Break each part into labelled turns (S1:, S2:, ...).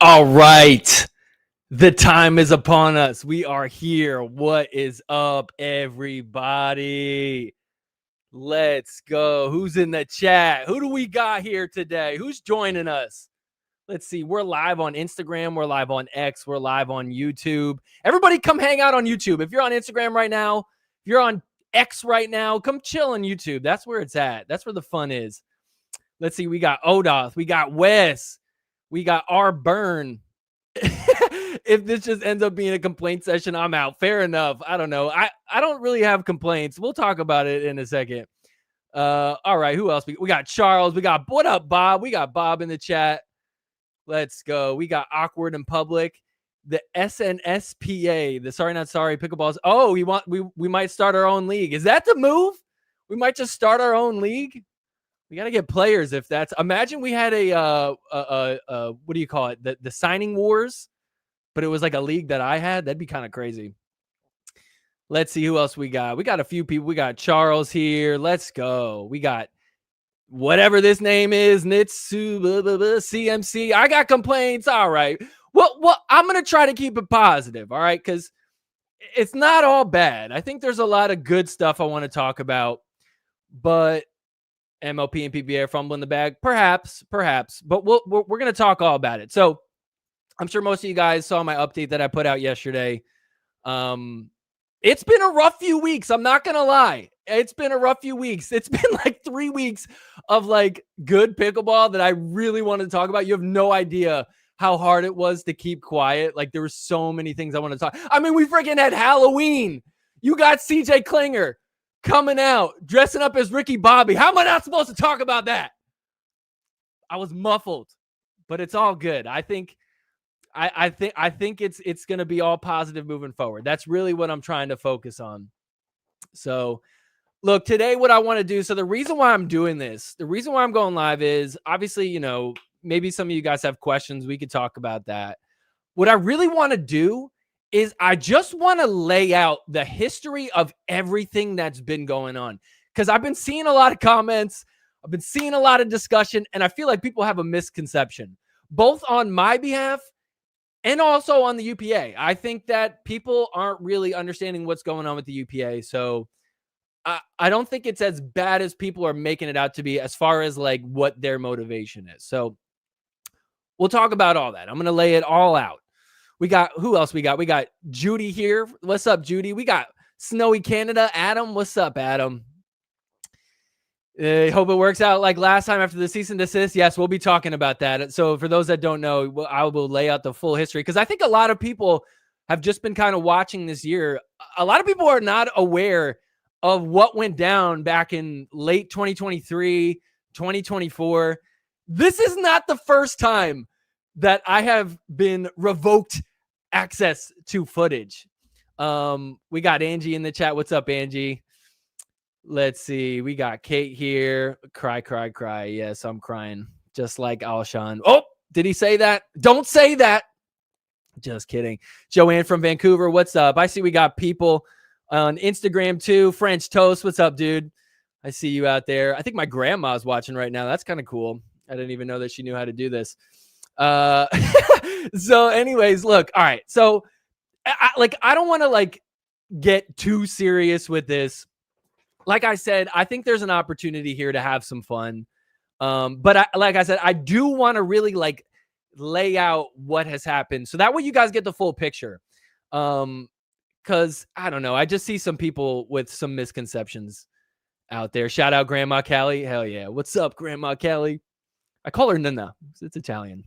S1: All right. The time is upon us. We are here. What is up, everybody? Let's go. Who's in the chat? Who do we got here today? Who's joining us? Let's see. We're live on Instagram. We're live on X. We're live on YouTube. Everybody come hang out on YouTube. If you're on Instagram right now, if you're on X right now, come chill on YouTube. That's where it's at. That's where the fun is. Let's see. We got Odoth. We got Wes. We got R Burn. If this just ends up being a complaint session, I'm out. Fair enough. I don't know. I don't really have complaints. We'll talk about it in a second. All right. Who else? We got Charles. We got, what up, Bob? We got Bob in the chat. Let's go. We got Awkward in Public. The SNSPA, the Sorry Not Sorry Pickleballs. Oh, we might start our own league. Is that the move? We might just start our own league. We got to get players if that's. Imagine we had a what do you call it? The signing wars, but it was like a league that I had. That'd be kind of crazy. Let's see who else we got. We got a few people. We got Charles here. Let's go. We got whatever this name is, Nitsu, blah, blah, blah, CMC. I got complaints. All right. Well, I'm going to try to keep it positive. All right. Because it's not all bad. I think there's a lot of good stuff I want to talk about, but MLP and PPA are fumbling the bag. Perhaps, but we're going to talk all about it. So I'm sure most of you guys saw my update that I put out yesterday. It's been a rough few weeks. I'm not going to lie. It's been a rough few weeks. It's been like 3 weeks of like good pickleball that I really wanted to talk about. You have no idea how hard it was to keep quiet. Like there were so many things I want to talk. I mean, we freaking had Halloween. You got CJ Klinger coming out, dressing up as Ricky Bobby. How am I not supposed to talk about that? I was muffled, but it's all good. I think it's going to be all positive moving forward. That's really what I'm trying to focus on. So look, today, what I want to do. So the reason why I'm doing this, the reason why I'm going live is obviously, you know, maybe some of you guys have questions. We could talk about that. What I really want to do is I just want to lay out the history of everything that's been going on. Because I've been seeing a lot of comments. I've been seeing a lot of discussion. And I feel like people have a misconception, both on my behalf and also on the UPA. I think that people aren't really understanding what's going on with the UPA. So I don't think it's as bad as people are making it out to be as far as like what their motivation is. So we'll talk about all that. I'm going to lay it all out. We got, who else we got? We got Judy here. What's up, Judy? We got Snowy Canada. Adam, what's up, Adam? Hope it works out like last time after the cease and desist. Yes, we'll be talking about that. So for those that don't know, I will lay out the full history because I think a lot of people have just been kind of watching this year. A lot of people are not aware of what went down back in late 2023, 2024. This is not the first time that I have been revoked access to footage. We got Angie in the chat. What's up, Angie? Let's see. We got Kate here. Cry. Yes, I'm crying. Just like Alshon. Oh, did he say that? Don't say that. Just kidding. Joanne from Vancouver. What's up? I see we got people on Instagram too. French Toast. What's up, dude? I see you out there. I think my grandma's watching right now. That's kind of cool. I didn't even know that she knew how to do this. So anyways, look, all right. So I don't want to like get too serious with this. Like I said, I think there's an opportunity here to have some fun. But like I said, I do want to really like lay out what has happened. So that way you guys get the full picture. Cause I don't know. I just see some people with some misconceptions out there. Shout out Grandma Callie. Hell yeah. What's up, Grandma Callie? I call her Nina. It's Italian.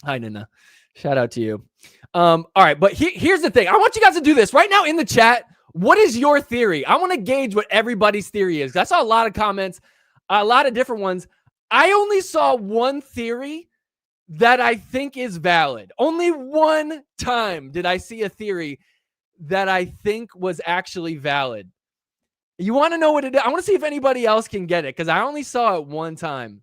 S1: Hi, Nina. Shout out to you. All right. But here's the thing. I want you guys to do this right now in the chat. What is your theory? I want to gauge what everybody's theory is. I saw a lot of comments, a lot of different ones. I only saw one theory that I think is valid. Only one time did I see a theory that I think was actually valid. You want to know what it is? I want to see if anybody else can get it because I only saw it one time.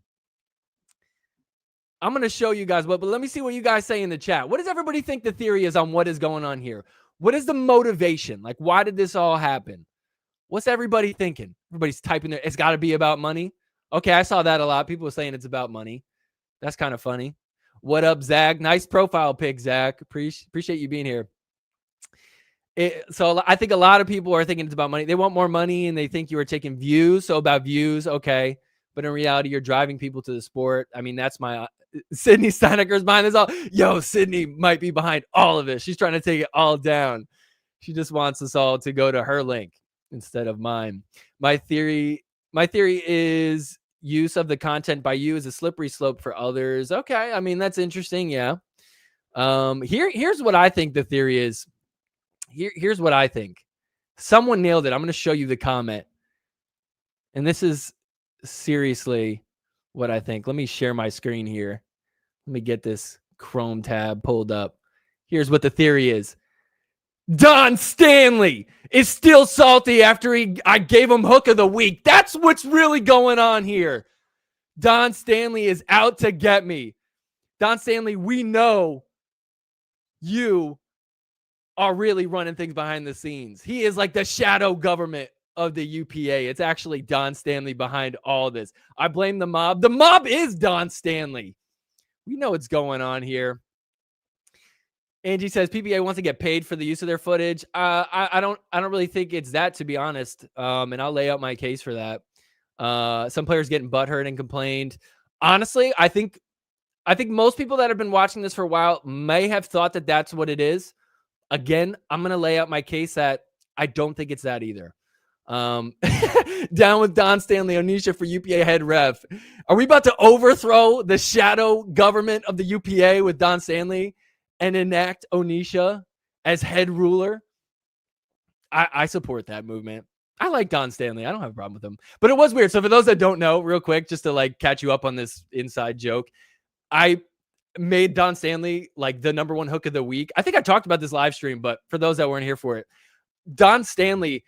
S1: I'm going to show you guys what, but let me see what you guys say in the chat. What does everybody think the theory is on what is going on here? What is the motivation? Like, why did this all happen? What's everybody thinking? Everybody's typing there. It's got to be about money. Okay, I saw that a lot. People were saying it's about money. That's kind of funny. What up, Zach? Nice profile pic, Zach. Appreciate you being here. So I think a lot of people are thinking it's about money. They want more money and they think you are taking views. So about views, okay. But in reality, you're driving people to the sport. I mean, that's my Sydney Steineker's behind this all. Yo, Sydney might be behind all of this. She's trying to take it all down. She just wants us all to go to her link instead of mine. My theory is use of the content by you is a slippery slope for others. Okay, I mean, that's interesting. Yeah. Here's what I think the theory is. Here's what I think. Someone nailed it. I'm going to show you the comment. And this is seriously what I think. Let me share my screen here. Let me get this Chrome tab pulled up. Here's what the theory is. Don Stanley is still salty after I gave him hook of the week. That's what's really going on here. Don Stanley is out to get me. Don Stanley, we know you are really running things behind the scenes. He is like the shadow government of the UPA. It's actually Don Stanley behind all this. I blame the mob. The mob is Don Stanley. We know what's going on here. Angie says PPA wants to get paid for the use of their footage. I don't really think it's that, to be honest. And I'll lay out my case for that. Some players getting butthurt and complained. Honestly, I think most people that have been watching this for a while may have thought that that's what it is. Again, I'm going to lay out my case that I don't think it's that either. Down with Don Stanley, Onisha for UPA head ref. Are we about to overthrow the shadow government of the UPA with Don Stanley and enact Onisha as head ruler? I support that movement. I like Don Stanley. I don't have a problem with him. But it was weird. So for those that don't know, real quick, just to like catch you up on this inside joke, I made Don Stanley like the number one hook of the week. I think I talked about this live stream, but for those that weren't here for it, Don Stanley.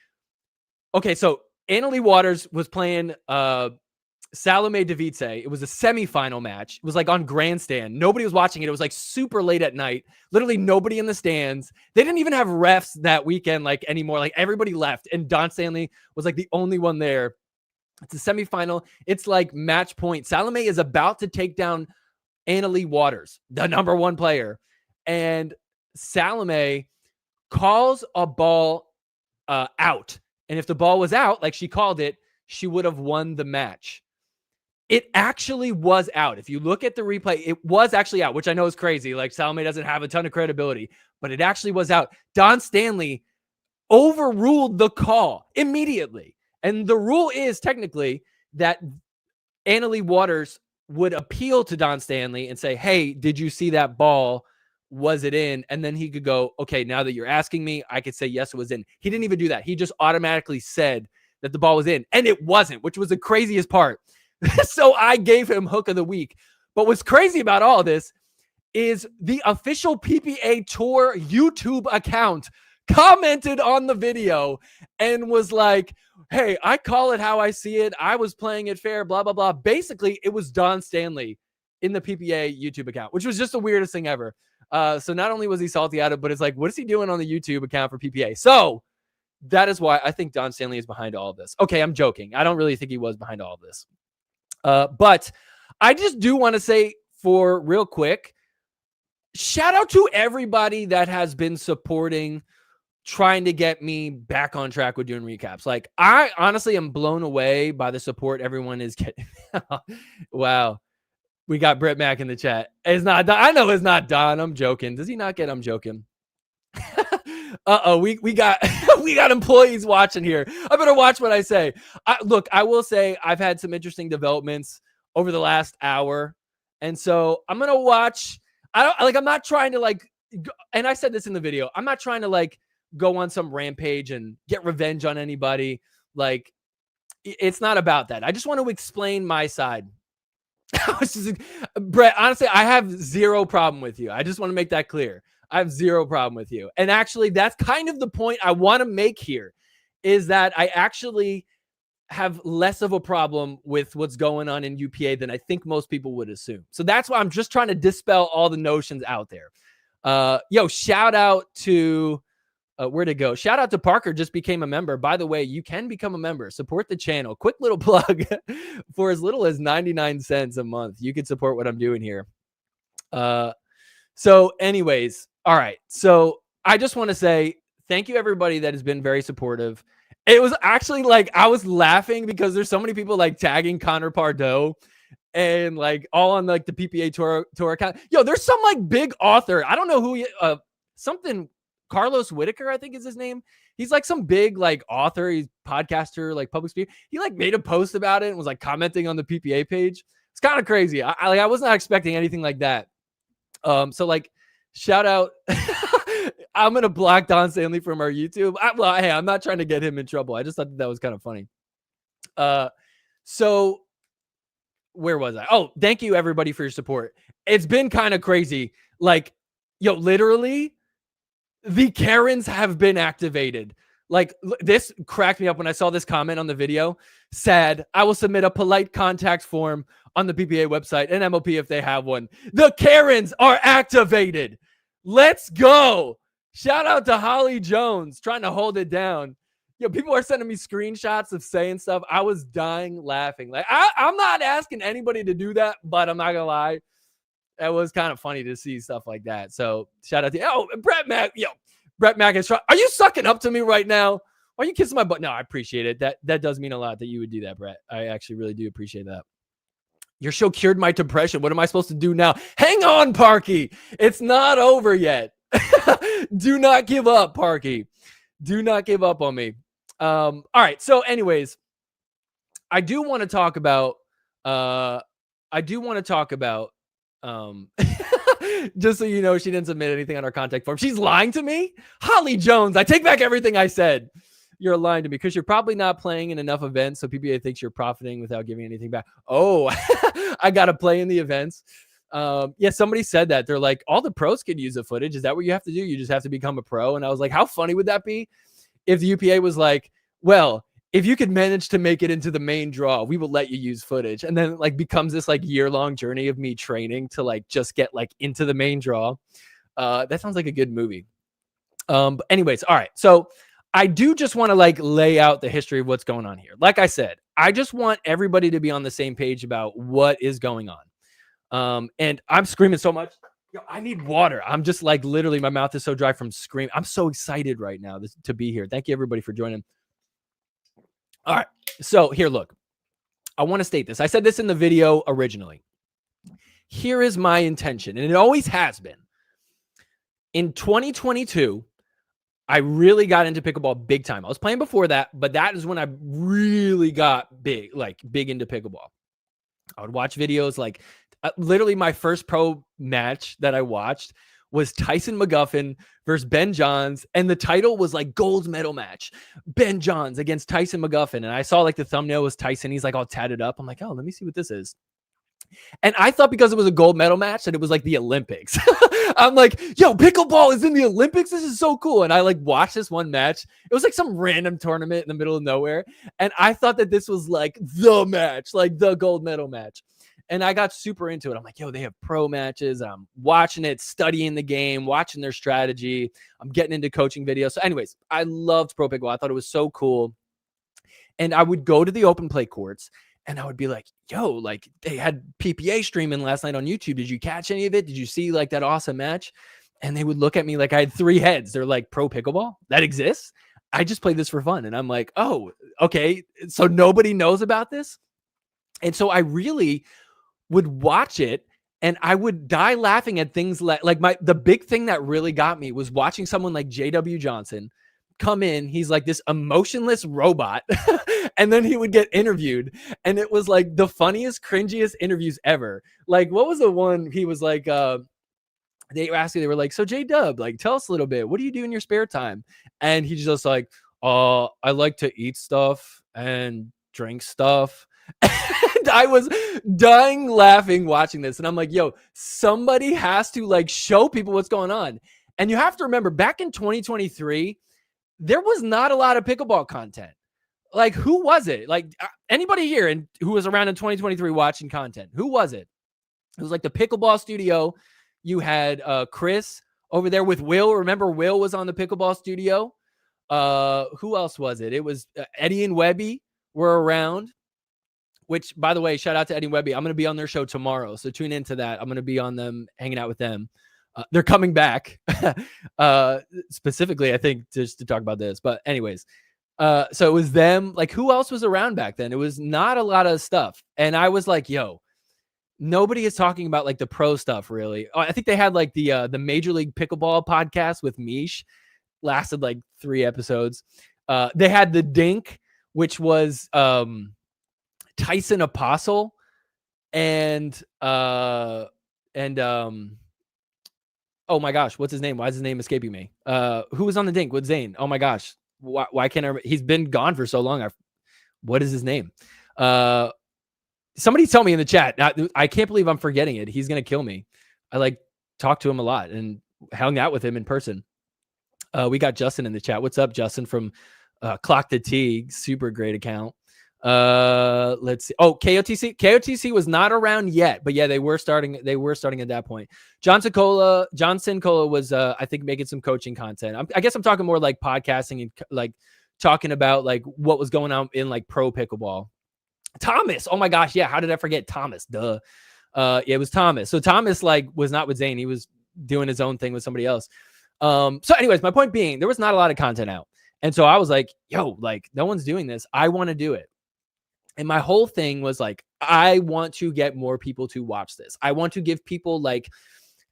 S1: Okay, so Annalie Waters was playing Salome Davice. It was a semifinal match. It was like on grandstand. Nobody was watching it. It was like super late at night. Literally nobody in the stands. They didn't even have refs that weekend like anymore. Like everybody left. And Don Stanley was like the only one there. It's a semifinal. It's like match point. Salome is about to take down Annalie Waters, the number one player. And Salome calls a ball out. And if the ball was out, like she called it, she would have won the match. It actually was out. If you look at the replay, it was actually out, which I know is crazy. Like Salome doesn't have a ton of credibility, but it actually was out. Don Stanley overruled the call immediately. And the rule is technically that Annalie Waters would appeal to Don Stanley and say, hey, did you see that ball? Was it in? And then he could go, okay, now that you're asking me, I could say, yes, it was in. He didn't even do that. He just automatically said that the ball was in, and it wasn't, which was the craziest part. So I gave him hook of the week. But what's crazy about all this is the official PPA Tour YouTube account commented on the video and was like, hey, I call it how I see it. I was playing it fair, blah, blah, blah. Basically, it was Don Stanley in the PPA YouTube account, which was just the weirdest thing ever. So not only was he salty at it, but it's like, what is he doing on the YouTube account for PPA? So that is why I think Don Stanley is behind all of this. Okay, I'm joking. I don't really think he was behind all of this. But I just do want to say for real quick, shout out to everybody that has been supporting, trying to get me back on track with doing recaps. Like, I honestly am blown away by the support everyone is getting. Wow. We got Brett Mack in the chat. It's not Don. I know it's not Don. I'm joking. Does he not get? I'm joking. We got we got employees watching here. I better watch what I say. Look, I will say I've had some interesting developments over the last hour, and so I'm gonna watch. I'm not trying to and I said this in the video. I'm not trying to go on some rampage and get revenge on anybody. Like, it's not about that. I just want to explain my side. Brett, honestly, I have zero problem with you. I just want to make that clear. I have zero problem with you. And actually, that's kind of the point I want to make here, is that I actually have less of a problem with what's going on in UPA than I think most people would assume. So that's why I'm just trying to dispel all the notions out there. Shout out to Where'd it go? Shout out to Parker, just became a member. By the way, you can become a member. Support the channel. Quick little plug. For as little as 99 cents a month, you can support what I'm doing here. So anyways, all right. So I just want to say thank you everybody that has been very supportive. It was actually like I was laughing because there's so many people like tagging Connor Pardo and like all on like the PPA tour account. Yo, there's some like big author. I don't know who something Carlos Whitaker, I think is his name. He's like some big like author, he's podcaster, like public speaker. He like made a post about it and was like commenting on the PPA page. It's kind of crazy. I was not expecting anything like that. So like shout out. I'm gonna block Don Stanley from our YouTube. Hey, I'm not trying to get him in trouble. I just thought that was kind of funny. So where was I? Oh, thank you everybody for your support. It's been kind of crazy. Like, yo, literally, the Karens have been activated. Like, this cracked me up when I saw this comment on the video. Sad. I will submit a polite contact form on the PPA website and MOP if they have one. The Karens are activated. Let's go. Shout out to Holly Jones trying to hold it down. Yo, people are sending me screenshots of saying stuff. I was dying laughing. Like, I'm not asking anybody to do that, but I'm not gonna lie. It was kind of funny to see stuff like that. So shout out to Brett Mack. Yo, Brett Mack is trying. Are you sucking up to me right now? Are you kissing my butt? No, I appreciate it. That does mean a lot that you would do that, Brett. I actually really do appreciate that. Your show cured my depression. What am I supposed to do now? Hang on, Parky. It's not over yet. Do not give up, Parky. Do not give up on me. All right. So anyways, I do want to talk about, just so you know, she didn't submit anything on our contact form. She's lying to me. Holly Jones. I take back everything I said. You're lying to me because you're probably not playing in enough events. So PPA thinks you're profiting without giving anything back. Oh, I got to play in the events. Yeah, somebody said that. They're like, all the pros could use the footage. Is that what you have to do? You just have to become a pro. And I was like, how funny would that be if the UPA was like, well, if you could manage to make it into the main draw, we will let you use footage. And then like becomes this like year-long journey of me training to like just get like into the main draw. That sounds like a good movie. But anyways, all right. So I do just want to like lay out the history of what's going on here. Like I said, I just want everybody to be on the same page about what is going on. And I'm screaming so much. Yo, I need water. I'm just like literally my mouth is so dry from screaming. I'm so excited right now to be here. Thank you everybody for joining. All right. So here, look, I want to state this. I said this in the video originally. Here is my intention, and it always has been. In 2022, I really got into pickleball big time. I was playing before that, but that is when I really got big into pickleball. I would watch videos like literally my first pro match that I watched was Tyson McGuffin versus Ben Johns. And the title was like gold medal match, Ben Johns against Tyson McGuffin. And I saw like the thumbnail was Tyson. He's like all tatted up. I'm like, oh, let me see what this is. And I thought because it was a gold medal match that it was like the Olympics. I'm like, yo, pickleball is in the Olympics. This is so cool. And I like watched this one match. It was like some random tournament in the middle of nowhere. And I thought that this was like the match, like the gold medal match. And I got super into it. I'm like, yo, they have pro matches. I'm watching it, studying the game, watching their strategy. I'm getting into coaching videos. So anyways, I loved pro pickleball. I thought it was so cool. And I would go to the open play courts and I would be like, yo, like they had PPA streaming last night on YouTube. Did you catch any of it? Did you see like that awesome match? And they would look at me like I had three heads. They're like, pro pickleball? That exists? I just play this for fun. And I'm like, oh, okay. So nobody knows about this? And so I really would watch it and I would die laughing at things like the big thing that really got me was watching someone like JW Johnson come in. He's like this emotionless robot. And then he would get interviewed. And it was like the funniest, cringiest interviews ever. Like, what was the one he was like, they were like, so J-Dub, like, tell us a little bit. What do you do in your spare time? And he's just like, I like to eat stuff and drink stuff. And I was dying laughing watching this. And I'm like, yo, somebody has to like show people what's going on. And you have to remember back in 2023, there was not a lot of pickleball content. Like, who was it? Like anybody here and who was around in 2023 watching content? Who was it? It was like the Pickleball Studio. You had Chris over there with Will. Remember Will was on the pickleball studio. Who else was it? It was Eddie and Webby were around, which, by the way, shout out to Eddie and Webby. I'm going to be on their show tomorrow, so tune into that. I'm going to be on them, hanging out with them. They're coming back specifically, I think, just to talk about this. But anyways, so it was them. Like, who else was around back then? It was not a lot of stuff. And I was like, yo, nobody is talking about like the pro stuff, really. I think they had like the Major League Pickleball podcast with Mish, lasted like 3 episodes. They had the Dink, which was Tyson Apostle and oh my gosh, what's his name? Why is his name escaping me? Who was on the Dink with Zane? Oh my gosh, why can't I remember? He's been gone for so long. What is his name? Somebody tell me in the chat. I can't believe I'm forgetting it. He's gonna kill me. I like talked to him a lot and hung out with him in person. We got Justin in the chat. What's up, Justin from Clock the T? Super great account. Let's see. Oh, KOTC was not around yet, but yeah, they were starting at that point. John Sincola was I think making some coaching content. I guess I'm talking more like podcasting and like talking about like what was going on in like pro pickleball. Thomas, oh my gosh, yeah, how did I forget Thomas? Duh. Yeah, it was Thomas. So Thomas like was not with Zane. He was doing his own thing with somebody else. So anyways, my point being, there was not a lot of content out. And so I was like, yo, like no one's doing this. I want to do it. And my whole thing was like, I want to get more people to watch this. I want to give people like,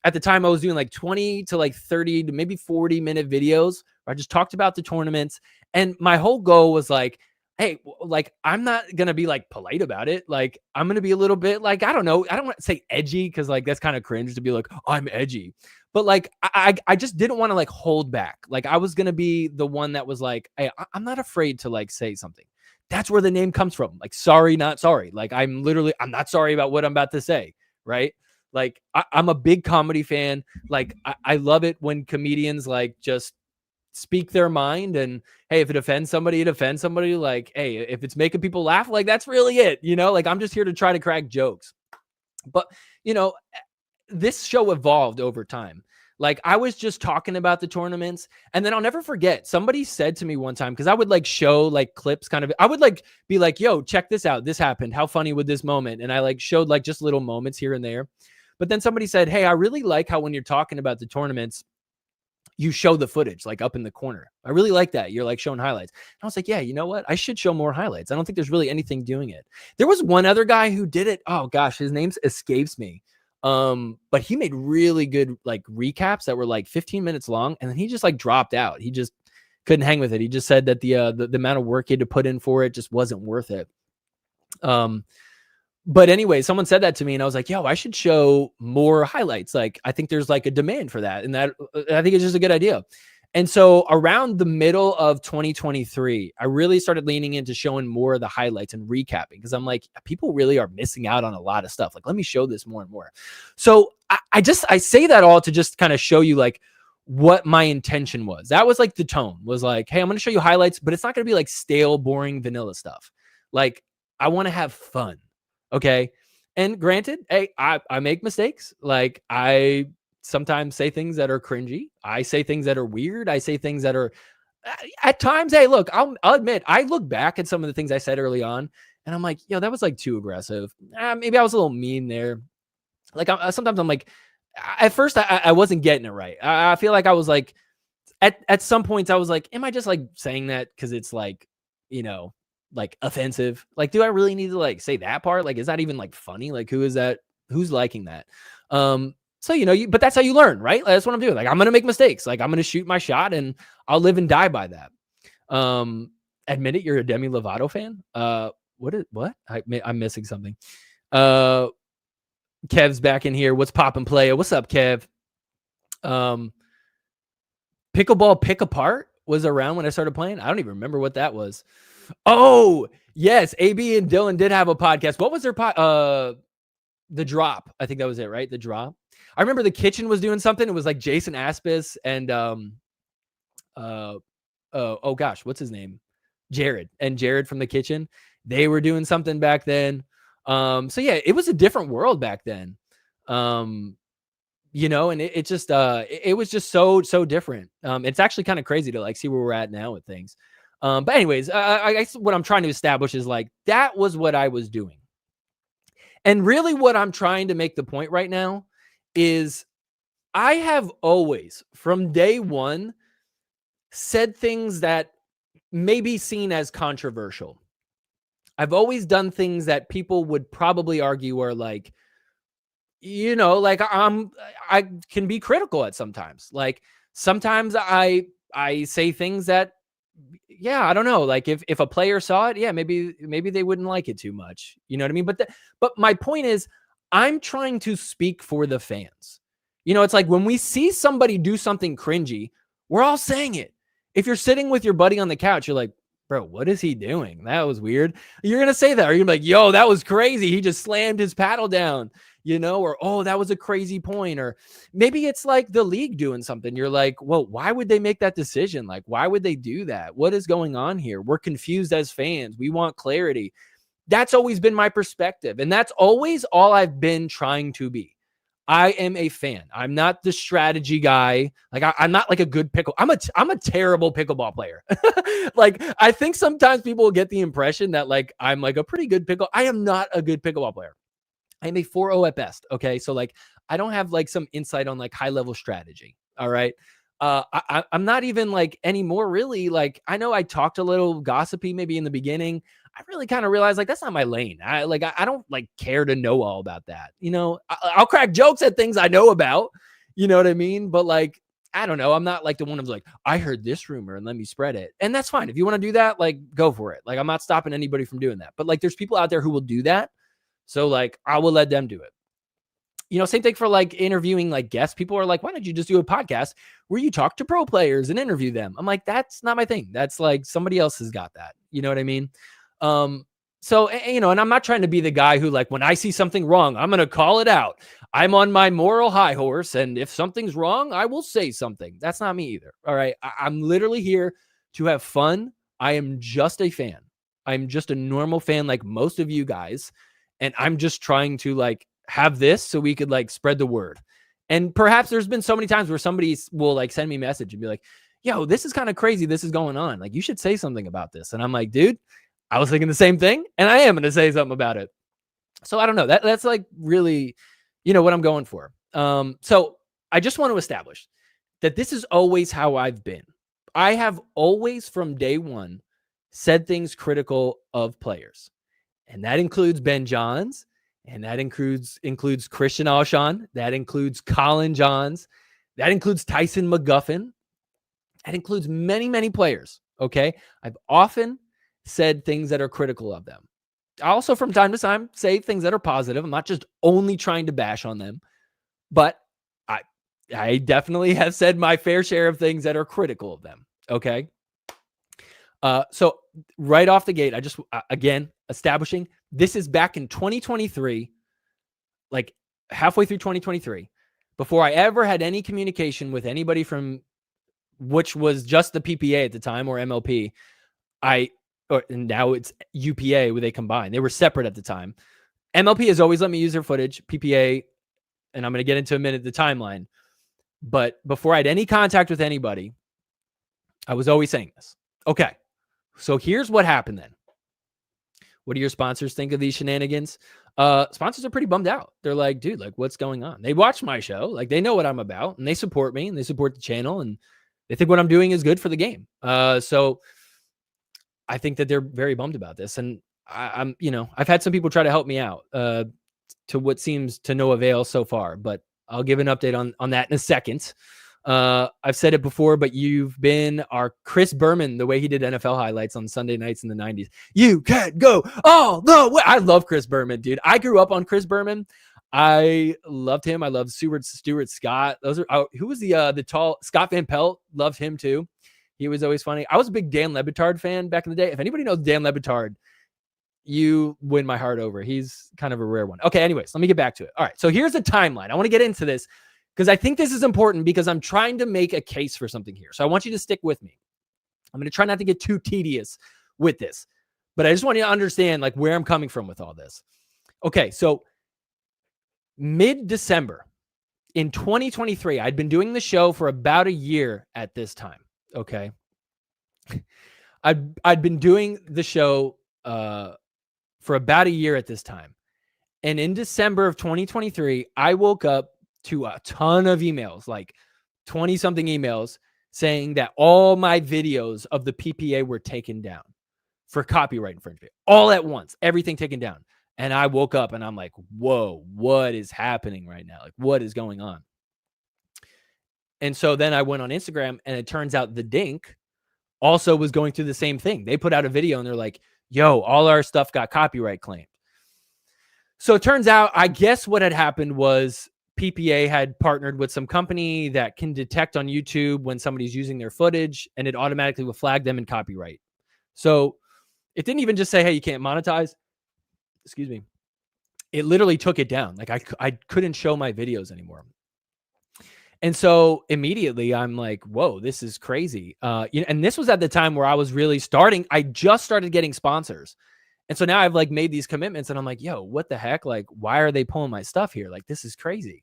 S1: at the time I was doing like 20 to like 30 to maybe 40-minute videos where I just talked about the tournaments. And my whole goal was like, hey, like, I'm not going to be like polite about it. Like, I'm going to be a little bit like, I don't know. I don't want to say edgy because like, that's kind of cringe to be like, oh, I'm edgy. But like, I just didn't want to like hold back. Like I was going to be the one that was like, hey, I'm not afraid to like say something. That's where the name comes from. Like, sorry, not sorry. Like, I'm not sorry about what I'm about to say. Right. Like, I'm a big comedy fan. Like, I love it when comedians like just speak their mind, and hey, if it offends somebody, it offends somebody. Like, hey, if it's making people laugh, like that's really it, you know, like I'm just here to try to crack jokes. But you know, this show evolved over time. Like I was just talking about the tournaments, and then I'll never forget, somebody said to me one time, because I would like show like clips kind of, I would like be like, yo, check this out, this happened, how funny would this moment, and I like showed like just little moments here and there. But then somebody said, hey, I really like how when you're talking about the tournaments, you show the footage like up in the corner. I really like that. You're like showing highlights. And I was like, yeah, you know what? I should show more highlights. I don't think there's really anything doing it. There was one other guy who did it. Oh gosh, his name escapes me. But he made really good like recaps that were like 15 minutes long. And then he just like dropped out. He just couldn't hang with it. He just said that the amount of work he had to put in for it just wasn't worth it. But anyway, someone said that to me and I was like, yo, I should show more highlights. Like, I think there's like a demand for that. And that I think it's just a good idea. And so around the middle of 2023, I really started leaning into showing more of the highlights and recapping, because I'm like, people really are missing out on a lot of stuff. Like, let me show this more and more. So I say that all to just kind of show you like what my intention was. That was like the tone was like, hey, I'm going to show you highlights, but it's not going to be like stale, boring, vanilla stuff. Like, I want to have fun. Okay. And granted, hey, I make mistakes. Like I sometimes say things that are cringy. I say things that are weird. I say things that are at times, hey, look, I'll admit, I look back at some of the things I said early on and I'm like, yo, that was like too aggressive. Maybe I was a little mean there. Like sometimes I'm like, at first I wasn't getting it right. I feel like I was like, at some points I was like, am I just like saying that because it's like, you know, like offensive? Like, do I really need to like say that part? Like, is that even like funny? Like, who is that? Who's liking that? So, you know, but that's how you learn, right? Like, that's what I'm doing. Like, I'm going to make mistakes. Like, I'm going to shoot my shot and I'll live and die by that. Admit it. You're a Demi Lovato fan. What? I'm missing something. Kev's back in here. What's poppin' playa? What's up, Kev? Pickleball Pick Apart was around when I started playing. I don't even remember what that was. Oh, yes. AB and Dylan did have a podcast. What was their The Drop? I think that was it, right? The Drop. I remember the Kitchen was doing something. It was like Jason Aspis and oh gosh, what's his name? Jared from the Kitchen. They were doing something back then. So yeah, it was a different world back then. and it just it was just so different. It's actually kind of crazy to like see where we're at now with things. But anyways, I guess what I'm trying to establish is like that was what I was doing. And really what I'm trying to make the point right now is I have always from day one said things that may be seen as controversial. I've always done things that people would probably argue are like, like I can be critical at sometimes. Like sometimes I say things that, yeah, I don't know. Like if a player saw it, yeah, maybe they wouldn't like it too much. You know what I mean? But my point is, I'm trying to speak for the fans. It's like when we see somebody do something cringy, we're all saying it. If you're sitting with your buddy on the couch, you're like, bro, what is he doing? That was weird. You're gonna say that, or you're like, yo, that was crazy. He just slammed his paddle down. Or, oh, that was a crazy point. Or maybe it's like the league doing something. You're like, well, why would they make that decision? Like, why would they do that? What is going on here? We're confused as fans. We want clarity. That's always been my perspective. And that's always all I've been trying to be. I am a fan. I'm not the strategy guy. Like I'm not like a good I'm a terrible pickleball player. Like I think sometimes people will get the impression that like I'm like a pretty good I am not a good pickleball player. I'm a 4.0 at best. Okay. So like, I don't have like some insight on like high level strategy. All right. I'm not even like anymore really. Like, I know I talked a little gossipy maybe in the beginning. I really kind of realized like, that's not my lane. I don't like care to know all about that. I'll crack jokes at things I know about, you know what I mean? But like, I don't know. I'm not like the one who's like, I heard this rumor and let me spread it. And that's fine. If you want to do that, like go for it. Like, I'm not stopping anybody from doing that. But like, there's people out there who will do that. So like, I will let them do it. Same thing for like interviewing like guests. People are like, why don't you just do a podcast where you talk to pro players and interview them? I'm like, that's not my thing. That's like somebody else has got that. You know what I mean? So, and I'm not trying to be the guy who like, when I see something wrong, I'm going to call it out. I'm on my moral high horse. And if something's wrong, I will say something. That's not me either. All right. I'm literally here to have fun. I am just a fan. I'm just a normal fan like most of you guys. And I'm just trying to like have this so we could like spread the word. And perhaps there's been so many times where somebody will like send me a message and be like, yo, this is kind of crazy. This is going on. Like, you should say something about this. And I'm like, dude, I was thinking the same thing. And I am going to say something about it. So I don't know. That's like really, what I'm going for. So I just want to establish that this is always how I've been. I have always from day one said things critical of players. And that includes Ben Johns, and that includes Christian Alshon, that includes Colin Johns, that includes Tyson McGuffin, that includes many, many players, okay? I've often said things that are critical of them. I also, from time to time, say things that are positive. I'm not just only trying to bash on them, but I definitely have said my fair share of things that are critical of them, okay? So right off the gate, I just, again, establishing this is back in 2023, like halfway through 2023, before I ever had any communication with anybody from which was just the PPA at the time or MLP. And now it's UPA where they combine. They were separate at the time. MLP has always let me use their footage. PPA, and I'm going to get into a minute the timeline. But before I had any contact with anybody, I was always saying this. Okay. So here's what happened then. What do your sponsors think of these shenanigans? Sponsors are pretty bummed out. They're like, dude, like, what's going on? They watch my show. Like, they know what I'm about, and they support me, and they support the channel, and they think what I'm doing is good for the game. So I think that they're very bummed about this. And I'm, I've had some people try to help me out to what seems to no avail so far, but I'll give an update on that in a second. I've said it before, but you've been our Chris Berman, the way he did NFL highlights on Sunday nights in the 90s. You can't go all the way. I love Chris Berman, dude. I grew up on Chris Berman. I loved him. I loved Stuart Scott. Those are who was the tall Scott Van Pelt. Loved him too. He was always funny. I was a big Dan Le Batard fan back in the day. If anybody knows Dan Le Batard, you win my heart over. He's kind of a rare one. Okay, anyways, let me get back to it. All right, so here's a timeline. I want to get into this because I think this is important because I'm trying to make a case for something here. So I want you to stick with me. I'm going to try not to get too tedious with this, but I just want you to understand like where I'm coming from with all this. Okay, so mid-December, in 2023, I'd been doing the show for about a year at this time. Okay. I'd been doing the show for about a year at this time. And in December of 2023, I woke up to a ton of emails, like 20 something emails saying that all my videos of the PPA were taken down for copyright infringement all at once, everything taken down. And I woke up and I'm like, whoa, what is happening right now? Like, what is going on? And so then I went on Instagram, and it turns out the Dink also was going through the same thing. They put out a video and they're like, yo, all our stuff got copyright claimed. So it turns out, I guess what had happened was PPA had partnered with some company that can detect on YouTube when somebody's using their footage, and it automatically will flag them in copyright. So it didn't even just say, hey, you can't monetize. Excuse me. It literally took it down. Like I couldn't show my videos anymore. And so immediately I'm like, whoa, this is crazy. And this was at the time where I was really I just started getting sponsors. And so now I've like made these commitments, and I'm like, yo, what the heck? Like, why are they pulling my stuff here? Like, this is crazy.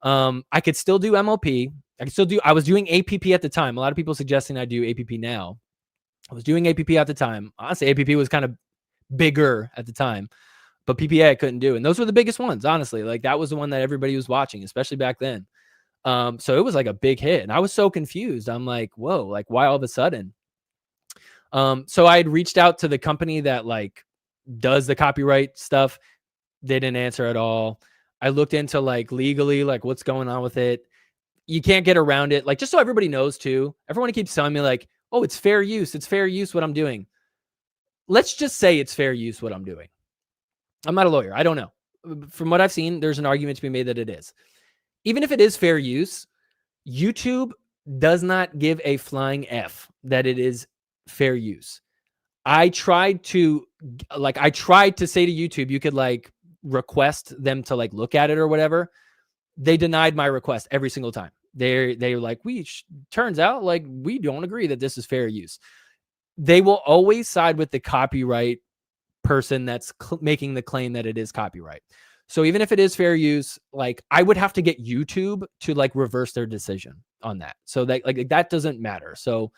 S1: I could still do MLP. I was doing APP at the time. A lot of people suggesting I do APP now. I was doing APP at the time. Honestly, APP was kind of bigger at the time, but PPA I couldn't do. And those were the biggest ones, honestly. Like, that was the one that everybody was watching, especially back then. So it was like a big hit, and I was so confused. I'm like, whoa, like, why all of a sudden? So I had reached out to the company that like does the copyright stuff. They didn't answer at all. I looked into like legally, like what's going on with it. You can't get around it. Like, just so everybody knows too, everyone keeps telling me like, oh, it's fair use. It's fair use what I'm doing. Let's just say it's fair use what I'm doing. I'm not a lawyer. I don't know. From what I've seen, there's an argument to be made that it is. Even if it is fair use, YouTube does not give a flying F that it is fair use. I tried to say to YouTube, you could like request them to like look at it or whatever. They denied my request every single time. They were like, turns out like we don't agree that this is fair use. They will always side with the copyright person that's making the claim that it is copyright. So even if it is fair use, like I would have to get YouTube to like reverse their decision on that. So that like that doesn't matter. So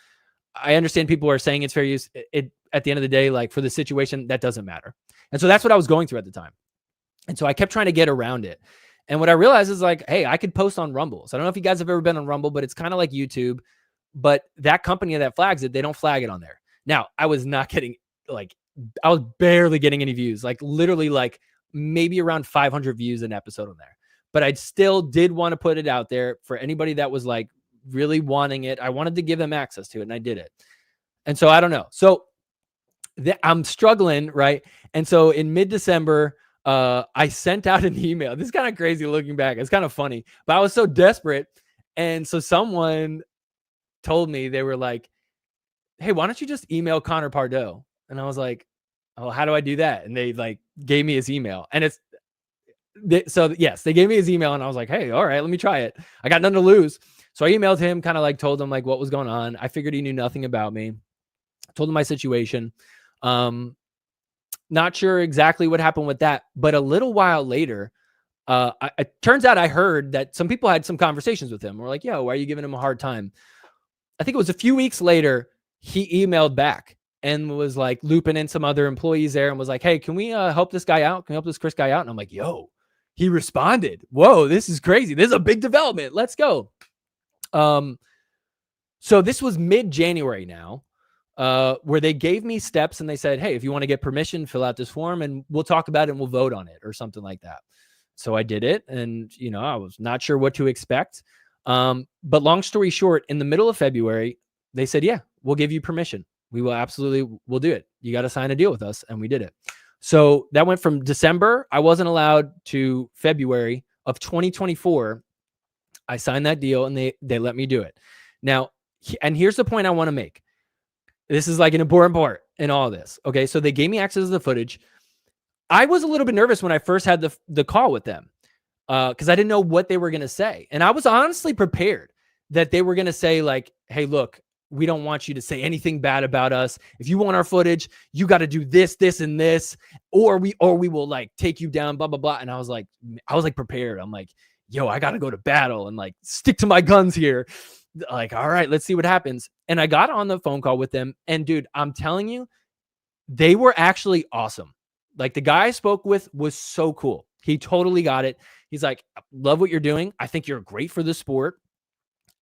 S1: I understand people are saying it's fair use. It at the end of the day, like for the situation, that doesn't matter. And so that's what I was going through at the time. And so I kept trying to get around it. And what I realized is like, hey, I could post on Rumble. So I don't know if you guys have ever been on Rumble, but it's kind of like YouTube. But that company that flags it, they don't flag it on there. Now, I was not getting like, I was barely getting any views, like literally like maybe around 500 views an episode on there. But I still did want to put it out there for anybody that was like really wanting it. I wanted to give them access to it, and I did it. And so I don't know. So I'm struggling, right? And so in mid-December, I sent out an email. This is kind of crazy looking back. It's kind of funny, but I was so desperate. And so someone told me, they were like, hey, why don't you just email Connor Pardo? And I was like, oh, how do I do that? And they like gave me his email. And yes, they gave me his email, and I was like, hey, all right, let me try it. I got nothing to lose. So I emailed him, kind of like told him like what was going on. I figured he knew nothing about me. I told him my situation. Not sure exactly what happened with that, but a little while later, it turns out I heard that some people had some conversations with him. We're like, yo, why are you giving him a hard time? I think it was a few weeks later, he emailed back and was like looping in some other employees there and was like, hey, can we help this guy out? Can we help this Chris guy out? And I'm like, yo, he responded. Whoa, this is crazy. This is a big development. Let's go. So this was mid-January now, where they gave me steps and they said, hey, if you want to get permission, fill out this form and we'll talk about it and we'll vote on it or something like that. So I did it, and, you know, I was not sure what to expect. But long story short, in the middle of February, they said, yeah, we'll give you permission. We'll do it. You got to sign a deal with us. And we did it. So that went from December, I wasn't allowed, to February of 2024. I signed that deal and they let me do it. Now, and here's the point I want to make. This is like an important part in all of this. Okay. So they gave me access to the footage. I was a little bit nervous when I first had the call with them, because I didn't know what they were going to say. And I was honestly prepared that they were going to say like, hey, look, we don't want you to say anything bad about us. If you want our footage, you got to do this, this, and this, or we will like take you down, blah, blah, blah. And I was like prepared. I'm like, yo, I got to go to battle and like stick to my guns here. Like, all right, let's see what happens. And I got on the phone call with them. And dude, I'm telling you, they were actually awesome. Like the guy I spoke with was so cool. He totally got it. He's like, love what you're doing. I think you're great for the sport.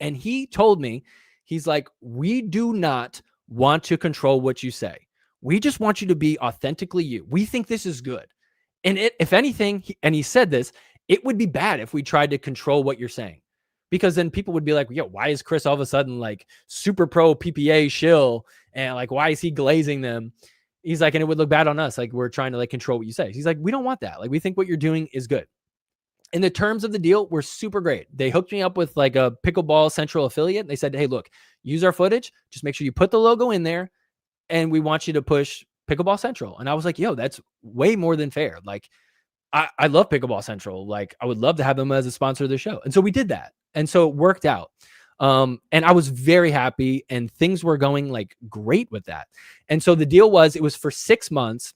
S1: And he told me, he's like, we do not want to control what you say. We just want you to be authentically you. We think this is good. And if anything, and he said this, it would be bad if we tried to control what you're saying. Because then people would be like, yo, why is Chris all of a sudden like super pro PPA shill? And like, why is he glazing them? He's like, and it would look bad on us. Like we're trying to like control what you say. He's like, we don't want that. Like we think what you're doing is good. And the terms of the deal were super great. They hooked me up with like a Pickleball Central affiliate. They said, hey, look, use our footage. Just make sure you put the logo in there. And we want you to push Pickleball Central. And I was like, yo, that's way more than fair. Like, I love Pickleball Central. Like, I would love to have them as a sponsor of the show. And so we did that. And so it worked out. And I was very happy and things were going like great with that. And so the deal was, it was for 6 months.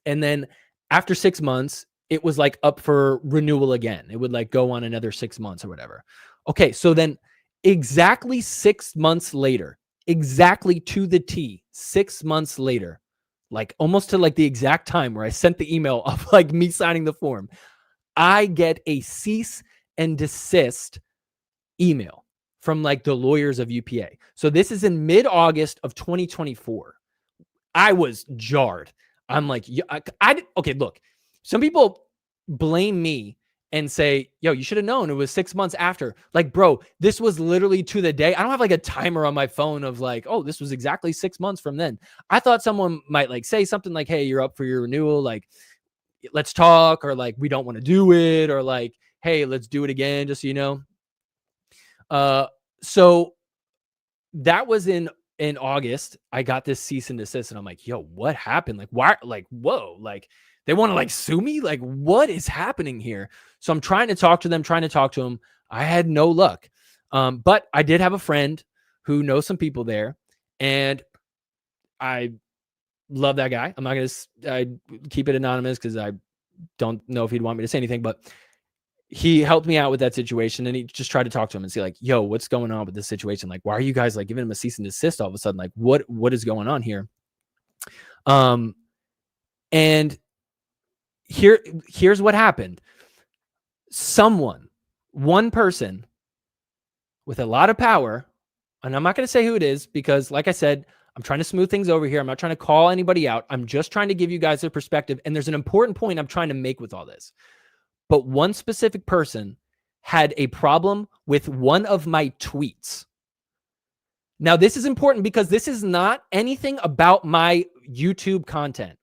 S1: And then after 6 months, it was like up for renewal again. It would like go on another 6 months or whatever. Okay. So then exactly 6 months later, exactly to the T, 6 months later, like almost to like the exact time where I sent the email of like me signing the form, I get a cease and desist email from like the lawyers of UPA. So this is in mid-August of 2024. I was jarred. I'm like, okay, look, some people blame me and say, yo, you should have known it was 6 months after. Like, bro, this was literally to the day. I don't have like a timer on my phone of like, oh, this was exactly 6 months from then. I thought someone might like say something like, hey, you're up for your renewal. Like, let's talk, or like, we don't want to do it, or like, hey, let's do it again, just so you know. So that was in August. I got this cease and desist, and I'm like, yo, what happened? Like, why? Like, whoa, like they want to like sue me? Like, what is happening here? So I'm trying to talk to them, I had no luck. But I did have a friend who knows some people there, and I love that guy. I'm not going to keep it anonymous because I don't know if he'd want me to say anything, but he helped me out with that situation, and he just tried to talk to him and see like, yo, what's going on with this situation? Like, why are you guys like giving him a cease and desist all of a sudden? Like, what is going on here? And here's what happened. One person with a lot of power, and I'm not going to say who it is because like I said, I'm trying to smooth things over here. I'm not trying to call anybody out. I'm just trying to give you guys a perspective. And there's an important point I'm trying to make with all this. But one specific person had a problem with one of my tweets. Now, this is important because this is not anything about my YouTube content.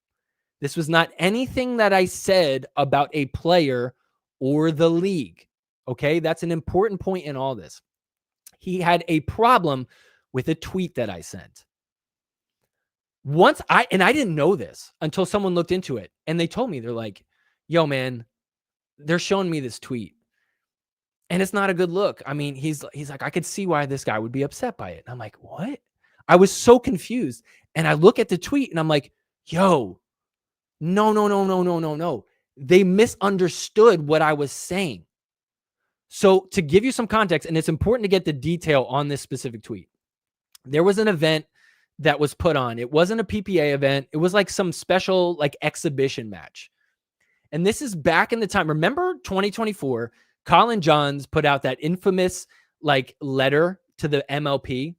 S1: This was not anything that I said about a player or the league. Okay, that's an important point in all this. He had a problem with a tweet that I sent. I didn't know this until someone looked into it and they told me, they're like, yo, man, they're showing me this tweet and it's not a good look. I mean, he's like, I could see why this guy would be upset by it. And I'm like, what? I was so confused. And I look at the tweet and I'm like, yo, no. They misunderstood what I was saying. So to give you some context, and it's important to get the detail on this specific tweet. There was an event that was put on. It wasn't a PPA event. It was like some special like exhibition match. And this is back in the time. Remember 2024, Colin Johns put out that infamous like letter to the MLP,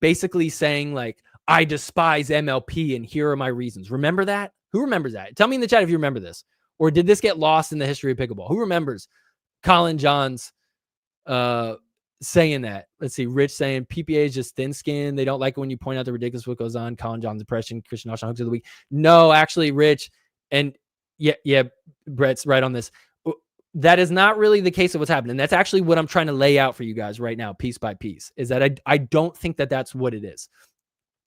S1: basically saying like, I despise MLP and here are my reasons. Remember that? Who remembers that? Tell me in the chat if you remember this. Or did this get lost in the history of pickleball? Who remembers Colin Johns saying that? Let's see. Rich saying PPA is just thin skin. They don't like it when you point out the ridiculous what goes on. Colin Johns' impression. Christian Austin hooks of the week. No, actually, Rich. And yeah, Brett's right on this. That is not really the case of what's happening. That's actually what I'm trying to lay out for you guys right now, piece by piece, is that I don't think that that's what it is.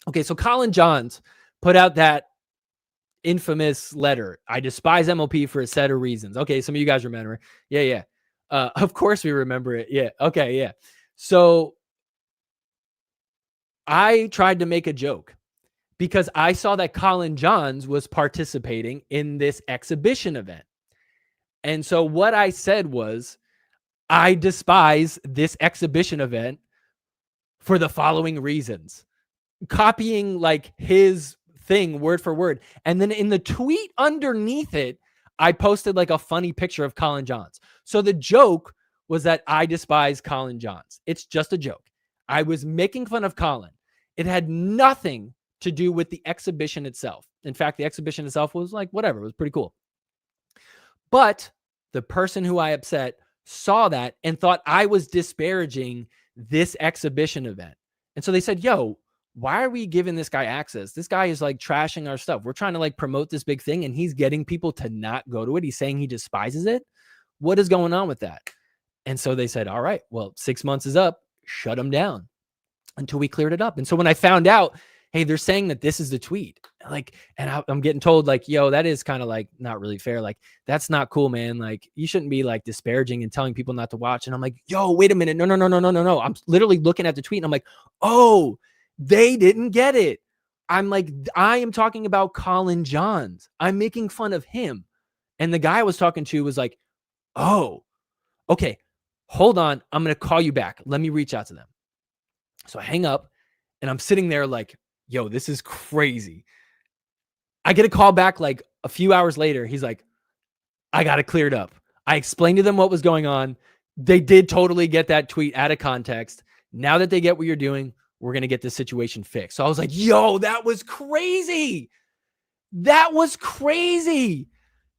S1: Okay, so Colin Johns put out that infamous letter. I despise MLP for a set of reasons. Okay, some of you guys remember. Yeah. Of course we remember it. Yeah. Okay, yeah. So I tried to make a joke because I saw that Colin Johns was participating in this exhibition event. And so what I said was, I despise this exhibition event for the following reasons. Copying like his thing word for word. And then in the tweet underneath it, I posted like a funny picture of Colin Johns. So the joke was that I despise Colin Johns. It's just a joke. I was making fun of Colin. It had nothing to do with the exhibition itself. In fact, the exhibition itself was like, whatever, it was pretty cool. But the person who I upset saw that and thought I was disparaging this exhibition event. And so they said, yo, why are we giving this guy access? This guy is like trashing our stuff. We're trying to like promote this big thing and he's getting people to not go to it. He's saying he despises it. What is going on with that? And so they said, all right, well, 6 months is up. Shut him down until we cleared it up. And so when I found out, hey, they're saying that this is the tweet, like, and I'm getting told like, yo, that is kind of like not really fair. Like, that's not cool, man. Like, you shouldn't be like disparaging and telling people not to watch. And I'm like, yo, wait a minute. No. I'm literally looking at the tweet and I'm like, oh, they didn't get it. I'm like, I am talking about Colin Johns. I'm making fun of him. And the guy I was talking to was like, oh, okay, hold on. I'm going to call you back. Let me reach out to them. So I hang up and I'm sitting there like, yo, this is crazy. I get a call back like a few hours later. He's like, I got it cleared up. I explained to them what was going on. They did totally get that tweet out of context. Now that they get what you're doing, we're going to get this situation fixed. So I was like, yo, that was crazy. That was crazy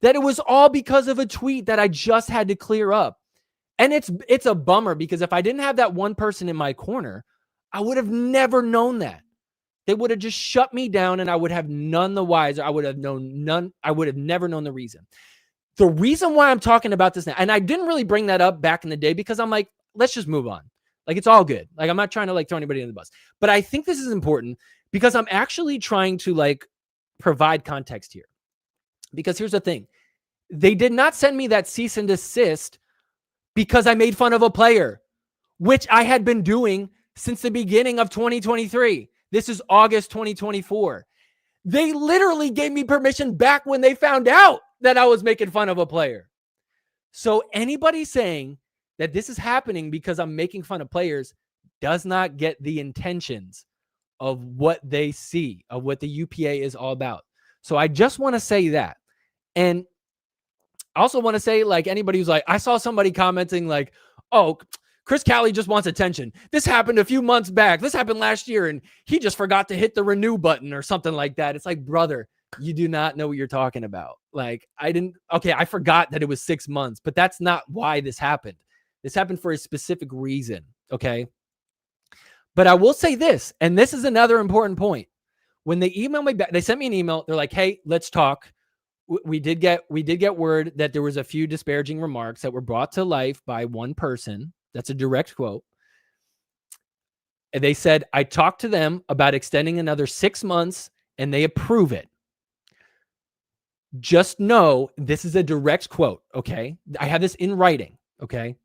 S1: that it was all because of a tweet that I just had to clear up. And it's a bummer because if I didn't have that one person in my corner, I would have never known that. They would have just shut me down and I would have none the wiser. I would have never known the reason. The reason why I'm talking about this now, and I didn't really bring that up back in the day because I'm like, let's just move on. Like, it's all good. Like, I'm not trying to like throw anybody in the bus, but I think this is important because I'm actually trying to like provide context here. Because here's the thing. They did not send me that cease and desist because I made fun of a player, which I had been doing since the beginning of 2023. This is August 2024. They literally gave me permission back when they found out that I was making fun of a player. So anybody saying that this is happening because I'm making fun of players does not get the intentions of what they see, of what the UPA is all about. So I just want to say that. And I also want to say, like, anybody who's like, I saw somebody commenting like, oh, Chris Cali just wants attention. This happened a few months back. This happened last year, and he just forgot to hit the renew button or something like that. It's like, brother, you do not know what you're talking about. Like, I forgot that it was 6 months, but that's not why this happened. This happened for a specific reason, okay? But I will say this, and this is another important point. When they emailed me back, they sent me an email. They're like, hey, let's talk. We did get word that there was a few disparaging remarks that were brought to life by one person. That's a direct quote. And they said, I talked to them about extending another 6 months and they approve it. Just know this is a direct quote, okay? I have this in writing, okay?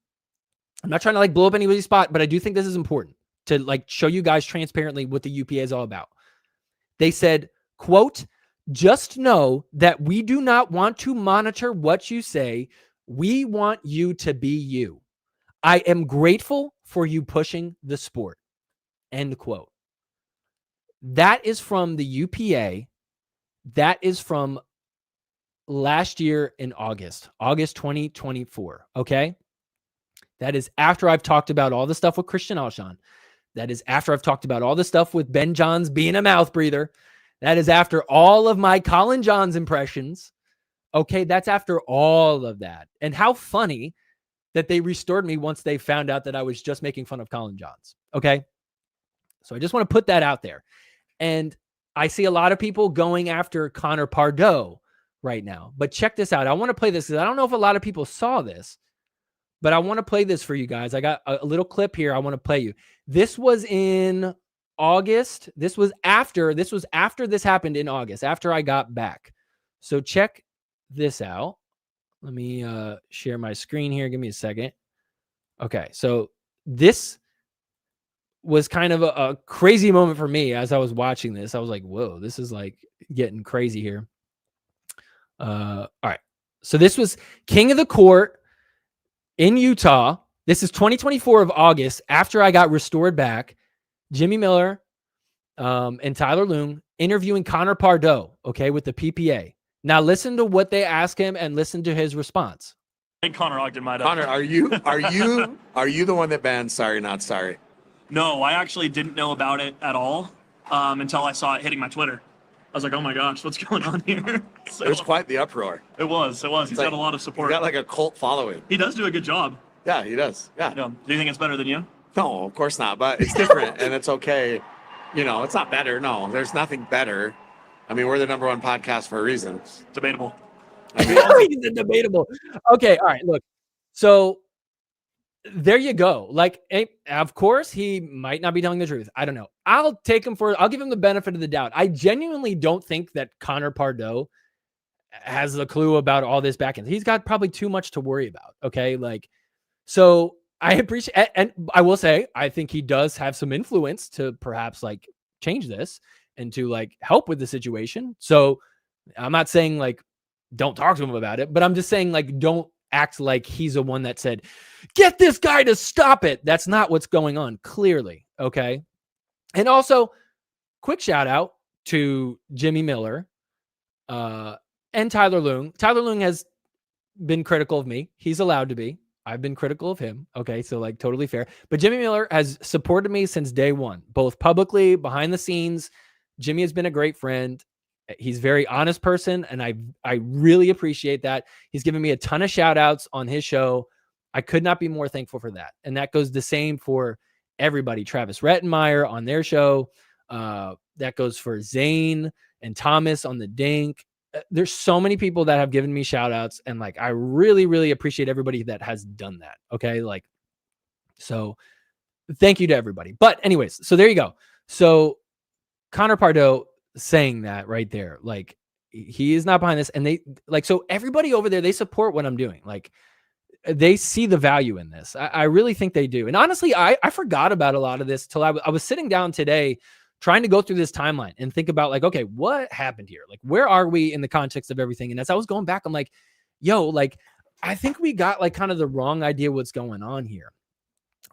S1: I'm not trying to like blow up anybody's spot, but I do think this is important to like show you guys transparently what the UPA is all about. They said, quote, just know that we do not want to monitor what you say. We want you to be you. I am grateful for you pushing the sport. End quote. That is from the UPA. That is from last year in August 2024. Okay. That is after I've talked about all the stuff with Christian Alshon. That is after I've talked about all the stuff with Ben Johns being a mouth breather. That is after all of my Colin Johns impressions. Okay. That's after all of that. And how funny that they restored me once they found out that I was just making fun of Colin Johns. Okay. So I just want to put that out there. And I see a lot of people going after Connor Pardo right now, but check this out. I want to play this because I don't know if a lot of people saw this, but I want to play this for you guys. I got a little clip here. I want to play you. This was in August. This was after this happened in August, after I got back. So check this out. Let me share my screen here. Give me a second. Okay. So this was kind of a crazy moment for me as I was watching this. I was like, whoa, this is like getting crazy here. All right. So this was King of the Court in Utah. This is 2024 of August, after I got restored back. Jimmy Miller and Tyler Loong interviewing Connor Pardoe, okay, with the PPA. Now listen to what they ask him and listen to his response.
S2: And Connor Ogden might have.
S3: Connor, are you the one that banned Sorry Not Sorry?
S2: No, I actually didn't know about it at all until I saw it hitting my Twitter. I was like, oh my gosh, what's going on here? So,
S3: It was quite the uproar.
S2: It was. He's got a lot of support.
S3: He's got like a cult following.
S2: He does do a good job.
S3: Yeah, he does. Yeah.
S2: Do you think it's better than you?
S3: No, of course not. But it's different and it's okay. It's not better. No, there's nothing better. I mean, we're the number one podcast for a reason.
S2: Debatable.
S1: Debatable. Okay, all right, look. So there you go. Like, of course, he might not be telling the truth. I don't know. I'll give him the benefit of the doubt. I genuinely don't think that Connor Pardoe has a clue about all this back end. He's got probably too much to worry about. Okay. Like, so I appreciate, and I will say, I think he does have some influence to perhaps like change this and to like help with the situation. So I'm not saying like, don't talk to him about it, but I'm just saying like, don't act like he's the one that said, get this guy to stop it. That's not what's going on, clearly. Okay. And also, quick shout out to Jimmy Miller and Tyler Loong. Tyler Loong has been critical of me. He's allowed to be. I've been critical of him. Okay. So like totally fair. But Jimmy Miller has supported me since day one, both publicly, behind the scenes. Jimmy has been a great friend. He's a very honest person, and I really appreciate that. He's given me a ton of shout outs on his show. I could not be more thankful for that. And that goes the same for everybody. Travis Rettenmeyer on their show. That goes for Zane and Thomas on the Dink. There's so many people that have given me shout outs, and like I really, really appreciate everybody that has done that. Okay. Like, so thank you to everybody. But anyways, so there you go. So Connor Pardoe saying that right there, like he is not behind this, and they like, so everybody over there, they support what I'm doing. Like they see the value in this. I really think they do. And honestly, I forgot about a lot of this till I was sitting down today trying to go through this timeline and think about like, okay, what happened here? Like, where are we in the context of everything? And as I was going back, I'm like, yo, like, I think we got like kind of the wrong idea what's going on here.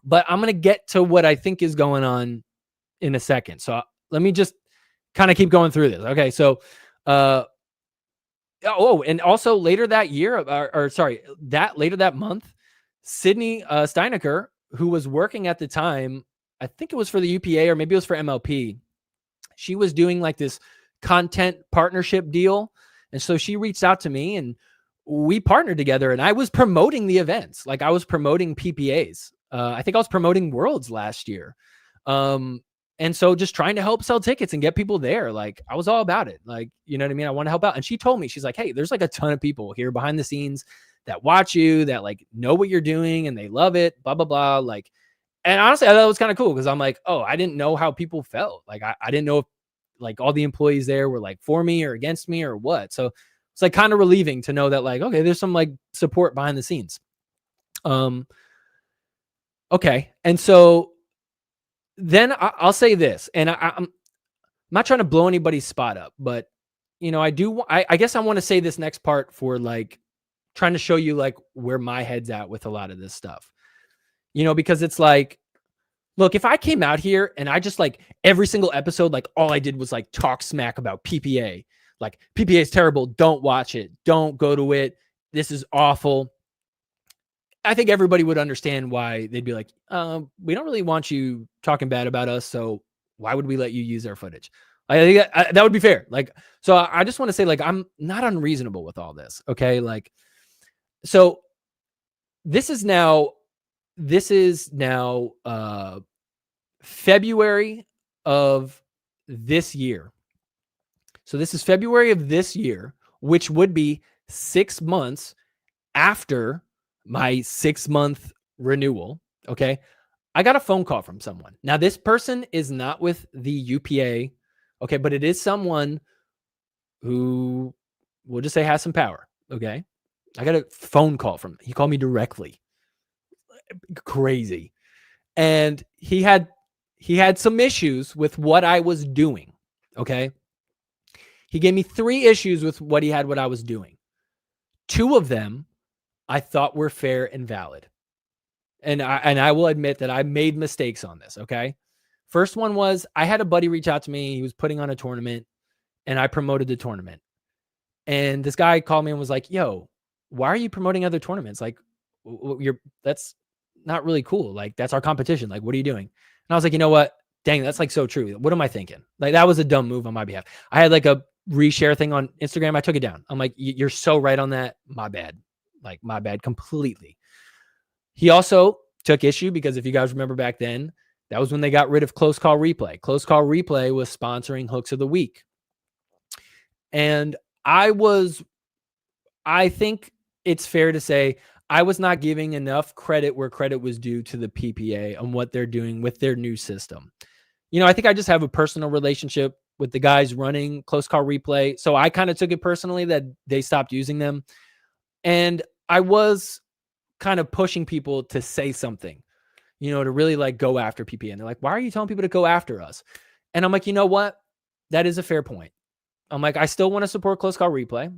S1: But I'm going to get to what I think is going on in a second. So let me just kind of keep going through this. Okay. So, and also later that year, later that month, Sydney Steinecker, who was working at the time, I think it was for the UPA or maybe it was for MLP. She was doing like this content partnership deal. And so she reached out to me and we partnered together, and I was promoting the events. Like I was promoting PPAs. I think I was promoting Worlds last year. And so just trying to help sell tickets and get people there. Like I was all about it. Like, you know what I mean? I want to help out. And she told me, she's like, hey, there's like a ton of people here behind the scenes that watch you, that like know what you're doing and they love it, blah, blah, blah. Like, and honestly, I thought it was kind of cool because I'm like, oh, I didn't know how people felt. Like, I didn't know if like all the employees there were like for me or against me or what. So it's like kind of relieving to know that like, okay, there's some like support behind the scenes. Okay. And so then I'll say this, and I'm not trying to blow anybody's spot up, but you know, I guess I want to say this next part for like trying to show you like where my head's at with a lot of this stuff, you know, because it's like, look, if I came out here and I just like every single episode, like all I did was like talk smack about PPA, like PPA is terrible. Don't watch it. Don't go to it. This is awful. I think everybody would understand why they'd be like, we don't really want you talking bad about us. So why would we let you use our footage? I think that would be fair. Like, so I just want to say like, I'm not unreasonable with all this. Okay. Like, so this is now February of this year. So this is February of this year, which would be 6 months after my 6-month renewal. Okay. I got a phone call from someone. Now, this person is not with the UPA. Okay. But it is someone who we'll just say has some power. Okay. I got a phone call from him. He called me directly. Crazy. And he had some issues with what I was doing. Okay. He gave me 3 issues with what I was doing. 2 of them I thought were fair and valid. And I will admit that I made mistakes on this. Okay. First one was I had a buddy reach out to me. He was putting on a tournament and I promoted the tournament. And this guy called me and was like, yo, why are you promoting other tournaments? Like that's not really cool. Like that's our competition. Like, what are you doing? And I was like, you know what? Dang, that's like so true. What am I thinking? Like that was a dumb move on my behalf. I had like a reshare thing on Instagram. I took it down. I'm like, you're so right on that. My bad. Like my bad completely. He also took issue because if you guys remember back then, that was when they got rid of Close Call Replay. Close Call Replay was sponsoring Hooks of the Week. And I think it's fair to say I was not giving enough credit where credit was due to the PPA on what they're doing with their new system. I think I just have a personal relationship with the guys running Close Call Replay. So I kind of took it personally that they stopped using them. And I was kind of pushing people to say something, to really like go after PPA. And they're like, why are you telling people to go after us? And I'm like, you know what? That is a fair point. I'm like, I still want to support Close Call Replay,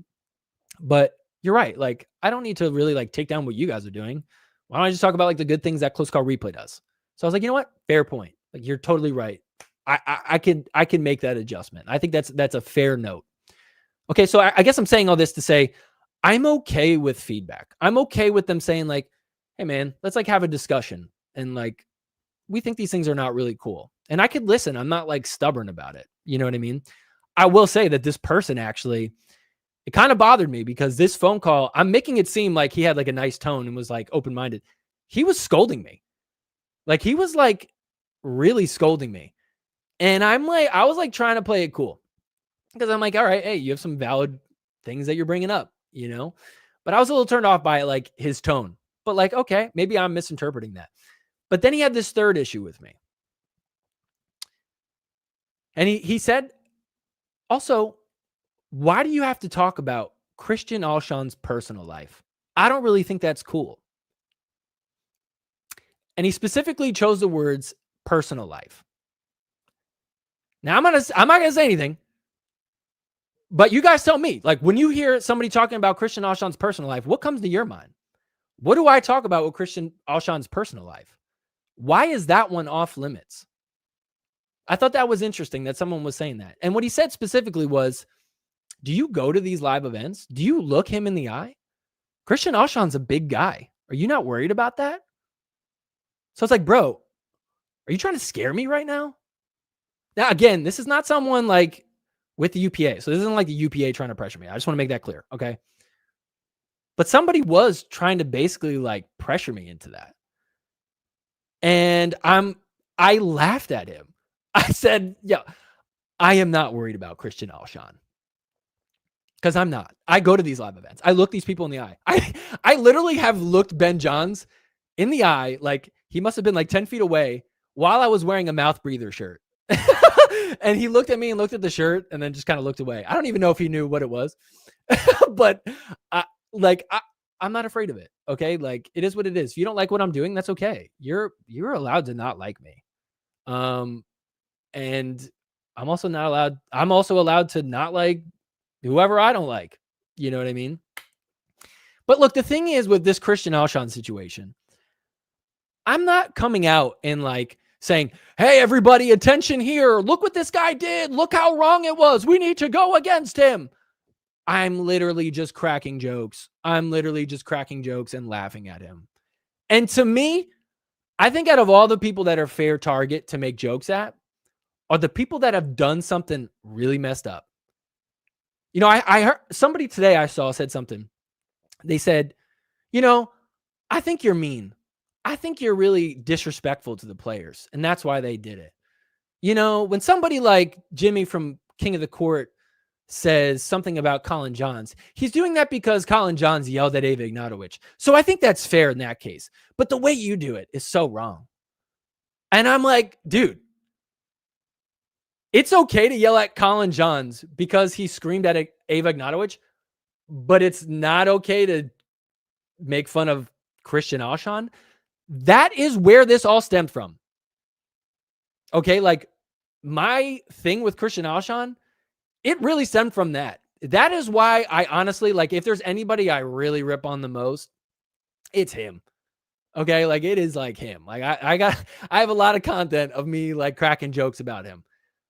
S1: but you're right. Like, I don't need to really like take down what you guys are doing. Why don't I just talk about like the good things that Close Call Replay does? So I was like, you know what? Fair point. Like, you're totally right. I can make that adjustment. I think that's a fair note. Okay. So I guess I'm saying all this to say, I'm okay with feedback. I'm okay with them saying like, hey man, let's like have a discussion. And like, we think these things are not really cool. And I could listen. I'm not like stubborn about it. You know what I mean? I will say that this person actually, it kind of bothered me because this phone call, I'm making it seem like he had like a nice tone and was like open-minded. He was scolding me. Like he was like really scolding me. And I was like trying to play it cool because I'm like, all right, hey, you have some valid things that you're bringing up, but I was a little turned off by like his tone, but like, okay, maybe I'm misinterpreting that. But then he had this third issue with me. And he said, also, why do you have to talk about Christian Alshon's personal life? I don't really think that's cool. And he specifically chose the words personal life. Now I'm not going to say anything, but you guys tell me, like when you hear somebody talking about Christian Alshon's personal life, what comes to your mind? What do I talk about with Christian Alshon's personal life? Why is that one off limits? I thought that was interesting that someone was saying that. And what he said specifically was, do you go to these live events? Do you look him in the eye? Christian Alshon's a big guy. Are you not worried about that? So it's like, bro, are you trying to scare me right now? Now, again, this is not someone like with the UPA. So this isn't like the UPA trying to pressure me. I just want to make that clear. Okay. But somebody was trying to basically like pressure me into that. And I laughed at him. I said, yeah, I am not worried about Christian Alshon. Because I'm not. I go to these live events. I look these people in the eye. I literally have looked Ben Johns in the eye, like he must have been like 10 feet away while I was wearing a mouth breather shirt. And he looked at me and looked at the shirt and then just kind of looked away. I don't even know if he knew what it was. But I'm not afraid of it. Okay. Like it is what it is. If you don't like what I'm doing, that's okay. You're allowed to not like me. And I'm also allowed to not like whoever I don't like. You know what I mean? But look, the thing is with this Christian Alshon situation, I'm not coming out and like saying, hey, everybody, attention here. Look what this guy did. Look how wrong it was. We need to go against him. I'm literally just cracking jokes. I'm literally just cracking jokes and laughing at him. And to me, I think out of all the people that are fair target to make jokes at are the people that have done something really messed up. You know, I heard somebody today I saw said something. They said, you know, I think you're mean. I think you're really disrespectful to the players. And that's why they did it. You know, when somebody like Jimmy from King of the Court says something about Colin Johns, he's doing that because Colin Johns yelled at Ava Ignatowicz. So I think that's fair in that case. But the way you do it is so wrong. And I'm like, dude, it's okay to yell at Colin Johns because he screamed at Ava Ignatowicz, but it's not okay to make fun of Christian Alshon. That is where this all stemmed from. Okay, like my thing with Christian Alshon, it really stemmed from that. That is why I honestly, like, if there's anybody I really rip on the most, it's him. Okay. Like it is like him. Like I have a lot of content of me like cracking jokes about him,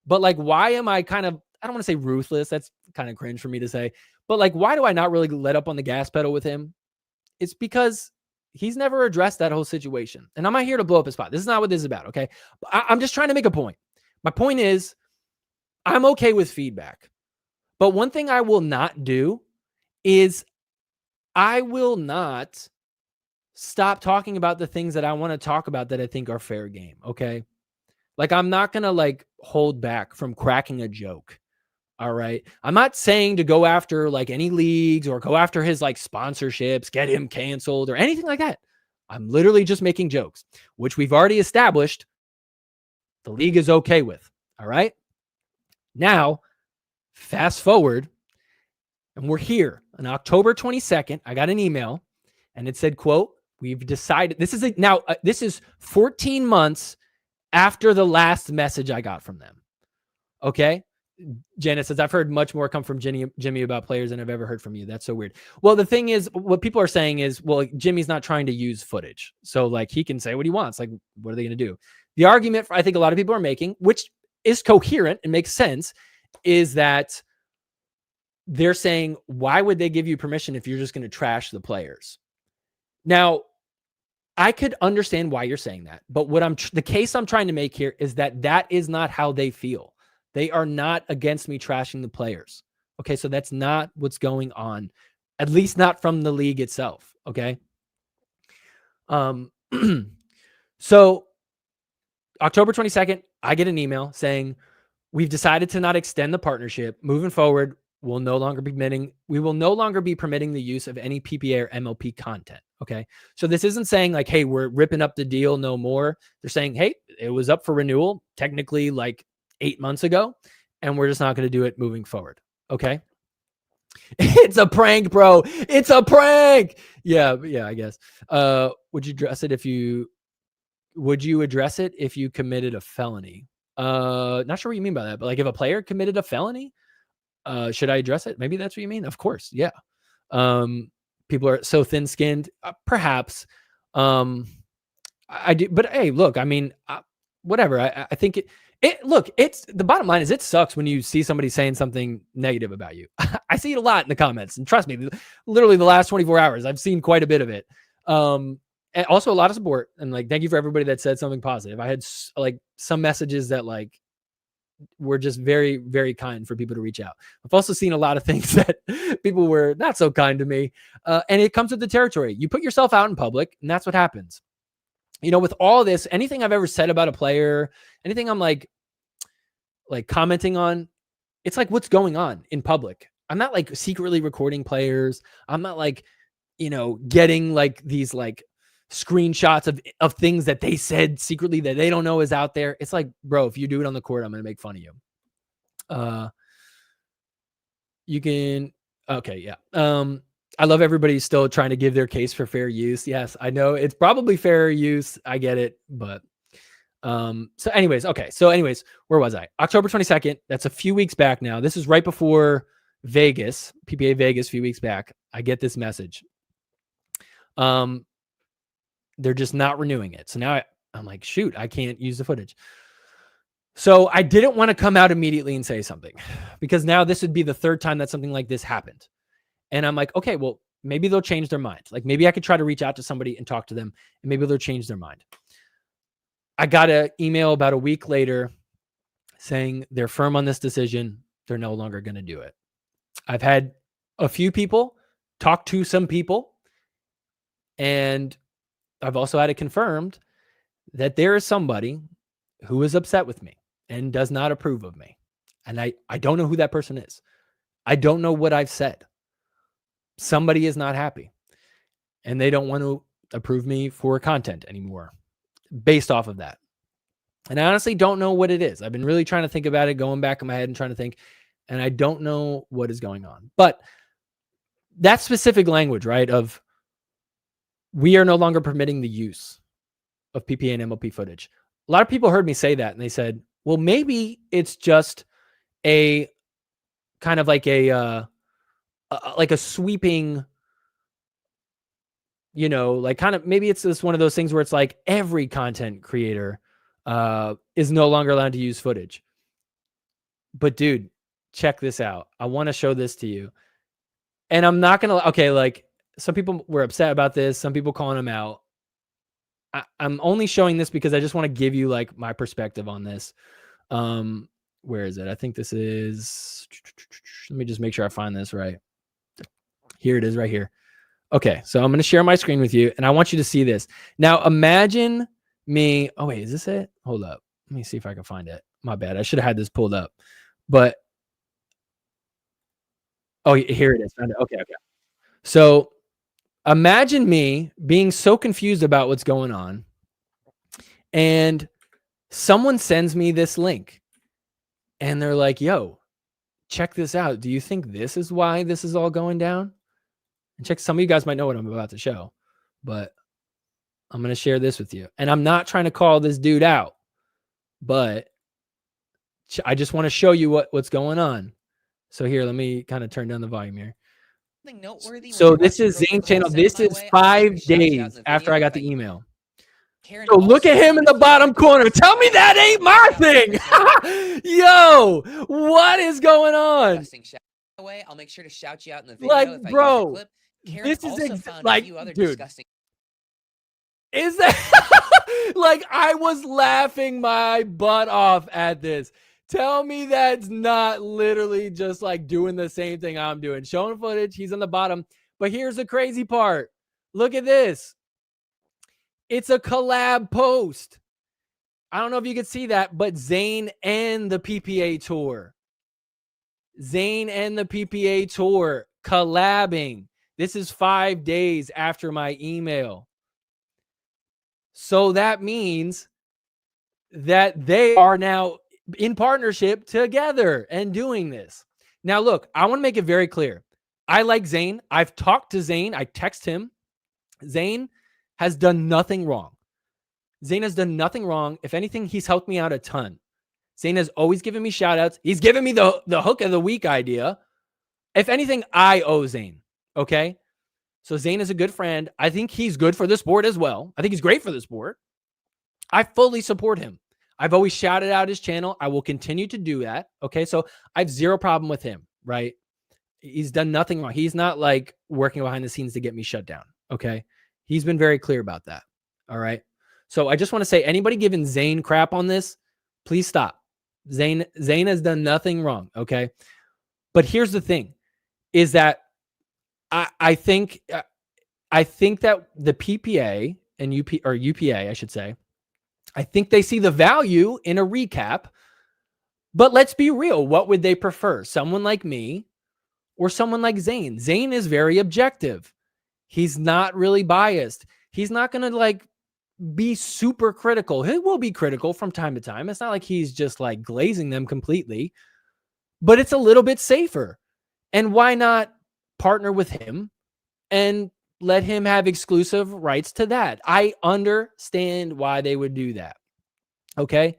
S1: but like, why am I kind of, I don't want to say ruthless. That's kind of cringe for me to say, but like, why do I not really let up on the gas pedal with him? It's because he's never addressed that whole situation. And I'm not here to blow up his spot. This is not what this is about. Okay. I'm just trying to make a point. My point is I'm okay with feedback, but one thing I will not do is I will not stop talking about the things that I want to talk about that I think are fair game. Okay. Like I'm not going to like hold back from cracking a joke. All right. I'm not saying to go after like any leagues or go after his like sponsorships, get him canceled or anything like that. I'm literally just making jokes, which we've already established the league is okay with. All right. Now, fast forward, and we're here on October 22nd. I got an email and it said, quote, we've decided this is 14 months after the last message I got from them. Okay. Janet says, I've heard much more come from Jimmy about players than I've ever heard from you. That's so weird. Well, the thing is, what people are saying is, well, Jimmy's not trying to use footage. So like he can say what he wants. Like, what are they going to do? The argument I think a lot of people are making, which is coherent and makes sense, is that they're saying, why would they give you permission if you're just going to trash the players? Now, I could understand why you're saying that, but the case I'm trying to make here is that is not how they feel. They are not against me trashing the players. Okay. So that's not what's going on, at least not from the league itself. Okay. So October 22nd, I get an email saying, we've decided to not extend the partnership. Moving forward, we will no longer be permitting the use of any PPA or MLP content. Okay. So this isn't saying like, hey, we're ripping up the deal no more. They're saying, hey, it was up for renewal technically like 8 months ago, and we're just not going to do it moving forward. Okay. It's a prank, bro. It's a prank. Yeah, I guess. Would you address it if you committed a felony? Not sure what you mean by that, but like if a player committed a felony, should I address it? Maybe that's what you mean. Of course. Yeah. People are so thin skinned, perhaps. I do, but hey, look, I mean, whatever. I think it's the bottom line is it sucks when you see somebody saying something negative about you. I see it a lot in the comments, and trust me, literally the last 24 hours, I've seen quite a bit of it. And also a lot of support, and like, thank you for everybody that said something positive. I had like some messages that like were just very, very kind for people to reach out. I've also seen a lot of things that people were not so kind to me. And it comes with the territory. You put yourself out in public, and that's what happens. You know, with all this, anything I've ever said about a player, anything I'm like commenting on, it's like what's going on in public. I'm not like secretly recording players. I'm not like, getting like these like screenshots of things that they said secretly that they don't know is out there. It's like, bro, if you do it on the court, I'm going to make fun of you. You can, okay. Yeah. I love everybody still trying to give their case for fair use. Yes, I know it's probably fair use. I get it. But so anyways, where was I? October 22nd. That's a few weeks back now. This is right before Vegas, PPA Vegas, a few weeks back. I get this message. They're just not renewing it. So now I'm like, shoot, I can't use the footage. So I didn't want to come out immediately and say something, because now this would be the third time that something like this happened. And I'm like, okay, well, maybe they'll change their mind. Like maybe I could try to reach out to somebody and talk to them, and maybe they'll change their mind. I got an email about a week later saying they're firm on this decision. They're no longer going to do it. I've had a few people talk to some people, and I've also had it confirmed that there is somebody who is upset with me and does not approve of me. And I don't know who that person is. I don't know what I've said. Somebody is not happy, and they don't want to approve me for content anymore based off of that. And I honestly don't know what it is. I've been really trying to think about it, going back in my head and trying to think, and I don't know what is going on. But that specific language, right, of we are no longer permitting the use of PPA and MLP footage. A lot of people heard me say that, and they said, well, maybe it's just a kind of like a sweeping you know, like kind of maybe it's just one of those things where it's like every content creator is no longer allowed to use footage. But dude, check this out. I want to show this to you. And I'm not going to, okay, like some people were upset about this. Some people calling him out. I'm only showing this because I just want to give you like my perspective on this. Where is it? I think this is, let me just make sure I find this right. Here it is right here. Okay. So I'm going to share my screen with you and I want you to see this. Now imagine me. Oh wait, is this it? Hold up. Let me see if I can find it. My bad. I should have had this pulled up, but oh, here it is. Found it. Okay. Okay. So imagine me being so confused about what's going on and someone sends me this link and they're like, yo, check this out. Do you think this is why this is all going down? And check, some of you guys might know what I'm about to show, but I'm going to share this with you. And I'm not trying to call this dude out, but I just want to show you what's going on. So here, let me kind of turn down the volume here. So this is Zane's channel. This is 5 days after I got the email. So look at him in the bottom corner. Tell me that ain't my thing. Yo, what is going on?
S4: I'll make sure to shout you out in the video.
S1: Like, bro, this is like, dude. Is that like I was laughing my butt off at this. Tell me that's not literally just like doing the same thing I'm doing. Showing footage, he's on the bottom. But here's the crazy part. Look at this. It's a collab post. I don't know if you could see that, but Zane and the PPA Tour. Zane and the PPA Tour collabing. This is 5 days after my email. So that means that they are now in partnership together and doing this. Now, look, I want to make it very clear. I like Zane. I've talked to Zane. I text him. Zane has done nothing wrong. Zane has done nothing wrong. If anything, he's helped me out a ton. Zane has always given me shout outs. He's given me the hook of the week idea. If anything, I owe Zane. Okay. So Zane is a good friend. I think he's good for the sport as well. I think he's great for the sport. I fully support him. I've always shouted out his channel. I will continue to do that. Okay. So I have zero problem with him, right? He's done nothing wrong. He's not like working behind the scenes to get me shut down. Okay. He's been very clear about that. All right. So I just want to say, anybody giving Zane crap on this, please stop. Zane has done nothing wrong. Okay. But here's the thing is that I think that the PPA and UPA, I should say, I think they see the value in a recap, but let's be real. What would they prefer? Someone like me or someone like Zane? Zane is very objective. He's not really biased. He's not going to like be super critical. He will be critical from time to time. It's not like he's just like glazing them completely, but it's a little bit safer. And why not partner with him and let him have exclusive rights to that? I understand why they would do that. Okay.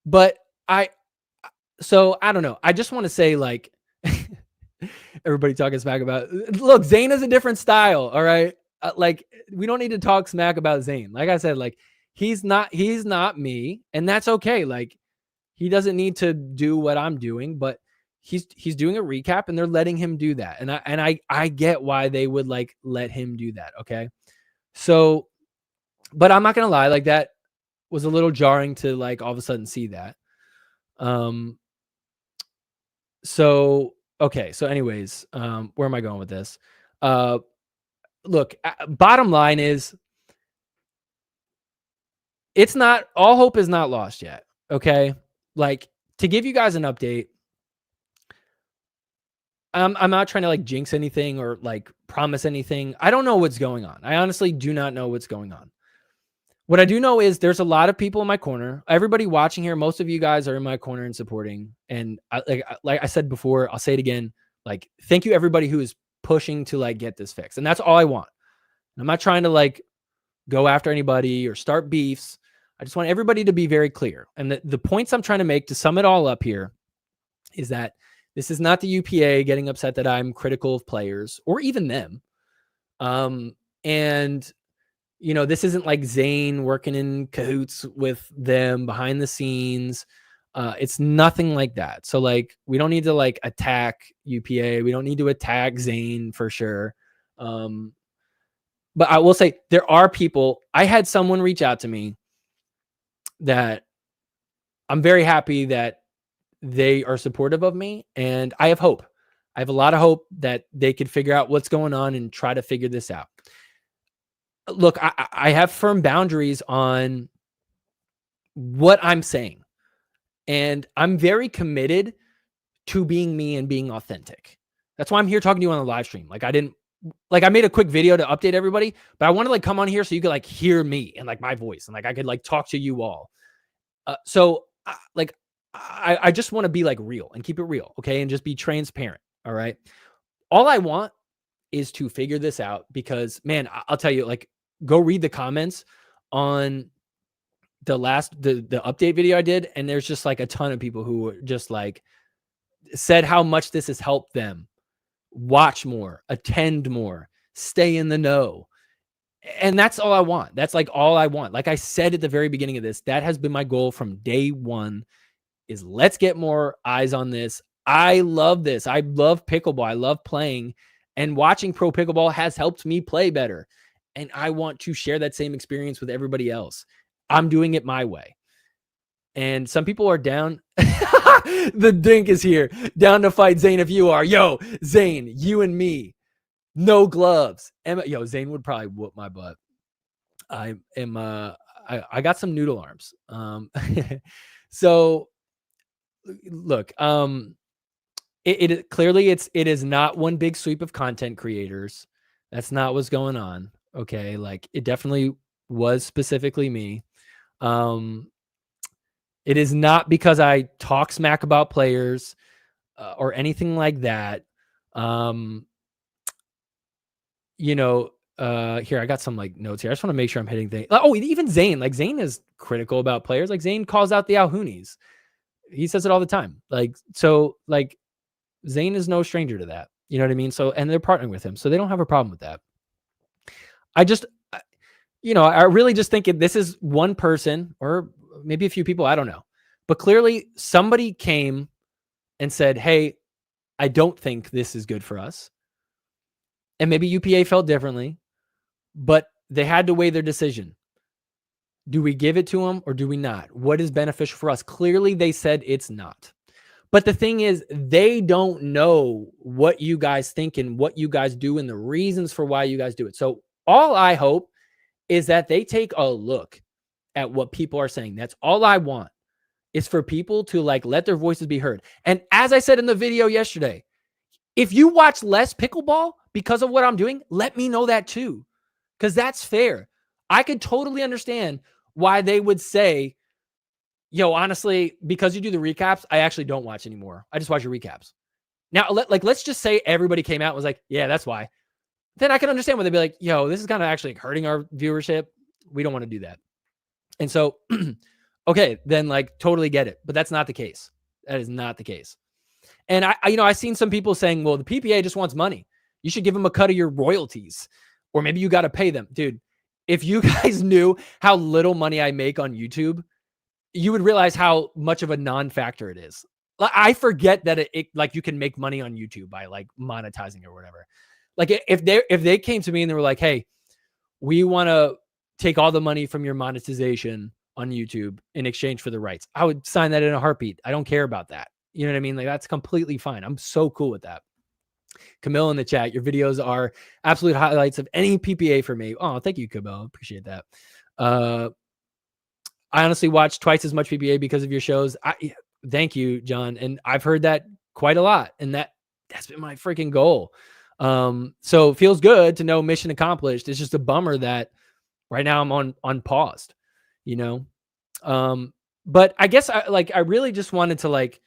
S1: But I don't know. I just want to say, like, everybody talking smack about, look, Zane is a different style. All right. Like, we don't need to talk smack about Zane. Like I said, like, he's not me, and that's okay. Like, he doesn't need to do what I'm doing, but he's doing a recap and they're letting him do that. And I get why they would like let him do that. Okay. So, but I'm not going to lie, like that was a little jarring to like all of a sudden see that. So, okay. So anyways, where am I going with this? Look, bottom line is it's not, all hope is not lost yet. Okay. Like, to give you guys an update, I'm not trying to like jinx anything or like promise anything. I don't know what's going on. I honestly do not know what's going on. What I do know is there's a lot of people in my corner. Everybody watching here, most of you guys are in my corner and supporting. And like I said before, I'll say it again. Like, thank you everybody who is pushing to like get this fixed. And that's all I want. I'm not trying to like go after anybody or start beefs. I just want everybody to be very clear. And the points I'm trying to make to sum it all up here is that this is not the UPA getting upset that I'm critical of players or even them. And, you know, this isn't like Zane working in cahoots with them behind the scenes. It's nothing like that. So like, we don't need to like attack UPA. We don't need to attack Zane for sure. But I will say there are people, I had someone reach out to me that I'm very happy that they are supportive of me, and I have hope. I have a lot of hope that they could figure out what's going on and try to figure this out. Look, I have firm boundaries on what I'm saying, and I'm very committed to being me and being authentic. That's why I'm here talking to you on the live stream. Like I made a quick video to update everybody, but I want to like come on here so you could like hear me and like my voice, and like I could like talk to you all. I just want to be like real and keep it real. Okay. And just be transparent. All right. All I want is to figure this out, because man, I'll tell you, like, go read the comments on the update video I did. And there's just like a ton of people who were just like said how much this has helped them watch more, attend more, stay in the know. And that's all I want. That's like all I want. Like I said at the very beginning of this, that has been my goal from day one, is let's get more eyes on this. I love this. I love pickleball. I love playing, and watching pro pickleball has helped me play better. And I want to share that same experience with everybody else. I'm doing it my way. And some people are down. The Dink is here, down to fight Zane if you are. Yo, Zane, you and me, no gloves. Yo, Zane would probably whoop my butt. I got some noodle arms. So look, it clearly it is not one big sweep of content creators. That's not what's going on. Okay. Like it definitely was specifically me. It is not because I talk smack about players or anything like that. You know, here, I got some like notes here. I just want to make sure I'm hitting things. Oh, even Zane, like Zane is critical about players. Like Zane calls out the Alhoonies. He says it all the time. Like, so like Zane is no stranger to that. You know what I mean? So, and they're partnering with him, so they don't have a problem with that. I really just think this is one person or maybe a few people. I don't know, but clearly somebody came and said, "Hey, I don't think this is good for us." And maybe UPA felt differently, but they had to weigh their decision. Do we give it to them or do we not? What is beneficial for us? Clearly, they said it's not. But the thing is, they don't know what you guys think and what you guys do and the reasons for why you guys do it. So all I hope is that they take a look at what people are saying. That's all I want, is for people to like let their voices be heard. And as I said in the video yesterday, if you watch less pickleball because of what I'm doing, let me know that too, because that's fair. I could totally understand why they would say, yo, honestly, because you do the recaps, I actually don't watch anymore. I just watch your recaps. Now, let's just say everybody came out and was like, yeah, that's why. Then I can understand why they'd be like, yo, this is kind of actually hurting our viewership. We don't want to do that. And so, okay, then like totally get it. But that's not the case. That is not the case. And I've seen some people saying, well, the PPA just wants money. You should give them a cut of your royalties, or maybe you got to pay them. Dude, if you guys knew how little money I make on YouTube, you would realize how much of a non-factor it is. I forget that it like you can make money on YouTube by like monetizing or whatever. Like if they came to me and they were like, hey, we want to take all the money from your monetization on YouTube in exchange for the rights, I would sign that in a heartbeat. I don't care about that. You know what I mean? Like that's completely fine. I'm so cool with that. Camille in the chat, your videos are absolute highlights of any PPA for me. Oh, thank you, Camille. Appreciate that. I honestly watch twice as much PPA because of your shows. Thank you, John. And I've heard that quite a lot. And that's been my freaking goal. So it feels good to know mission accomplished. It's just a bummer that right now I'm on paused, you know? But I guess I really just wanted to like,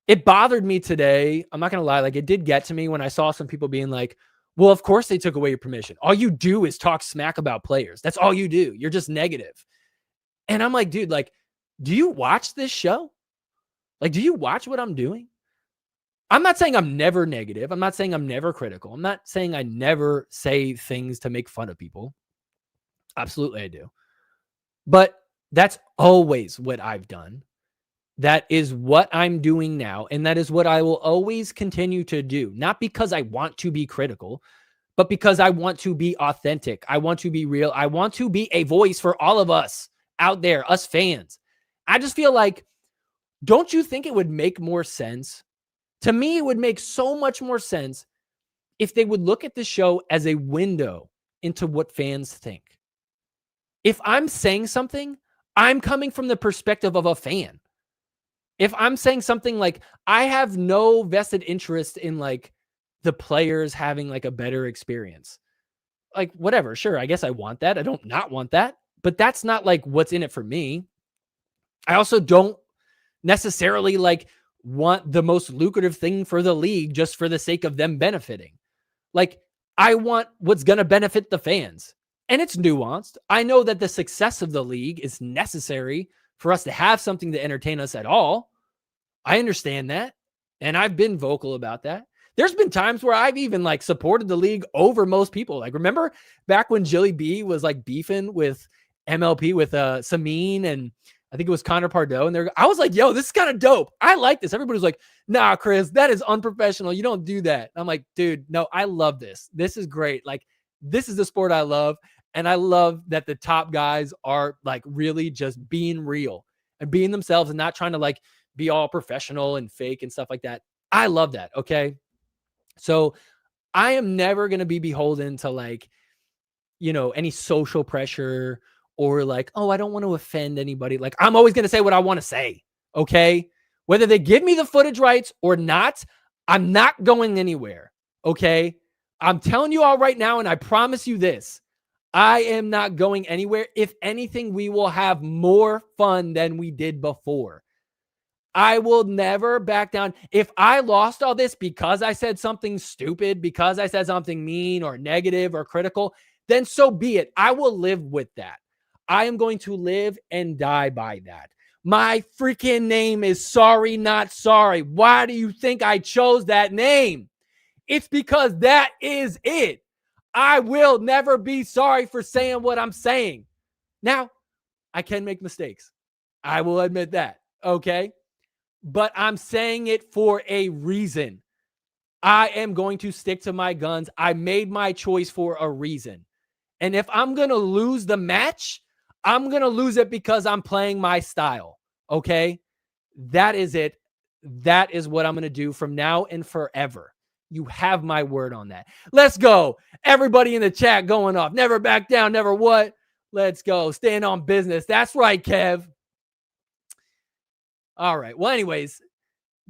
S1: it bothered me today. I'm not going to lie. Like it did get to me when I saw some people being like, well, of course they took away your permission. All you do is talk smack about players. That's all you do. You're just negative. And I'm like, dude, like, do you watch this show? Like, do you watch what I'm doing? I'm not saying I'm never negative. I'm not saying I'm never critical. I'm not saying I never say things to make fun of people. Absolutely, I do. But that's always what I've done. That is what I'm doing now. And that is what I will always continue to do. Not because I want to be critical, but because I want to be authentic. I want to be real. I want to be a voice for all of us out there, us fans. I just feel like, don't you think it would make more sense? To me, it would make so much more sense if they would look at the show as a window into what fans think. If I'm saying something, I'm coming from the perspective of a fan. If I'm saying something like, I have no vested interest in like the players having like a better experience, like whatever, sure, I guess I want that. I don't not want that, but that's not like what's in it for me. I also don't necessarily like want the most lucrative thing for the league just for the sake of them benefiting. Like, I want what's going to benefit the fans. And it's nuanced. I know that the success of the league is necessary for us to have something to entertain us at all. I understand that. And I've been vocal about that. There's been times where I've even like supported the league over most people. Like, remember back when Jilly B was like beefing with MLP with Samin and I think it was Connor Pardo. And I was like, yo, this is kind of dope. I like this. Everybody was like, nah, Chris, that is unprofessional. You don't do that. I'm like, dude, no, I love this. This is great. Like, this is the sport I love. And I love that the top guys are like really just being real and being themselves and not trying to like be all professional and fake and stuff like that. I love that. Okay. So I am never going to be beholden to like, you know, any social pressure or like, oh, I don't want to offend anybody. Like, I'm always going to say what I want to say. Okay. Whether they give me the footage rights or not, I'm not going anywhere. Okay. I'm telling you all right now. And I promise you this, I am not going anywhere. If anything, we will have more fun than we did before. I will never back down. If I lost all this because I said something stupid, because I said something mean or negative or critical, then so be it. I will live with that. I am going to live and die by that. My freaking name is Sorry Not Sorry. Why do you think I chose that name? It's because that is it. I will never be sorry for saying what I'm saying. Now, I can make mistakes. I will admit that. Okay. But I'm saying it for a reason. I am going to stick to my guns. I made my choice for a reason. And if I'm going to lose the match, I'm going to lose it because I'm playing my style. Okay? That is it. That is what I'm going to do from now and forever. You have my word on that. Let's go. Everybody in the chat going off. Never back down. Never what? Let's go. Staying on business. That's right, Kev. All right. Well, anyways,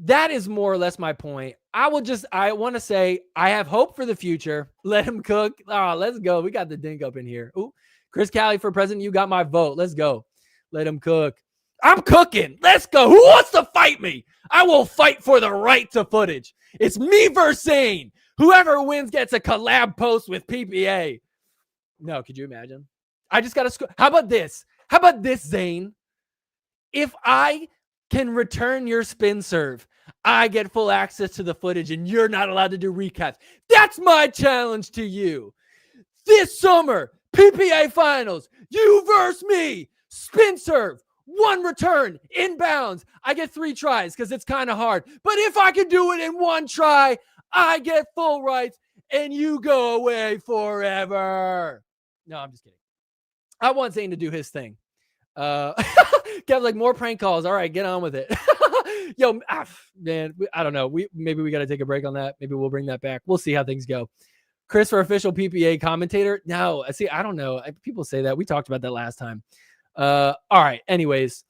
S1: that is more or less my point. I want to say I have hope for the future. Let him cook. Oh, let's go. We got the dink up in here. Ooh, Chris Cali for president. You got my vote. Let's go. Let him cook. I'm cooking. Let's go. Who wants to fight me? I will fight for the right to footage. It's me versus Zane. Whoever wins gets a collab post with PPA. No, could you imagine? I just got to score. How about this? How about this, Zane? If I can return your spin serve, I get full access to the footage and you're not allowed to do recaps. That's my challenge to you. This summer, PPA finals, you versus me, spin serve, one return, inbounds. I get 3 tries because it's kind of hard. But if I can do it in 1 try, I get full rights and you go away forever. No, I'm just kidding. I want Zane to do his thing. Kev, like, more prank calls. All right, get on with it. Yo, man, I don't know. Maybe we got to take a break on that. Maybe we'll bring that back. We'll see how things go. Chris for official PPA commentator. No, see, I don't know. People say that. We talked about that last time. All right. Anyways,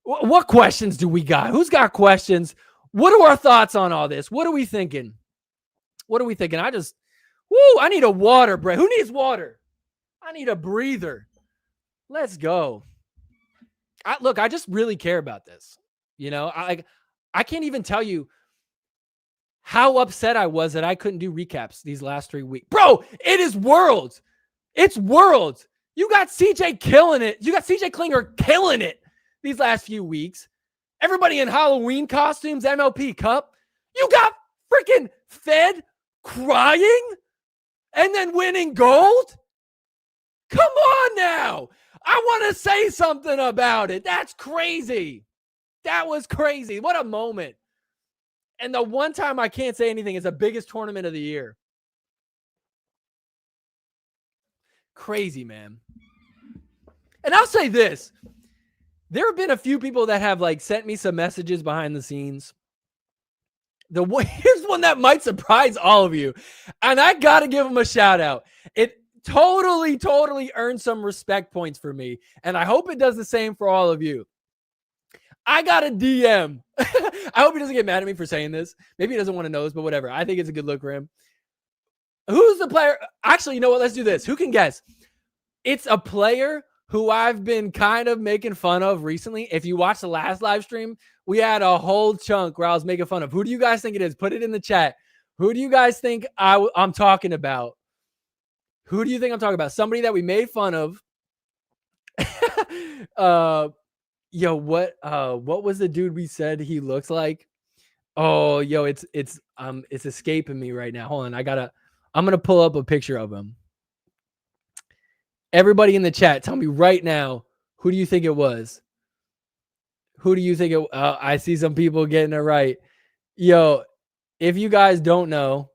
S1: what questions do we got? Who's got questions? What are our thoughts on all this? What are we thinking? What are we thinking? I need a water break. Who needs water? I need a breather. Let's go. I just really care about this. You know, I can't even tell you how upset I was that I couldn't do recaps these last 3 weeks. Bro, it is Worlds. It's Worlds. You got CJ killing it. You got CJ Klinger killing it these last few weeks. Everybody in Halloween costumes, MLP Cup. You got freaking fed crying and then winning gold? Come on now. I want to say something about it. That's crazy. That was crazy. What a moment. And the one time I can't say anything is the biggest tournament of the year. Crazy, man. And I'll say this. There have been a few people that have like sent me some messages behind the scenes. Here's one that might surprise all of you. And I got to give them a shout out. It totally earned some respect points for me. And I hope it does the same for all of you. I got a DM. I hope he doesn't get mad at me for saying this. Maybe he doesn't want to know this, but whatever. I think it's a good look for him. Who's the player? Actually, you know what? Let's do this. Who can guess? It's a player who I've been kind of making fun of recently. If you watched the last live stream, we had a whole chunk where I was making fun of. Who do you guys think it is? Put it in the chat. Who do you guys think I'm talking about? Who do you think I'm talking about? Somebody that we made fun of. Yo, what was the dude we said he looks like? Oh, yo, it's escaping me right now. Hold on, I'm gonna pull up a picture of him. Everybody in the chat, tell me right now, who do you think it was? Who do you think it? I see some people getting it right. Yo, if you guys don't know,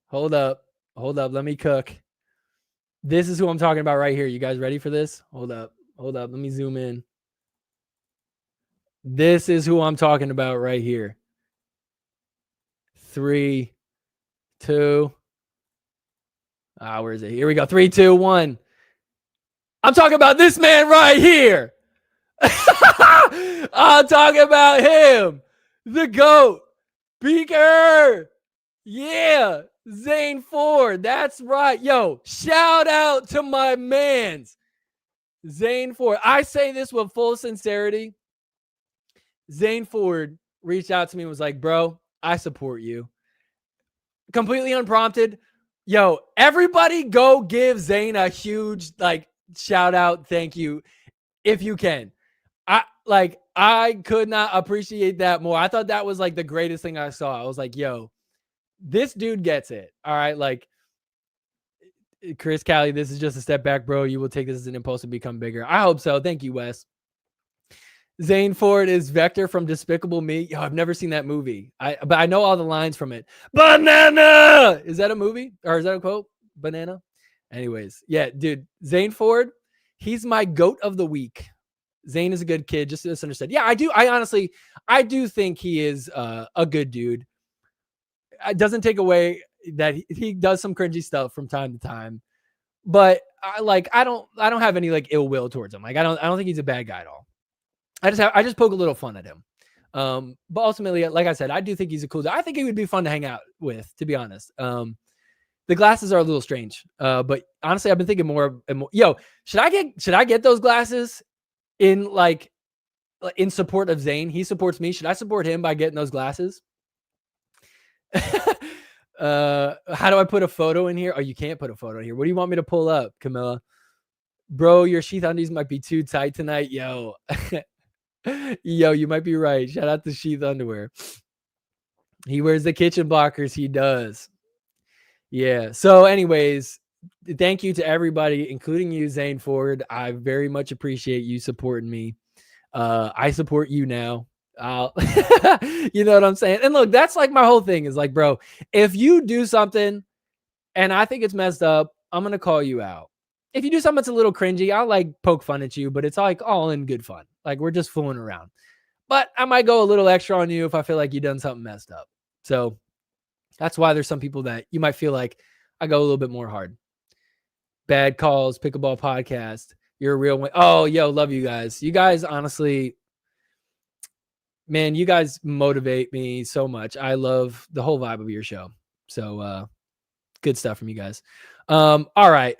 S1: hold up, let me cook. This is who I'm talking about right here. You guys ready for this? Hold up. Let me zoom in. This is who I'm talking about right here. 3, 2. Where is it? Here we go. 3, 2, 1. I'm talking about this man right here. I'm talking about him. The GOAT. Beaker. Yeah. Zane Ford. That's right. Yo, shout out to my mans. Zane Ford. I say this with full sincerity. Zane Ford reached out to me and was like, bro, I support you. Completely unprompted. Yo, everybody go give Zane a huge shout out. Thank you. If you can. I could not appreciate that more. I thought that was like the greatest thing I saw. I was like, yo, this dude gets it. All right. Like, Chris Callie, this is just a step back, bro. You will take this as an impulse to become bigger. I hope so. Thank you, Wes. Zane Ford is Vector from Despicable Me. Yo, I've never seen that movie. But I know all the lines from it. Banana! Is that a movie? Or is that a quote? Banana? Anyways, yeah, dude. Zane Ford, he's my GOAT of the week. Zane is a good kid, just misunderstood. Yeah, I do. I do think he is a good dude. It doesn't take away that he does some cringy stuff from time to time, but I don't have any like ill will towards him. Like I don't think he's a bad guy at all. I just poke a little fun at him. But ultimately, like I said, I do think he's a cool guy. I think he would be fun to hang out with, to be honest. The glasses are a little strange, but honestly, I've been thinking more and more. Yo, should I get those glasses in support of Zane? He supports me. Should I support him by getting those glasses? How do I put a photo in here? Oh, you can't put a photo in here. What do you want me to pull up, Camilla? Bro, your sheath undies might be too tight tonight. Yo, yo, you might be right. Shout out to Sheath Underwear. He wears the kitchen blockers. He does. Yeah. So anyways, thank you to everybody, including you, Zane Ford. I very much appreciate you supporting me. I support you now. You know what I'm saying? And look, that's like my whole thing is like, bro, if you do something and I think it's messed up, I'm going to call you out. If you do something that's a little cringy, I'll like poke fun at you, but it's like all in good fun. Like we're just fooling around. But I might go a little extra on you if I feel like you've done something messed up. So that's why there's some people that you might feel like I go a little bit more hard. Bad Calls, Pickleball Podcast. You're a real one. Oh, yo, love you guys. You guys, honestly, man, you guys motivate me so much. I love the whole vibe of your show. So good stuff from you guys. All right.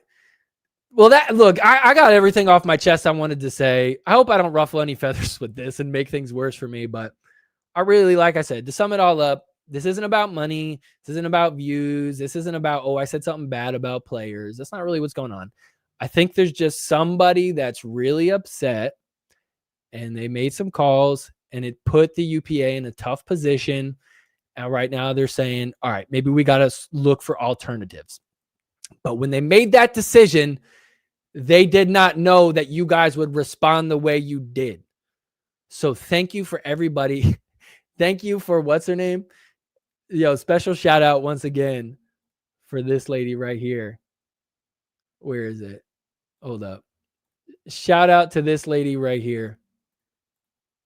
S1: Well, I got everything off my chest I wanted to say. I hope I don't ruffle any feathers with this and make things worse for me. But I really, like I said, to sum it all up, this isn't about money. This isn't about views. This isn't about, I said something bad about players. That's not really what's going on. I think there's just somebody that's really upset and they made some calls and it put the UPA in a tough position. And right now they're saying, all right, maybe we got to look for alternatives. But when they made that decision, they did not know that you guys would respond the way you did. So thank you for everybody. Thank you for what's her name? Special shout out once again for this lady right here. Where is it? Hold up. Shout out to this lady right here.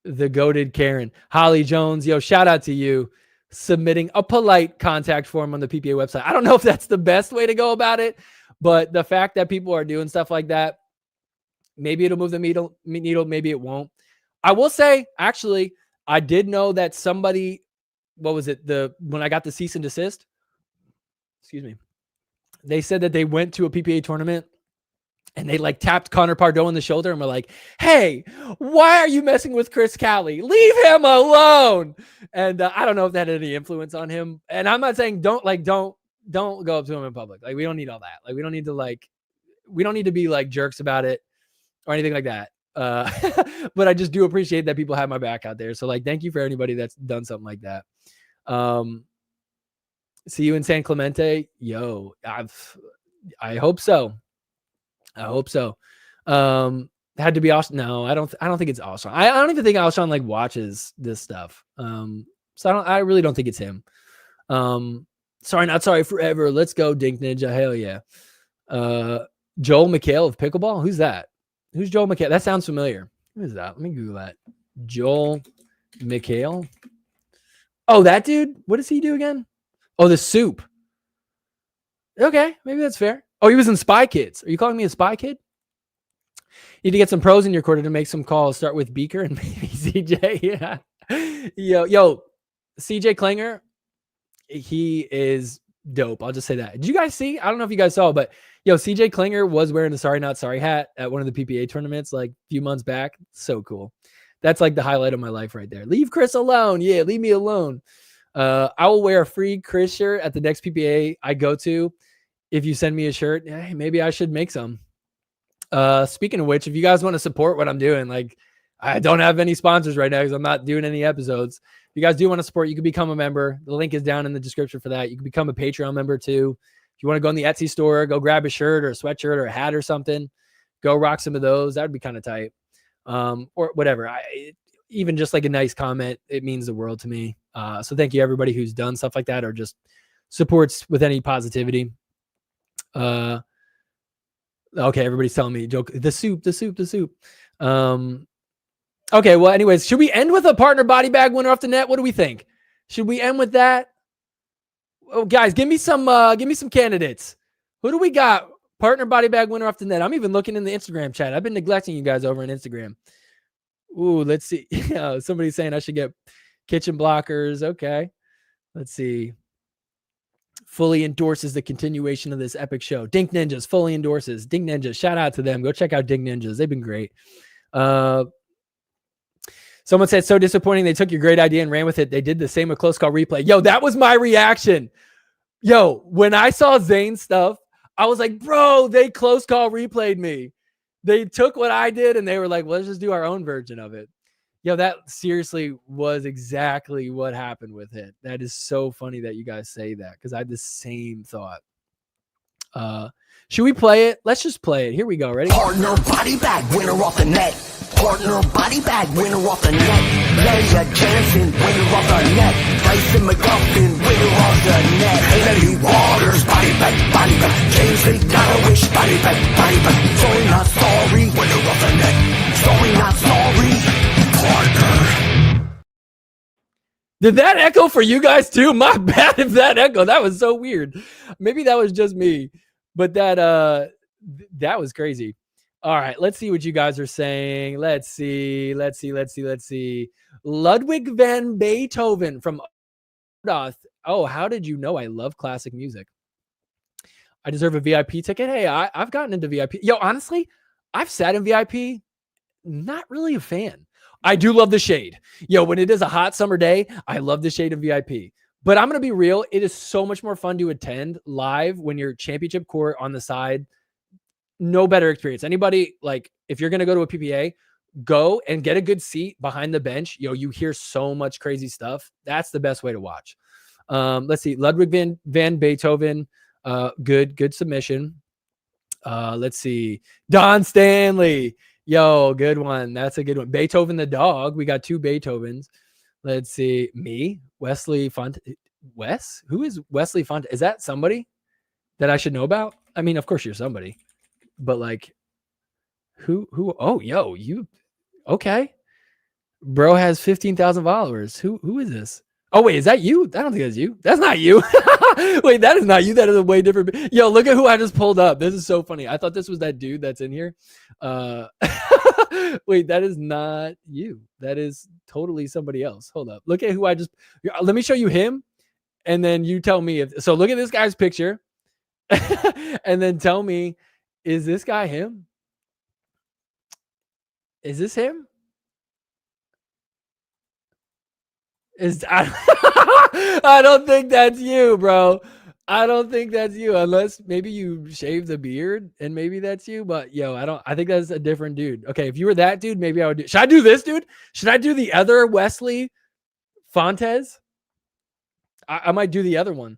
S1: The goated Karen. Holly Jones. Shout out to you submitting a polite contact form on the PPA website. I don't know if that's the best way to go about it, but the fact that people are doing stuff like that, maybe it'll move the needle, maybe it won't. I will say, actually, I did know that somebody, what was it? When I got the cease and desist, excuse me, they said that they went to a PPA tournament and they tapped Connor Pardo on the shoulder and were like, "Hey, why are you messing with Chris Cali? Leave him alone." And I don't know if that had any influence on him. And I'm not saying don't go up to him in public. We don't need all that. We don't need to be jerks about it or anything like that. But I just do appreciate that people have my back out there. So thank you for anybody that's done something like that. See you in San Clemente. I hope so. Had to be Austin. No, I don't think it's Austin. I don't even think Austin watches this stuff. So I really don't think it's him. Sorry, not sorry forever. Let's go, Dink Ninja. Hell yeah. Joel McHale of Pickleball. Who's that? Who's Joel McHale? That sounds familiar. Who is that? Let me Google that. Joel McHale. Oh, that dude? What does he do again? Oh, the soup. Okay, maybe that's fair. Oh, he was in Spy Kids. Are you calling me a spy kid? You need to get some pros in your quarter to make some calls. Start with Beaker and maybe CJ. Yeah. Yo, CJ Klinger, he is dope. I'll just say that. Did you guys see? I don't know if you guys saw, but CJ Klinger was wearing a Sorry Not Sorry hat at one of the PPA tournaments a few months back. So cool. That's the highlight of my life right there. Leave Chris alone. Yeah, leave me alone. I will wear a free Chris shirt at the next PPA I go to. If you send me a shirt, hey, maybe I should make some. Speaking of which, if you guys want to support what I'm doing, I don't have any sponsors right now because I'm not doing any episodes. If you guys do want to support, you can become a member. The link is down in the description for that. You can become a Patreon member too. If you want to go in the Etsy store, go grab a shirt or a sweatshirt or a hat or something, go rock some of those. That would be kind of tight. Or whatever. Even just a nice comment, it means the world to me. So thank you everybody who's done stuff like that or just supports with any positivity. Okay, everybody's telling me joke. The soup. Okay, well, anyways, should we end with a partner body bag winner off the net? What do we think? Should we end with that? Oh, guys, give me some candidates. Who do we got? Partner body bag winner off the net. I'm even looking in the Instagram chat. I've been neglecting you guys over on Instagram. Ooh, let's see. Somebody's saying I should get kitchen blockers. Okay, let's see. Fully endorses the continuation of this epic show. Dink Ninjas fully endorses. Dink Ninjas, shout out to them. Go check out Dink Ninjas. They've been great. Someone said, so disappointing. They took your great idea and ran with it. They did the same with close call replay. Yo, that was my reaction. Yo, when I saw Zane's stuff, I was like, bro, they close call replayed me. They took what I did and they were like, well, let's just do our own version of it. Yo, that seriously was exactly what happened with it. That is so funny that you guys say that because I had the same thought. Should we play it? Let's just play it. Here we go. Ready?
S5: Partner body bag winner off the net. Partner body bag winner off the net. Leia Jansen winner off the net. Tyson McGuffin winner off the net. Haley Waters body bag. James McDonald body bag. Sorry not sorry winner off the net. Sorry not sorry. Partner.
S1: Did that echo for you guys too? My bad if that echo. That was so weird. Maybe that was just me, but that was crazy. All right, let's see what you guys are saying. Let's see. Ludwig van Beethoven from Odoth. Oh, how did you know I love classic music? I deserve a VIP ticket. Hey, I've gotten into VIP. Yo, honestly, I've sat in VIP. Not really a fan. I do love the shade. Yo, when it is a hot summer day, I love the shade of VIP. But I'm going to be real. It is so much more fun to attend live when you're championship court on the side. No better experience. Anybody, if you're going to go to a PPA, go and get a good seat behind the bench. You hear so much crazy stuff. That's the best way to watch. Let's see. Ludwig van Beethoven. Good submission. Let's see. Don Stanley. Yo, good one. That's a good one. Beethoven the dog. We got 2 Beethovens. Let's see. Me, Wesley Font. Wes? Who is Wesley Font? Is that somebody that I should know about? I mean, of course you're somebody, but like, who? Oh, yo, you. Okay. Bro has 15,000 followers. Who is this? Oh, wait, is that you? I don't think that's you. That's not you. Wait, that is not you. That is a way different. Yo, look at who I just pulled up. This is so funny. I thought this was that dude that's in here. Wait, that is not you. That is totally somebody else. Hold up. Look at who I just. Let me show you him, and then you tell me if. So look at this guy's picture, and then tell me, is this guy him? Is this him? I don't think that's you, bro. I don't think that's you, unless maybe you shaved the beard and maybe that's you. But yo, I think that's a different dude. Okay, if you were that dude, maybe I would do. Should I do this dude? Should I do the other Wesley Fontes? I might do the other one.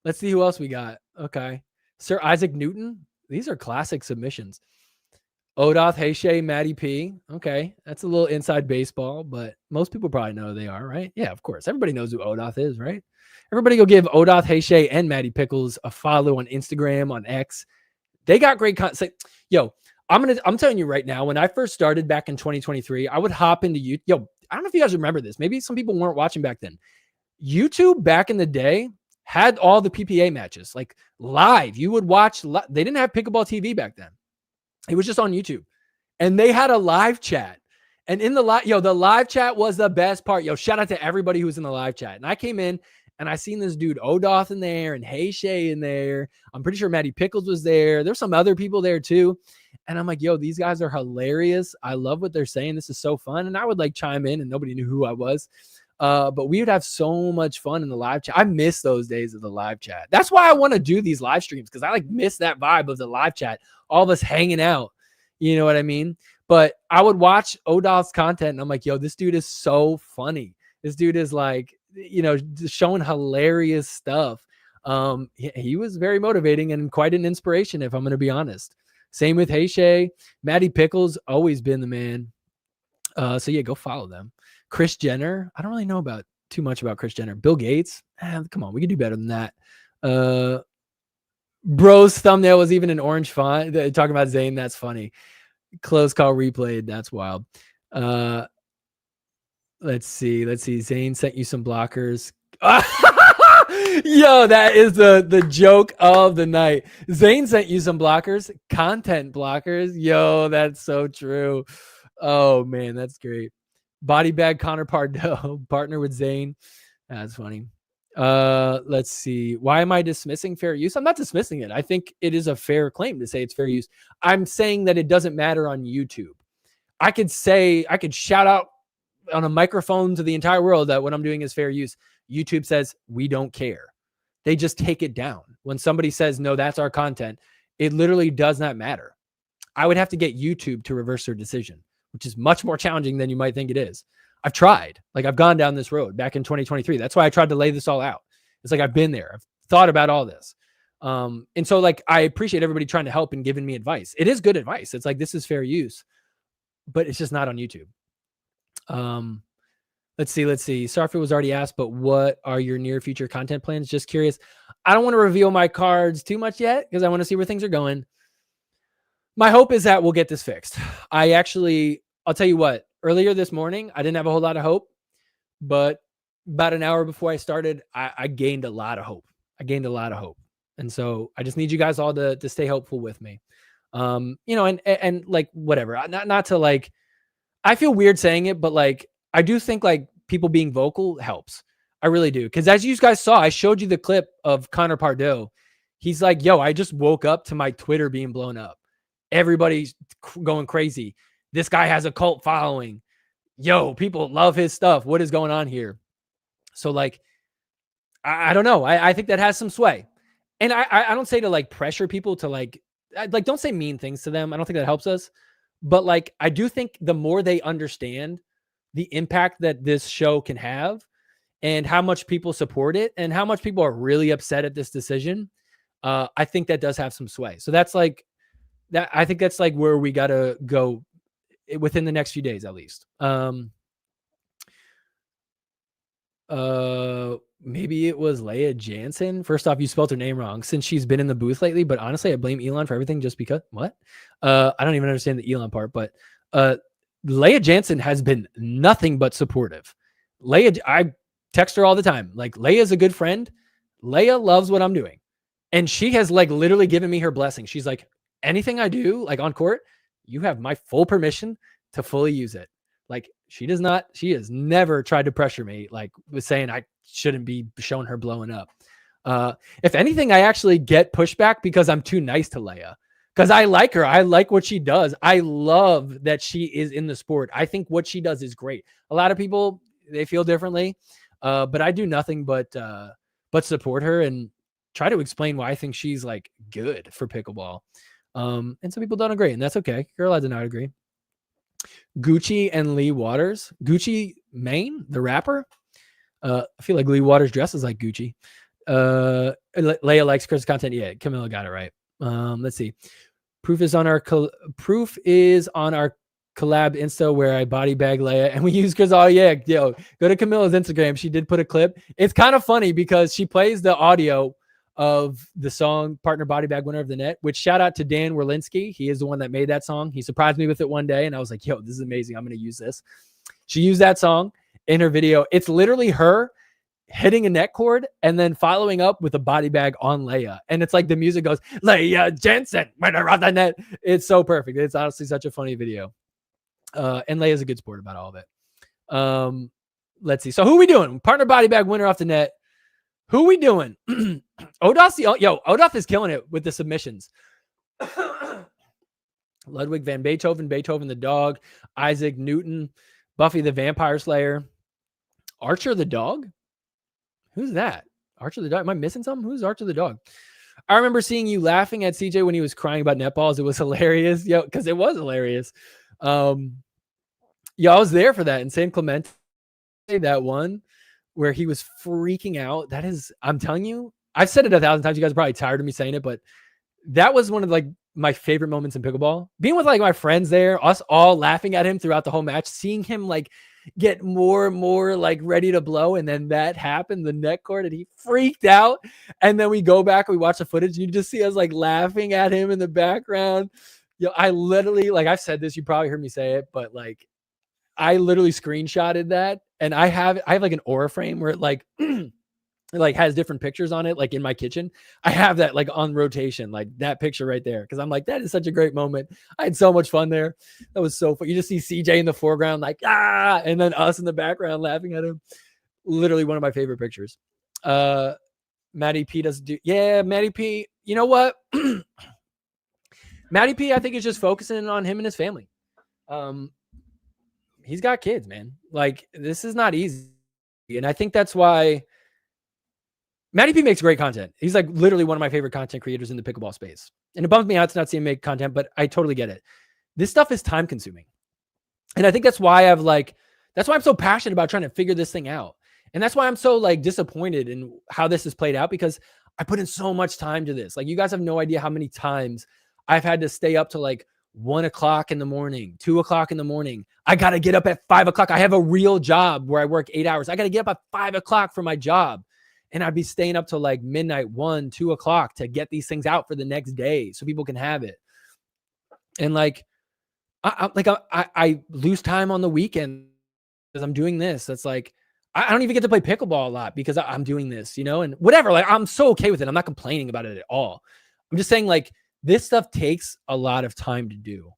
S1: Let's see who else we got. Okay, Sir Isaac Newton. These are classic submissions. Odoth, Heishe, Matty P. Okay, that's a little inside baseball, but most people probably know who they are, right? Yeah, of course. Everybody knows who Odoth is, right? Everybody go give Odoth, Heishe, and Matty Pickles a follow on Instagram, on X. They got great content. Yo, I'm telling you right now, when I first started back in 2023, I would hop into YouTube. Yo, I don't know if you guys remember this. Maybe some people weren't watching back then. YouTube back in the day had all the PPA matches, like live. You would watch. They didn't have Pickleball TV back then. It was just on YouTube, and they had a live chat. And in the live chat was the best part. Yo, shout out to everybody who was in the live chat. And I came in and I seen this dude Odoth in there and Heishe in there. I'm pretty sure Matty Pickles was there. There's some other people there too. And I'm like, yo, these guys are hilarious. I love what they're saying. This is so fun. And I would like chime in, and nobody knew who I was. But we would have so much fun in the live chat. I miss those days of the live chat. That's why I want to do these live streams, because I like miss that vibe of the live chat. All of us hanging out. You know what I mean? But I would watch Odoth's content and I'm like, yo, this dude is so funny. This dude is like, showing hilarious stuff. He was very motivating and quite an inspiration, if I'm going to be honest. Same with Heishe. Matty Pickles, always been the man. So yeah, go follow them. Kris Jenner. I don't really know too much about Kris Jenner. Bill Gates. Come on, we can do better than that. Bro's thumbnail was even an orange font. Talking about Zane, that's funny. Close call replayed. That's wild. Let's see. Zane sent you some blockers. Yo, that is the joke of the night. Zane sent you some blockers, content blockers. Yo, that's so true. Oh man, that's great. Body bag Connor Pardo, partner with Zane. That's funny. Let's see. Why am I dismissing fair use? I'm not dismissing it. I think it is a fair claim to say it's fair use. I'm saying that it doesn't matter on YouTube. I could shout out on a microphone to the entire world that what I'm doing is fair use. YouTube says we don't care. They just take it down. When somebody says, no, that's our content, it literally does not matter. I would have to get YouTube to reverse their decision, which is much more challenging than you might think it is. I've tried. Like, I've gone down this road back in 2023. That's why I tried to lay this all out. It's like, I've been there. I've thought about all this. And so like, I appreciate everybody trying to help and giving me advice. It is good advice. It's like, this is fair use, but it's just not on YouTube. Let's see. Sorry if it was already asked, but what are your near future content plans? Just curious. I don't want to reveal my cards too much yet because I want to see where things are going. My hope is that we'll get this fixed. I'll tell you what, earlier this morning, I didn't have a whole lot of hope, but about an hour before I started, I gained a lot of hope. And so I just need you guys all to stay hopeful with me. And like, whatever, not to like, I feel weird saying it, but like, I do think like people being vocal helps. I really do. Cause as you guys saw, I showed you the clip of Connor Pardo. He's like, yo, I just woke up to my Twitter being blown up. Everybody's going crazy. This guy has a cult following. Yo, people love his stuff. What is going on here? So like, I don't know. I think that has some sway. And I don't say to like pressure people to like don't say mean things to them. I don't think that helps us. But like, I do think the more they understand the impact that this show can have and how much people support it and how much people are really upset at this decision, I think that does have some sway. So that's like that. I think that's like where we got to go within the next few days, at least. Maybe it was Leia Jansen. First off, you spelled her name wrong since she's been in the booth lately, but honestly, I blame Elon for everything just because what? I don't even understand the Elon part, but Leia Jansen has been nothing but supportive. Leia, I text her all the time. Like, Leia's a good friend. Leia loves what I'm doing. And she has like literally given me her blessing. She's like, anything I do, like on court, you have my full permission to fully use it. Like, she has never tried to pressure me, like with saying I shouldn't be showing her blowing up. If anything, I actually get pushback because I'm too nice to Leia. Because I like her. I like what she does. I love that she is in the sport. I think what she does is great. A lot of people, they feel differently. But I do nothing but support her and try to explain why I think she's like good for pickleball. And some people don't agree, and that's okay. You're allowed to not agree. Gucci and Lee Waters. Gucci Mane, the rapper. I feel like Lee Waters dresses like Gucci. Leia likes Chris' content. Yeah, Camilla got it right. Let's see. Proof is on our collab Insta where I body bag Leia and we use Chris. Oh yeah, yo, go to Camilla's Instagram. She did put a clip. It's kind of funny because she plays the audio of the song Partner Body Bag Winner of the Net, which shout out to Dan Werlinski. He is the one that made that song. He surprised me with it one day and I was like, yo, this is amazing. I'm going to use this. She used that song in her video. It's literally her hitting a net cord and then following up with a body bag on Leia. And it's like the music goes, Leia Jensen, winner of the net. It's so perfect. It's honestly such a funny video. And Leia's a good sport about all of it. Let's see. So who are we doing? Partner body bag winner off the net. Who are we doing? Odolph is killing it with the submissions. Ludwig van Beethoven, Beethoven the dog, Isaac Newton, Buffy the Vampire Slayer, Archer the dog. Who's that? Archer the dog. Am I missing something? Who's Archer the dog? I remember seeing you laughing at CJ when he was crying about netballs. It was hilarious. Yo, because it was hilarious. I was there for that. And San Clemente, that one where he was freaking out. That is, I'm telling you, I've said it 1,000 times. You guys are probably tired of me saying it, but that was one of like my favorite moments in pickleball. Being with like my friends there, us all laughing at him throughout the whole match, seeing him like get more and more like ready to blow. And then that happened, the net cord, and he freaked out. And then we go back and we watch the footage and you just see us like laughing at him in the background. Yo, I literally, like I've said this, you probably heard me say it, but like I literally screenshotted that and I have like an Aura frame where it like, it like has different pictures on it, like in my kitchen. I have that like on rotation, like that picture right there. Cause I'm like, that is such a great moment. I had so much fun there. That was so fun. You just see CJ in the foreground, like, and then us in the background laughing at him. Literally one of my favorite pictures. Matty P doesn't do, yeah, Matty P, you know what? Matty P, I think is just focusing on him and his family. He's got kids, man. Like this is not easy. And I think that's why Matty P makes great content. He's like literally one of my favorite content creators in the pickleball space. And it bums me out to not see him make content, but I totally get it. This stuff is time consuming. And I think that's why that's why I'm so passionate about trying to figure this thing out. And that's why I'm so like disappointed in how this has played out, because I put in so much time to this. Like you guys have no idea how many times I've had to stay up to like 1 o'clock in the morning, 2 o'clock in the morning. I got to get up at 5 o'clock. I have a real job where I work 8 hours. I got to get up at 5 o'clock for my job. And I'd be staying up till like midnight, 1, 2 o'clock to get these things out for the next day so people can have it. And like, I lose time on the weekend because I'm doing this. That's like, I don't even get to play pickleball a lot because I'm doing this, you know, and whatever. Like, I'm so okay with it. I'm not complaining about it at all. I'm just saying like this stuff takes a lot of time to do.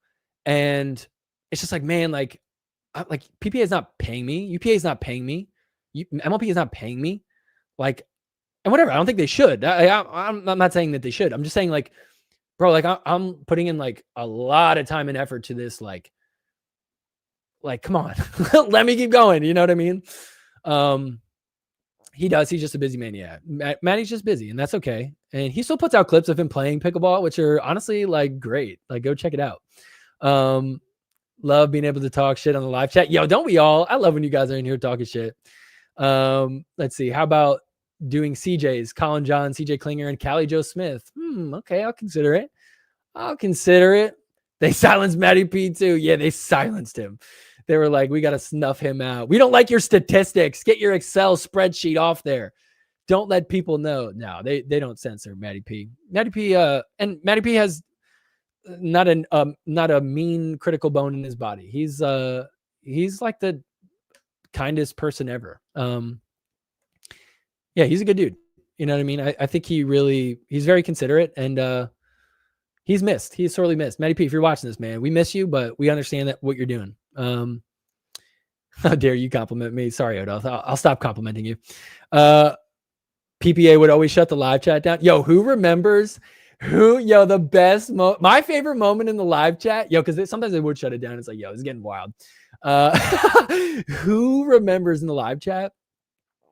S1: And it's just like, man, like PPA is not paying me. UPA is not paying me. MLP is not paying me. Like, and whatever. I don't think they should. I'm not saying that they should. I'm just saying like, bro, like I'm putting in like a lot of time and effort to this. Like come on, let me keep going. You know what I mean? He does. He's just a busy man. Yeah. Matty's just busy and that's okay. And he still puts out clips of him playing pickleball, which are honestly like great. Like go check it out. Love being able to talk shit on the live chat. Yo, don't we all? I love when you guys are in here talking shit. Let's see. How about doing CJ's, Colin John, CJ Klinger, and Callie Joe Smith? Okay, I'll consider it. They silenced Matty P too. Yeah, they silenced him. They were like, we got to snuff him out. We don't like your statistics. Get your Excel spreadsheet off there. Don't let people know. No, they don't censor Matty P. Matty P, and Matty P has not a mean critical bone in his body. He's like the kindest person ever. Yeah, he's a good dude. You know what I mean? I think he's very considerate, and he's missed. He's sorely missed. Matty P, if you're watching this, man, we miss you, but we understand that what you're doing. How dare you compliment me? Sorry, Odo. I'll stop complimenting you. PPA would always shut the live chat down. Yo, who remembers the best my favorite moment in the live chat? Yo, because sometimes they would shut it down. It's like, yo, it's getting wild. Who remembers in the live chat?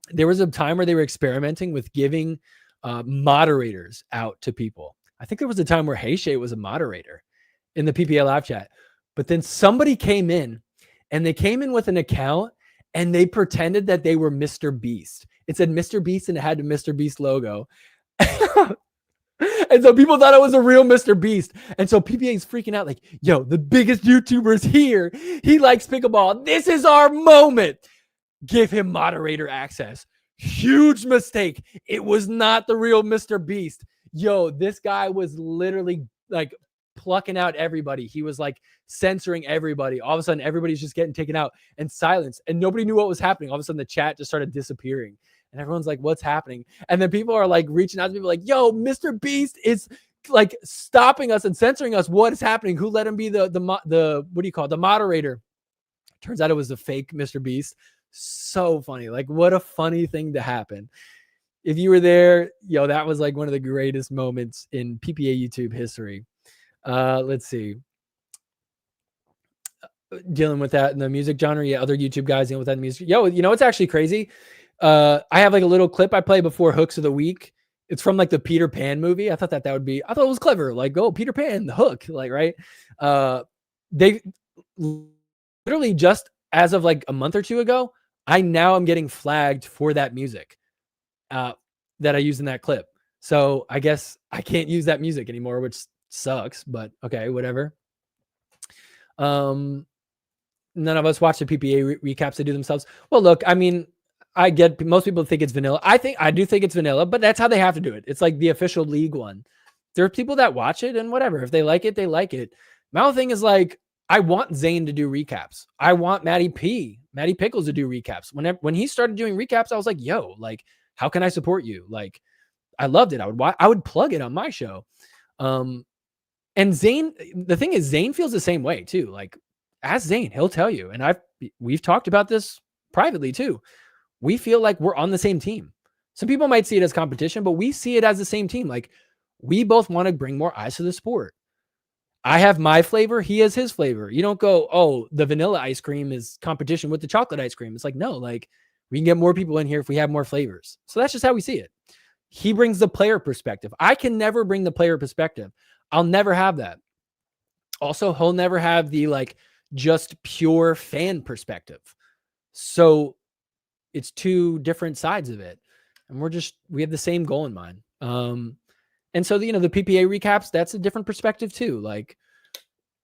S1: There was a time where they were experimenting with giving moderators out to people. I think there was a time where Heyshay was a moderator in the PPA live chat, but then somebody came in and they came in with an account and they pretended that they were Mr. Beast. It said Mr. Beast and it had the Mr. Beast logo. And so people thought it was a real Mr. Beast. And so PPA is freaking out like, yo, the biggest YouTuber's here. He likes pickleball. This is our moment. Give him moderator access. Huge mistake. It was not the real Mr. Beast. Yo, this guy was literally like plucking out everybody. He was like censoring everybody. All of a sudden, everybody's just getting taken out and silenced. And nobody knew what was happening. All of a sudden, the chat just started disappearing. And everyone's like, what's happening? And then people are like reaching out to people like, yo, Mr. Beast is like stopping us and censoring us. What is happening? Who let him be the what do you call it? The moderator? Turns out it was a fake Mr. Beast. So funny. Like, what a funny thing to happen. If you were there, yo, that was like one of the greatest moments in PPA YouTube history. Let's see. Dealing with that in the music genre. Yeah, other YouTube guys dealing with that in music. Yo, you know what's actually crazy? I have like a little clip I play before Hooks of the Week. It's from like the Peter Pan movie. I thought it was clever. Like, oh, Peter Pan, the hook, like, right? They literally just as of like a month or two ago, I now am getting flagged for that music that I used in that clip. So I guess I can't use that music anymore, which sucks, but okay, whatever. None of us watch the PPA recaps they do themselves. Well, look, I mean, I get most people think it's vanilla. I do think it's vanilla, but that's how they have to do it. It's like the official league one. There are people that watch it and whatever. If they like it, they like it. My whole thing is like, I want Zane to do recaps. I want Matty Pickles to do recaps. When he started doing recaps, I was like, yo, like, how can I support you? Like, I loved it. I would plug it on my show. And Zane, the thing is, Zane feels the same way too. Like, ask Zane, he'll tell you. And we've talked about this privately too. We feel like we're on the same team. Some people might see it as competition, but we see it as the same team. Like, we both want to bring more eyes to the sport. I have my flavor. He has his flavor. You don't go, oh, the vanilla ice cream is competition with the chocolate ice cream. It's like, no, like, we can get more people in here if we have more flavors. So that's just how we see it. He brings the player perspective. I can never bring the player perspective. I'll never have that. Also, he'll never have the like just pure fan perspective. So it's two different sides of it. And we have the same goal in mind. And so, the PPA recaps, that's a different perspective too. Like,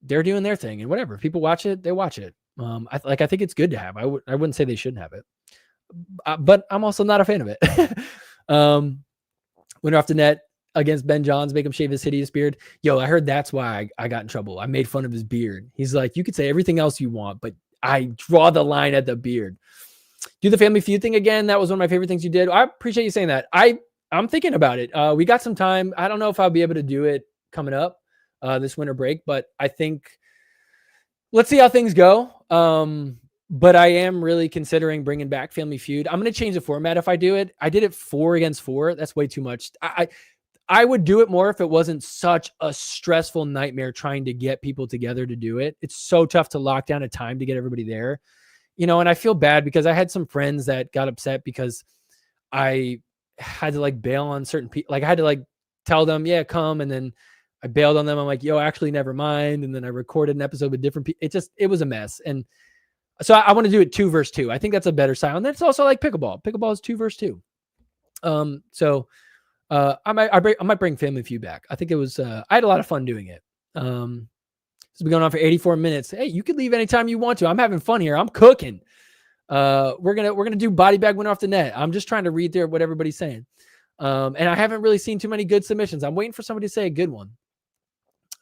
S1: they're doing their thing and whatever. If people watch it, they watch it. I think it's good to have. I wouldn't say they shouldn't have it. But I'm also not a fan of it. Winner off the net against Ben Johns, make him shave his hideous beard. Yo, I heard that's why I got in trouble. I made fun of his beard. He's like, you could say everything else you want, but I draw the line at the beard. Do the Family Feud thing again. That was one of my favorite things you did. I appreciate you saying that. I'm thinking about it. We got some time. I don't know if I'll be able to do it coming up this winter break, but I think let's see how things go. But I am really considering bringing back Family Feud. I'm going to change the format if I do it. I did it 4 against 4. That's way too much. I would do it more if it wasn't such a stressful nightmare trying to get people together to do it. It's so tough to lock down a time to get everybody there. And I feel bad because I had some friends that got upset because I had to like bail on certain people. Like, I had to like tell them, yeah, come. And then I bailed on them. I'm like, yo, actually, never mind. And then I recorded an episode with different people. It was a mess. And so I want to do it 2 versus 2. I think that's a better style. And it's also like pickleball. Pickleball is 2 versus 2. So I might bring Family Feud back. I think it was, I had a lot of fun doing it. It's been going on for 84 minutes. Hey, you can leave anytime you want to. I'm having fun here. I'm cooking. We're gonna do body bag winner off the net. I'm just trying to read through what everybody's saying. And I haven't really seen too many good submissions. I'm waiting for somebody to say a good one.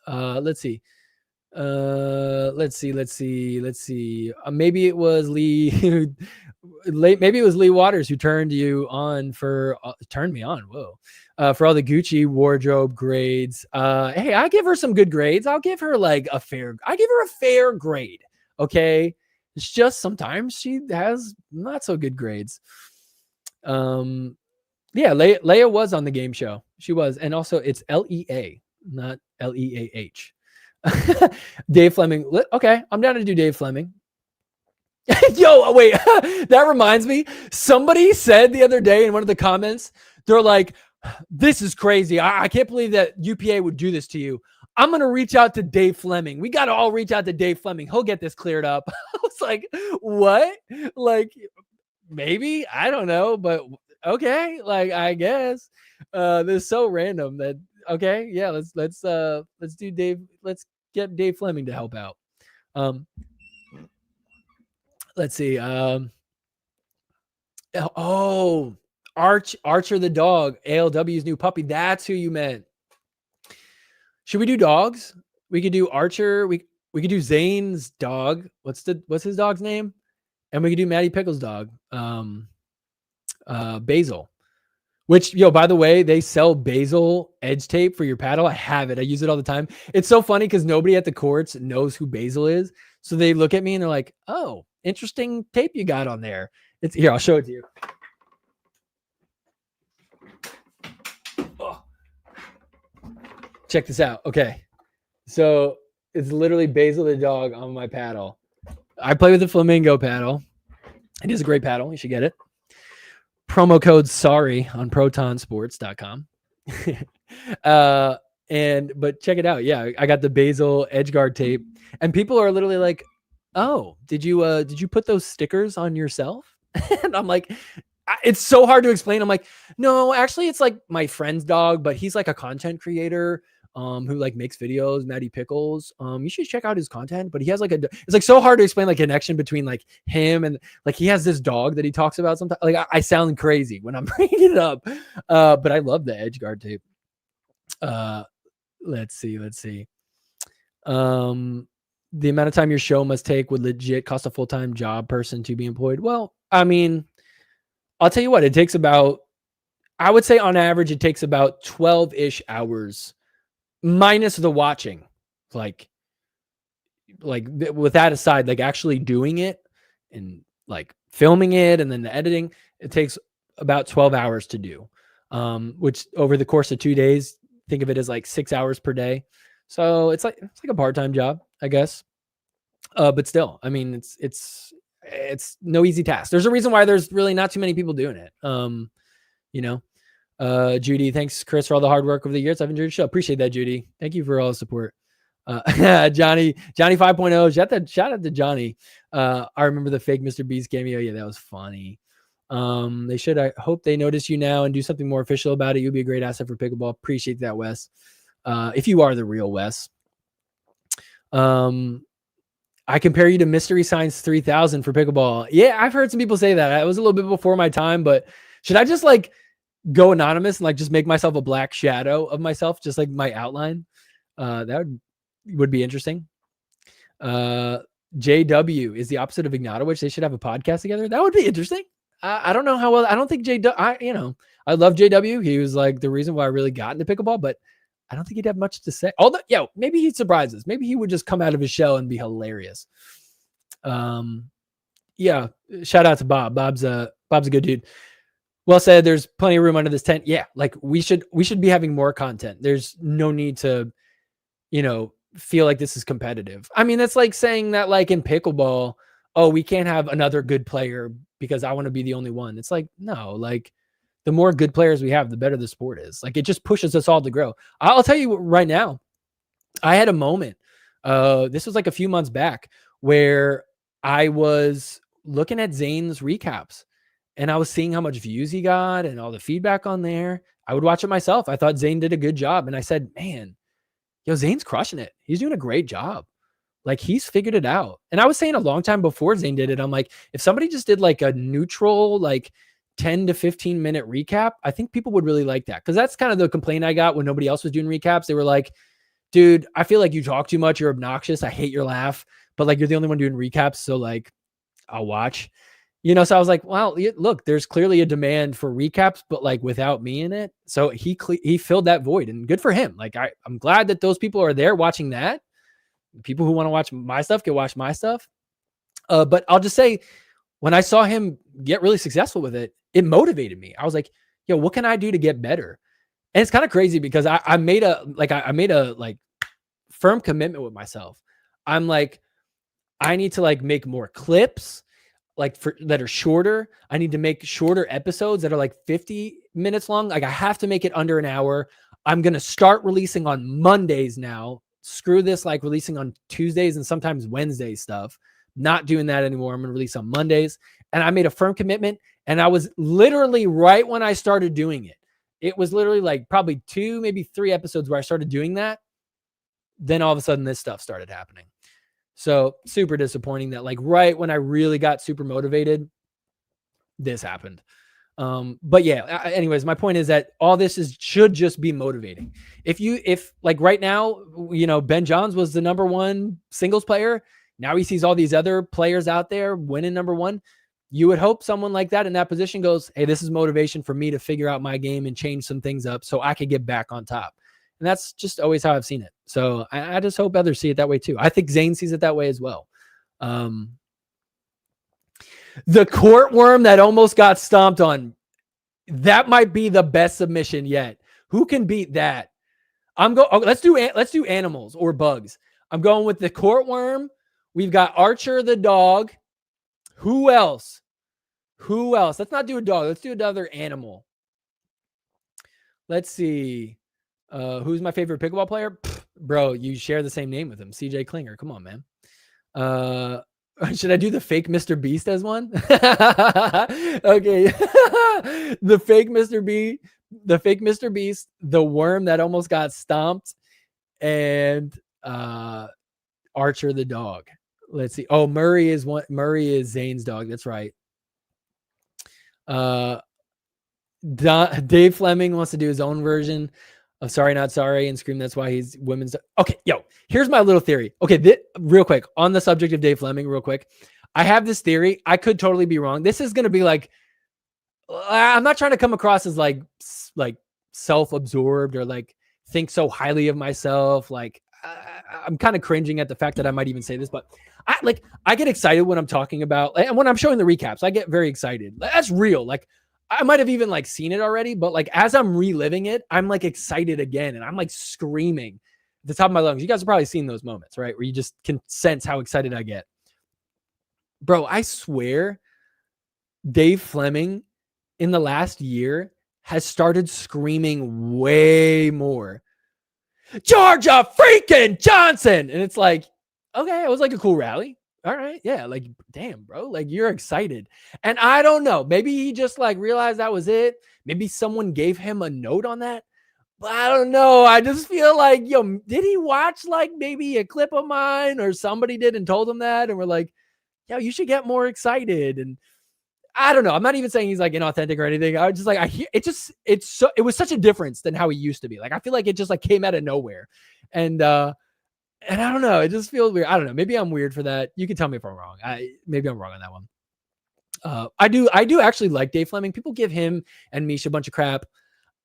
S1: Let's see. Let's see. Maybe it was Lee. Maybe it was Lee Waters who turned me on. Whoa. For all the Gucci wardrobe grades. Hey, I give her some good grades. I'll give her like a fair grade. Okay. It's just sometimes she has not so good grades. Yeah, Leia was on the game show. She was. And also it's Lea, not Leah. Dave Fleming. Okay, I'm down to do Dave Fleming. Yo, wait, that reminds me. Somebody said the other day in one of the comments, they're like, this is crazy. I can't believe that UPA would do this to you. I'm going to reach out to Dave Fleming. We got to all reach out to Dave Fleming. He'll get this cleared up. I was like, what? Like, maybe, I don't know, but okay. Like, I guess, this is so random that, okay. Yeah. Let's do Dave. Let's get Dave Fleming to help out. Let's see. Archer the dog, ALW's new puppy. That's who you meant. Should we do dogs? We could do Archer. We could do Zane's dog. What's his dog's name? And we could do Maddie Pickle's dog. Basil. Which, by the way, they sell Basil edge tape for your paddle. I have it. I use it all the time. It's so funny because nobody at the courts knows who Basil is. So they look at me and they're like, oh, interesting tape you got on there. It's here. I'll show it to you. Oh. Check this out. Okay. So it's literally Basil the dog on my paddle. I play with the Flamingo paddle. It is a great paddle. You should get it. Promo code SORRY on protonsports.com. But check it out. Yeah, I got the Basil edge guard tape, and people are literally like, oh, did you put those stickers on yourself? And I'm like, it's so hard to explain. I'm like, no, actually it's like my friend's dog, but he's like a content creator who like makes videos, Maddie Pickles. You should check out his content, but he has like it's like so hard to explain like connection between like him and like he has this dog that he talks about sometimes. Like I sound crazy when I'm bringing it up. But I love the edge guard tape. Let's see. The amount of time your show must take would legit cost a full-time job person to be employed. Well, I mean, I'll tell you what, it takes about, I would say on average, it takes about 12-ish hours minus the watching. Like with that aside, like actually doing it and like filming it and then the editing, it takes about 12 hours to do, which over the course of 2 days, think of it as like 6 hours per day. So it's like a part-time job, I guess. But still, I mean, it's no easy task. There's a reason why there's really not too many people doing it. Judy, thanks Chris for all the hard work over the years. I've enjoyed the show. Appreciate that, Judy. Thank you for all the support. Johnny 5.0. Shout out to Johnny. I remember the fake Mr. Beast cameo. Yeah, that was funny. They should. I hope they notice you now and do something more official about it. You'd be a great asset for pickleball. Appreciate that, Wes. If you are the real Wes. I compare you to Mystery Science 3000 for pickleball. Yeah, I've heard some people say that. It was a little bit before my time, but should I just like go anonymous and like just make myself a black shadow of myself, just like my outline? That would be interesting. JW is the opposite of Ignatowicz. They should have a podcast together. That would be interesting. I don't know how well. I don't think JW. I love JW. He was like the reason why I really got into pickleball, but I don't think he'd have much to say. Although, maybe he'd surprise us. Maybe he would just come out of his shell and be hilarious. Yeah. Shout out to Bob. Bob's a good dude. Well said. There's plenty of room under this tent. Yeah. Like we should be having more content. There's no need to, feel like this is competitive. I mean, that's like saying that like in pickleball, oh, we can't have another good player because I want to be the only one. It's like, no, like the more good players we have, the better the sport is. Like it just pushes us all to grow. I'll tell you right now, I had a moment. This was like a few months back where I was looking at Zane's recaps and I was seeing how much views he got and all the feedback on there. I would watch it myself. I thought Zane did a good job. And I said, man, Zane's crushing it. He's doing a great job. Like he's figured it out. And I was saying a long time before Zane did it, I'm like, if somebody just did like a neutral, like 10 to 15 minute recap, I think people would really like that. Cause that's kind of the complaint I got when nobody else was doing recaps. They were like, dude, I feel like you talk too much. You're obnoxious. I hate your laugh, but like, you're the only one doing recaps. So like, I'll watch, so I was like, well, look, there's clearly a demand for recaps, but like without me in it. So he filled that void, and good for him. Like, I'm glad that those people are there watching that. People who want to watch my stuff can watch my stuff. But I'll just say, when I saw him get really successful with it, it motivated me. I was like, yo, what can I do to get better? And it's kind of crazy because I made a firm commitment with myself. I'm like, I need to like make more clips that are shorter. I need to make shorter episodes that are like 50 minutes long. Like I have to make it under an hour. I'm going to start releasing on Mondays now. Screw this, like releasing on Tuesdays and sometimes Wednesday stuff. Not doing that anymore. I'm going to release on Mondays. And I made a firm commitment. And I was literally right when I started doing it. It was literally like probably 2, maybe 3 episodes where I started doing that. Then all of a sudden this stuff started happening. So super disappointing that like right when I really got super motivated, this happened. But yeah, anyways, my point is that all this should just be motivating. If like right now, Ben Johns was the number 1 singles player. Now he sees all these other players out there winning number 1. You would hope someone like that in that position goes, hey, this is motivation for me to figure out my game and change some things up so I could get back on top. And that's just always how I've seen it. So I just hope others see it that way too. I think Zane sees it that way as well. The court worm that almost got stomped on. That might be the best submission yet. Who can beat that? Let's do animals or bugs. I'm going with the court worm. We've got Archer the dog. Who else? Let's not do a dog. Let's do another animal. Let's see. Who's my favorite pickleball player? Pfft, bro, you share the same name with him. CJ Klinger. Come on, man. Should I do the fake Mr. Beast as one? Okay. The fake Mr. Beast, the worm that almost got stomped, and Archer the dog. Let's see. Oh, Murray is Zane's dog. That's right. Dave Fleming wants to do his own version of Sorry Not Sorry and scream that's why he's women's. Okay, yo, here's my little theory. Okay, real quick on the subject of Dave Fleming, real quick. I have this theory. I could totally be wrong. This is going to be like, I'm not trying to come across as like self-absorbed or like think so highly of myself. Like I'm kind of cringing at the fact that I might even say this, but I get excited when I'm talking about, and when I'm showing the recaps, I get very excited. That's real. Like I might have even like seen it already, but like as I'm reliving it, I'm like excited again. And I'm like screaming at the top of my lungs. You guys have probably seen those moments, right? Where you just can sense how excited I get. Bro, I swear Dave Fleming in the last year has started screaming way more. Georgia freaking Johnson. And it's like, okay, it was like a cool rally. All right. Yeah. Like, damn, bro. Like you're excited. And I don't know. Maybe he just like realized that was it. Maybe someone gave him a note on that. But I don't know. I just feel like, yo, did he watch like maybe a clip of mine or somebody did and told him that? And we're like, yo, you should get more excited. And I don't know. I'm not even saying he's like inauthentic or anything. I just like, I hear it was such a difference than how he used to be. Like, I feel like it just like came out of nowhere. And I don't know. It just feels weird. I don't know. Maybe I'm weird for that. You can tell me if I'm wrong. Maybe I'm wrong on that one. I do actually like Dave Fleming. People give him and Misha a bunch of crap.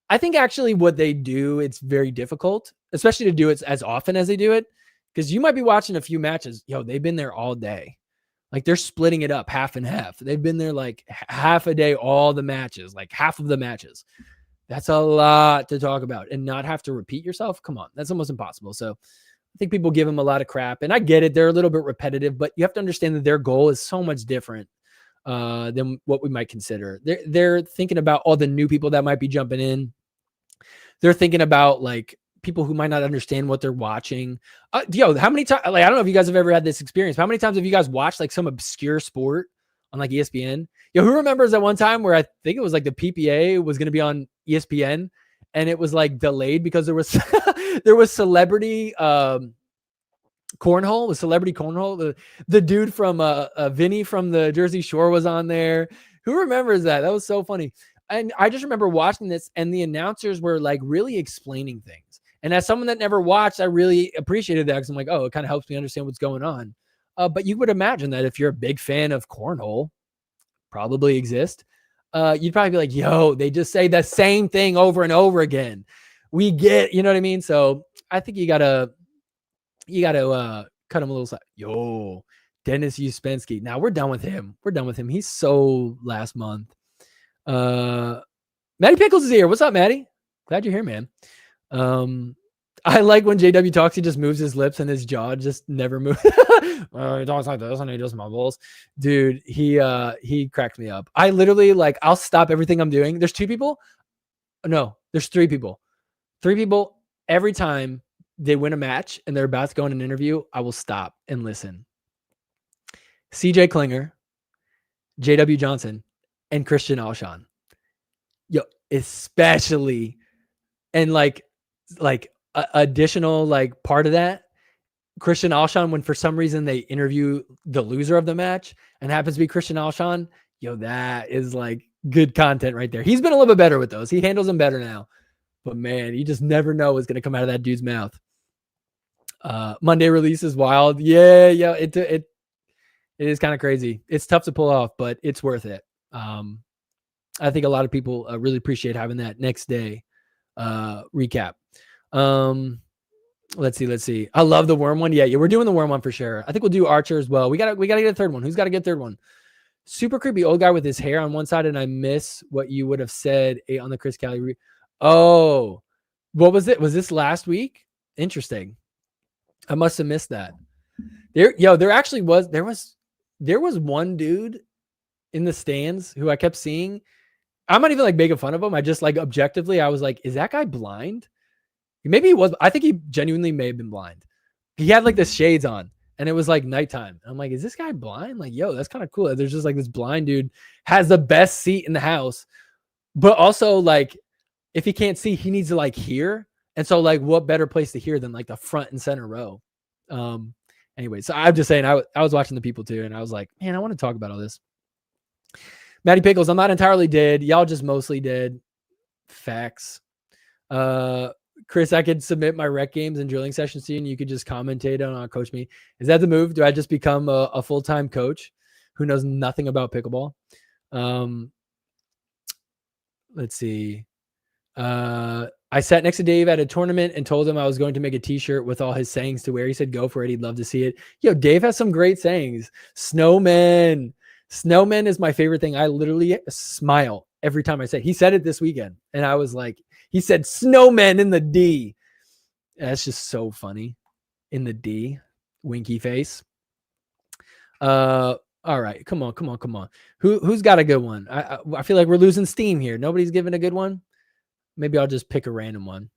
S1: I think actually what they do, it's very difficult, especially to do it as often as they do it. Because you might be watching a few matches. Yo, they've been there all day. Like they're splitting it up half and half. They've been there like half a day, all the matches, like half of the matches. That's a lot to talk about and not have to repeat yourself. Come on. That's almost impossible. So I think people give them a lot of crap and I get it. They're a little bit repetitive, but you have to understand that their goal is so much different than what we might consider. They're thinking about all the new people that might be jumping in. They're thinking about like people who might not understand what they're watching. Yo, how many times, like, I don't know if you guys have ever had this experience, but how many times have you guys watched like some obscure sport on like ESPN? Yo, who remembers that one time where I think it was like the PPA was going to be on ESPN and it was like delayed because there was, there was celebrity, cornhole, the dude from Vinny from the Jersey Shore was on there. Who remembers that? That was so funny. And I just remember watching this and the announcers were like really explaining things. And as someone that never watched, I really appreciated that because I'm like, oh, it kind of helps me understand what's going on. But you would imagine that if you're a big fan of cornhole, probably exist, you'd probably be like, yo, they just say the same thing over and over again. We get, you know what I mean? So I think you gotta cut him a little side. Yo, Dennis Uspensky. Now we're done with him. He's so last month. Matty Pickles is here. What's up, Matty? Glad you're here, man. I like when JW talks, he just moves his lips and his jaw just never moves. He talks like this and he just mumbles. Dude, he cracked me up. I literally, like, I'll stop everything I'm doing. There's 2 people. No, there's 3 people. 3 people every time they win a match and they're about to go in an interview, I will stop and listen. CJ Klinger, JW Johnson, and Christian Alshon. Yo, especially, and like additional like part of that, Christian Alshon, when for some reason they interview the loser of the match and happens to be Christian Alshon, yo, that is like good content right there. He's been a little bit better with those. He handles them better now. But man, you just never know what's going to come out of that dude's mouth. Monday release is wild. Yeah. It is kind of crazy. It's tough to pull off, but it's worth it. I think a lot of people really appreciate having that next day recap. Let's see. I love the worm one. Yeah, we're doing the worm one for sure. I think we'll do Archer as well. We gotta get a third one. Who's got to get a third one? Super creepy old guy with his hair on one side, and I miss what you would have said on the Chris Callie. Oh, what was it? Was this last week? Interesting. I must have missed that. There actually was. There was one dude in the stands who I kept seeing. I'm not even like making fun of him. I just like objectively, I was like, is that guy blind? Maybe he was. I think he genuinely may have been blind. He had like the shades on and it was like nighttime. I'm like, is this guy blind? Like, yo, that's kind of cool. There's just like this blind dude has the best seat in the house, but also like, if he can't see, he needs to like hear. And so like, what better place to hear than like the front and center row? Anyway, so I'm just saying, I was watching the people too. And I was like, man, I want to talk about all this. Matty Pickles, I'm not entirely dead. Y'all just mostly dead. Facts. Chris, I could submit my rec games and drilling sessions to you and you could just commentate on coach me. Is that the move? Do I just become a full-time coach who knows nothing about pickleball? Let's see. I sat next to Dave at a tournament and told him I was going to make a t-shirt with all his sayings to wear. He said, go for it. He'd love to see it. Yo, Dave has some great sayings. Snowman is my favorite thing. I literally smile every time I say it. He said it this weekend. And I was like, he said snowman in the D. That's just so funny. In the D, winky face. All right. Come on. Who's got a good one? I feel like we're losing steam here. Nobody's giving a good one. Maybe I'll just pick a random one.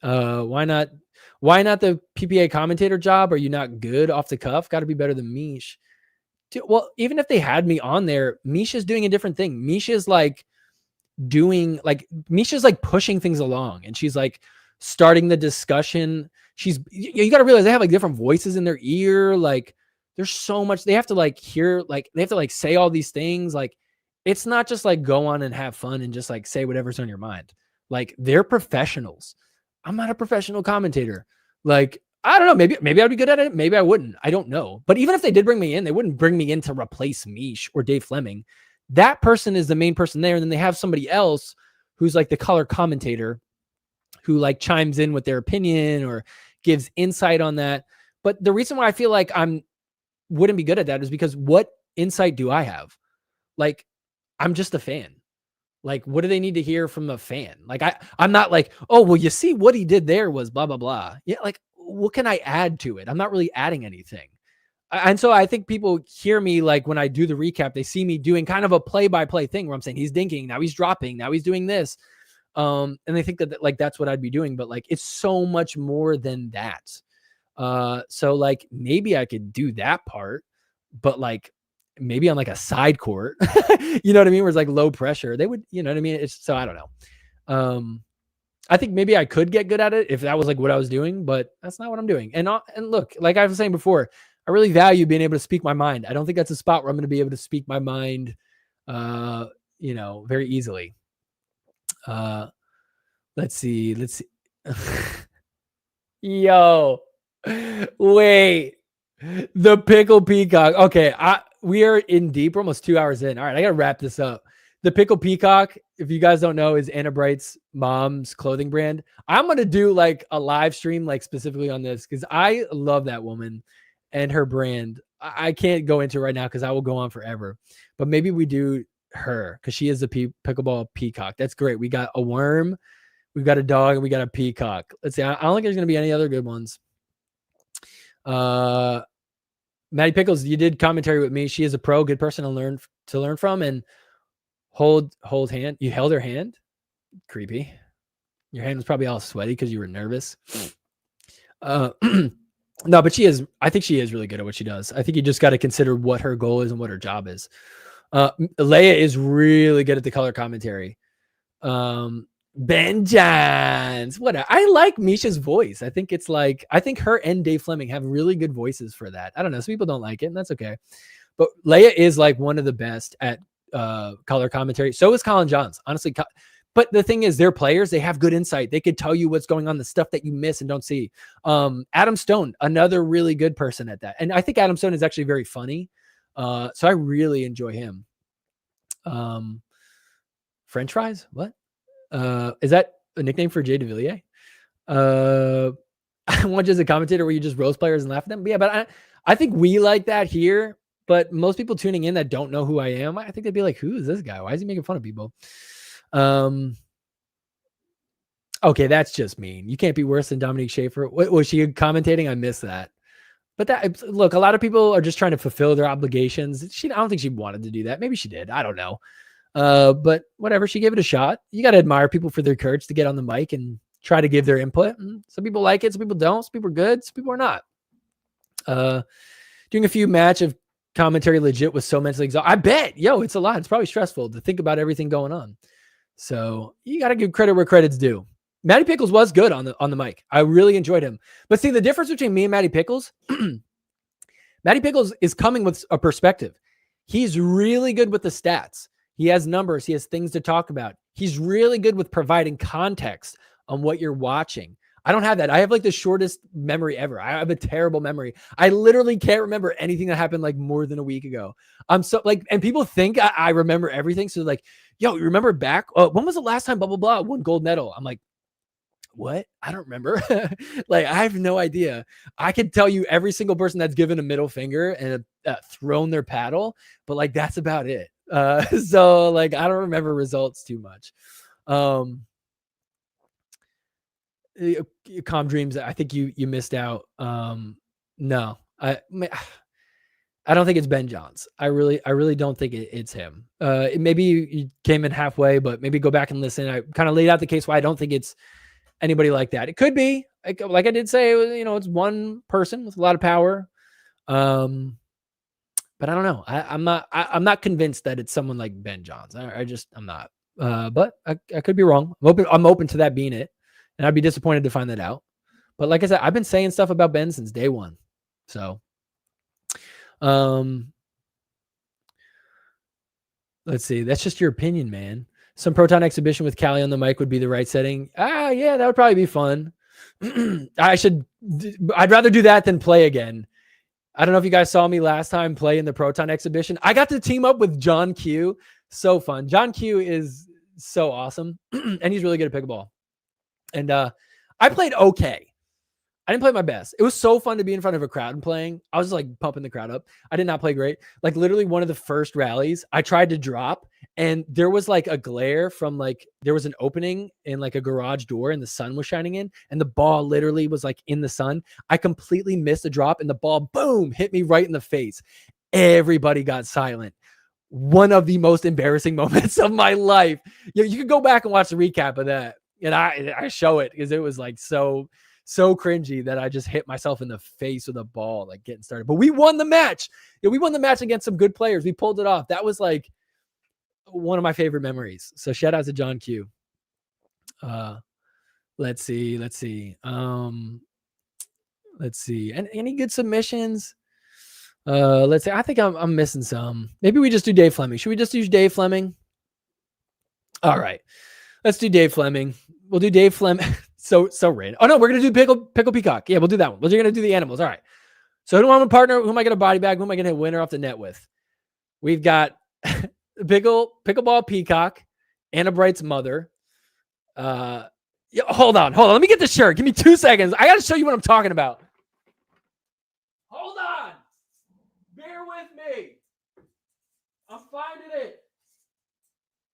S1: Why not the PPA commentator job? Are you not good off the cuff? Got to be better than Mish. Dude, well, even if they had me on there, Misha's doing a different thing. Misha's like pushing things along and she's like starting the discussion. You got to realize they have like different voices in their ear. Like there's so much they have to like hear, like they have to like say all these things. Like it's not just like go on and have fun and just like say whatever's on your mind. Like they're professionals. I'm not a professional commentator. Like, I don't know. Maybe I'd be good at it. Maybe I wouldn't. I don't know. But even if they did bring me in, they wouldn't bring me in to replace Mish or Dave Fleming. That person is the main person there. And then they have somebody else who's like the color commentator who like chimes in with their opinion or gives insight on that. But the reason why I feel like wouldn't be good at that is because what insight do I have? Like, I'm just a fan. Like, what do they need to hear from a fan? Like, I'm not like, oh, well, you see what he did there was blah, blah, blah. Yeah. Like, what can I add to it? I'm not really adding anything. And so I think people hear me like when I do the recap, they see me doing kind of a play-by-play thing where I'm saying he's dinking, now he's dropping, now he's doing this. And they think that like that's what I'd be doing, but like it's so much more than that. So like maybe I could do that part, but like maybe on like a side court, you know what I mean? Where it's like low pressure. They would, you know what I mean? It's so I don't know. I think maybe I could get good at it if that was like what I was doing, but that's not what I'm doing. And look, like I was saying before, I really value being able to speak my mind. I don't think that's a spot where I'm going to be able to speak my mind, very easily. Let's see. Yo, wait, the pickle peacock. Okay. We are in deep. We're almost 2 hours in. All right. I got to wrap this up. The pickle peacock, if you guys don't know, is Anna Bright's mom's clothing brand. I'm going to do like a live stream, like specifically on this, because I love that woman and her brand. I can't go into it right now because I will go on forever, but maybe we do her because she is the pickleball peacock. That's great. We got a worm, we've got a dog, and we got a peacock. Let's see. I don't think there's going to be any other good ones. Maddie Pickles, you did commentary with me. She is a pro, good person to learn from, and hold hand. You held her hand. Creepy. Your hand was probably all sweaty because you were nervous. No, but I think she is really good at what she does. I think you just got to consider what her goal is and what her job is. Leia is really good at the color commentary. Ben Johns. I like Misha's voice. I think her and Dave Fleming have really good voices for that. I don't know. Some people don't like it, and that's okay. But Leia is like one of the best at color commentary. So is Colin Johns, honestly. But the thing is, they're players. They have good insight. They could tell you what's going on, the stuff that you miss and don't see. Adam Stone, another really good person at that. And I think Adam Stone is actually very funny. So I really enjoy him. French fries? What? Is that a nickname for Jay DeVilliers? I want just a commentator where you just roast players and laugh at them. But yeah, but I think we like that here. But most people tuning in that don't know who I am, I think they'd be like, who is this guy? Why is he making fun of people? Okay, that's just mean. You can't be worse than Dominique Schaefer. What, was she commentating? I missed that. But look, a lot of people are just trying to fulfill their obligations. I don't think she wanted to do that. Maybe she did. I don't know. But whatever, she gave it a shot. You got to admire people for their courage to get on the mic and try to give their input. And some people like it. Some people don't. Some people are good. Some people are not. Doing a few match of commentary legit was so mentally exhausting. I bet. It's a lot. It's probably stressful to think about everything going on. So you got to give credit where credit's due. Matty Pickles was good on the mic. I really enjoyed him. But see, the difference between me and Matty Pickles, Matty Pickles is coming with a perspective. He's really good with the stats. He has numbers. He has things to talk about. He's really good with providing context on what you're watching. I don't have that. I have like the shortest memory ever. I have a terrible memory. I literally can't remember anything that happened like more than a week ago. I'm so like, and people think I remember everything. So like, yo, you remember back? When was the last time blah, blah, blah won gold medal? I'm like, what? I don't remember. Like, I have no idea. I could tell you every single person that's given a middle finger and thrown their paddle, but like, that's about it. So like, I don't remember results too much. Calm Dreams, I think you missed out. No, I don't think it's Ben Johns. I really don't think it's him. Maybe you came in halfway, but maybe go back and listen. I kind of laid out the case why I don't think it's anybody like that. It could be, like I did say, it's one person with a lot of power. But I don't know. I'm not convinced that it's someone like Ben Johns. I'm not. But I could be wrong. I'm open to that being it, and I'd be disappointed to find that out. But like I said, I've been saying stuff about Ben since day one. So, let's see. That's just your opinion, man. Some Proton exhibition with Callie on the mic would be the right setting. Yeah, that would probably be fun. I'd rather do that than play again. I don't know if you guys saw me last time play in the Proton exhibition. I got to team up with John Q. So fun. John Q is so awesome. And he's really good at pickleball. And I played okay. I didn't play my best. It was so fun to be in front of a crowd and playing. I was like pumping the crowd up. I did not play great. Like literally one of the first rallies, I tried to drop and there was like a glare from there was an opening in like a garage door and the sun was shining in and the ball literally was like in the sun. I completely missed a drop and the ball, boom, hit me right in the face. Everybody got silent. one of the most embarrassing moments of my life. You can go back and watch the recap of that. And I show it because it was like so cringy that I just hit myself in the face with a ball, like getting started. But we won the match. We won the match against some good players. We pulled it off. That was like one of my favorite memories. So shout out to John Q. Let's see. And any good submissions? Let's see. I think I'm missing some. Maybe we just do Dave Fleming. Should we just use Dave Fleming? All right. Let's do Dave Fleming. We'll do Dave Fleming. So random. Oh no, we're gonna do Pickle Peacock. Yeah, we'll do that one. We're gonna do the animals. All right. So who do I want to partner? Who am I gonna body bag? Who am I gonna hit winner off the net with? We've got Pickleball Peacock, Anna Bright's mother. Hold on. Let me get the shirt. Give me 2 seconds. I gotta show you what I'm talking about. Hold on. Bear with me. I'm finding it.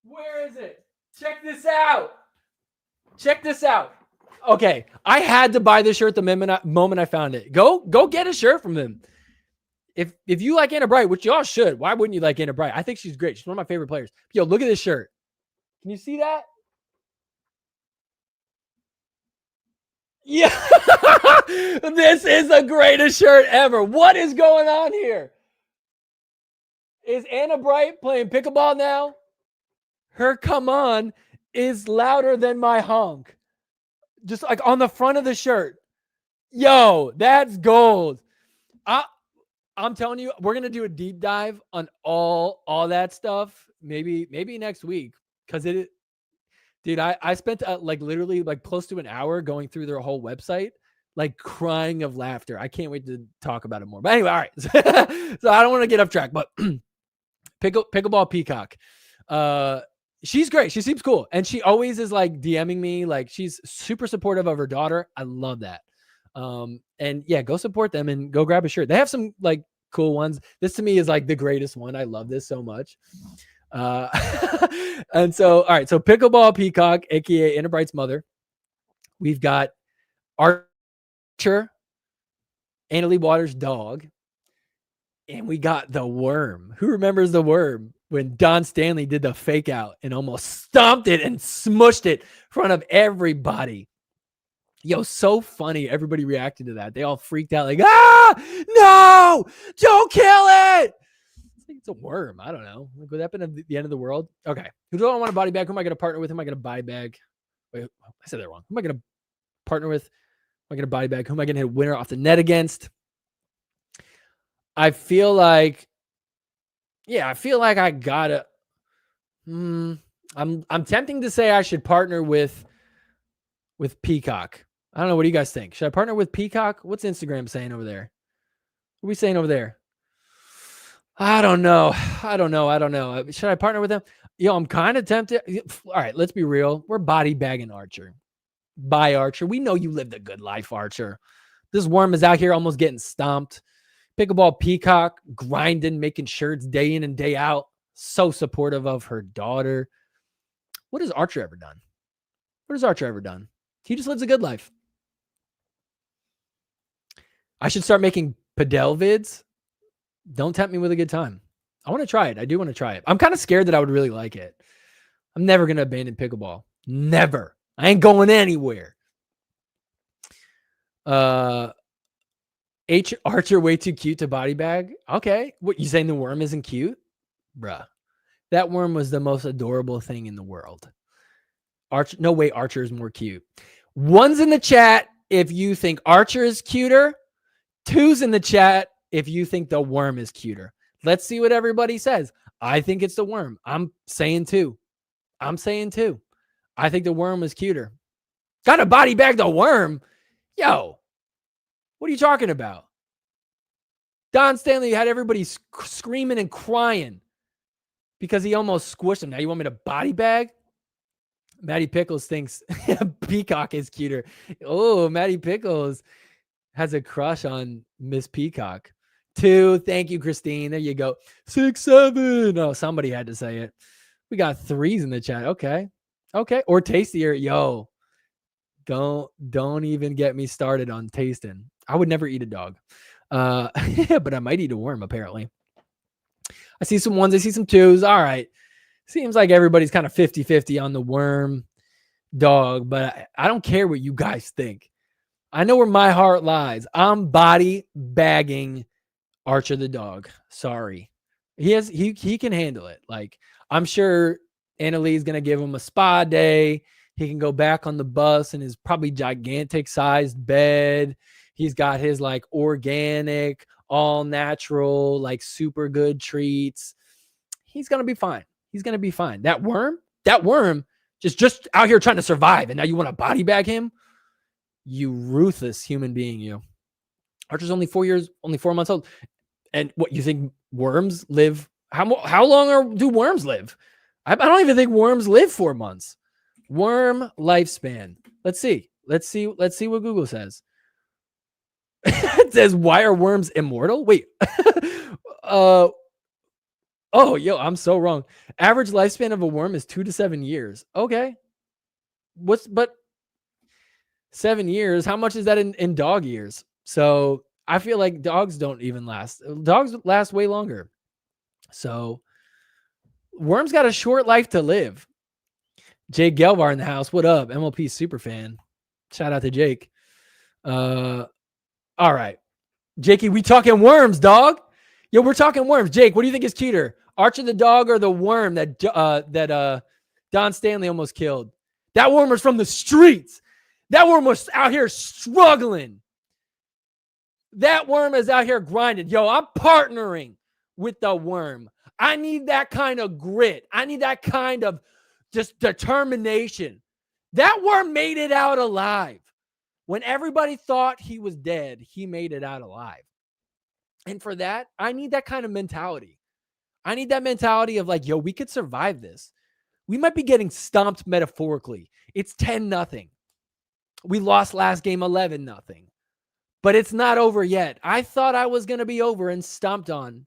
S1: Where is it? Check this out. Okay, I had to buy this shirt the moment I found it. Go get a shirt from him. If you like Anna Bright, which y'all should, why wouldn't you like Anna Bright? I think she's great. She's one of my favorite players. Yo, look at this shirt. Can you see that? Yeah. This is the greatest shirt ever. What is going on here? Is Anna Bright playing pickleball now? Her come on is louder than my honk. Just like on the front of the shirt. Yo, that's gold. I'm telling you, we're gonna do a deep dive on all that stuff. Maybe next week. Because dude, I spent like literally like close to an hour going through their whole website, like crying of laughter. I can't wait to talk about it more. But anyway, all right. So I don't want to get off track, but Pickleball Peacock. She's great. She seems cool. And she always is like DMing me. Like she's super supportive of her daughter. I love that. And yeah, go support them and go grab a shirt. They have some like cool ones. This to me is like the greatest one. I love this so much. And so, all right. So Pickleball Peacock, AKA Anna Bright's mother. We've got Archer, Anna Lee Waters' dog. And we got the worm. Who remembers the worm? When Don Stanley did the fake out and almost stomped it and smushed it in front of everybody. Yo, so funny. Everybody reacted to that. They all freaked out like, no, don't kill it. It's a worm. I don't know. Like, would that happen at the end of the world? Okay. Who do I want to body bag? Who am I going to partner with? Who am I going to body bag? Wait, I said that wrong. Who am I going to partner with? Who am I going to body bag? Who am I going to hit winner off the net against? I feel like I gotta. I'm tempting to say I should partner with Peacock. I don't know. What do you guys think? Should I partner with Peacock? What's Instagram saying over there? What are we saying over there? I don't know. Should I partner with them? Yo, I'm kind of tempted. All right, let's be real. We're body bagging Archer. Bye, Archer. We know you lived a good life, Archer. This worm is out here almost getting stomped. Pickleball Peacock, grinding, making shirts day in and day out. So supportive of her daughter. What has Archer ever done? He just lives a good life. I should start making Padel vids. Don't tempt me with a good time. I want to try it. I do want to try it. I'm kind of scared that I would really like it. I'm never going to abandon pickleball. Never. I ain't going anywhere. Archer way too cute to body bag. Okay. What, you saying the worm isn't cute? Bruh. That worm was the most adorable thing in the world. No way Archer is more cute. One's in the chat if you think Archer is cuter. Two's in the chat if you think the worm is cuter. Let's see what everybody says. I think it's the worm. I'm saying two. I think the worm is cuter. Got to body bag the worm. Yo, what are you talking about? Don Stanley had everybody screaming and crying because he almost squished him. Now you want me to body bag? Maddie Pickles thinks Peacock is cuter. Oh, Maddie Pickles has a crush on Miss Peacock. 2. Thank you, Christine. There you go. 6, 7. Oh, somebody had to say it. We got 3s in the chat. Okay. Or tastier. Yo, don't even get me started on tasting. I would never eat a dog. But I might eat a worm, apparently. I see some ones, I see some twos. All right. Seems like everybody's kind of 50-50 on the worm dog, but I don't care what you guys think. I know where my heart lies. I'm body bagging Archer the dog. Sorry. He can handle it. Like, I'm sure Annalee's going to give him a spa day. He can go back on the bus in his probably gigantic sized bed. He's got his like organic, all natural, like super good treats. He's going to be fine. He's going to be fine. That worm just out here trying to survive. And now you want to body bag him? You ruthless human being, you. Archer's only 4 months old. And what, you think worms live? How long do worms live? I don't even think worms live 4 months. Worm lifespan. Let's see what Google says. It says, why are worms immortal? Wait. Oh, I'm so wrong. Average lifespan of a worm is 2 to 7 years. Okay. But 7 years, how much is that in dog years? So I feel like dogs don't even last. Dogs last way longer. So worms got a short life to live. Jake Gelvar in the house. What up? MLP super fan. Shout out to Jake. All right. Jakey, we talking worms, dog. Yo, we're talking worms. Jake, what do you think is cuter? Archer the dog or the worm that Don Stanley almost killed? That worm was from the streets. That worm was out here struggling. That worm is out here grinding. Yo, I'm partnering with the worm. I need that kind of grit. I need that kind of just determination. That worm made it out alive. When everybody thought he was dead, he made it out alive. And for that, I need that kind of mentality. I need that mentality of like, yo, we could survive this. We might be getting stomped metaphorically. It's 10-0. We lost last game 11-0. But it's not over yet. I thought I was going to be over and stomped on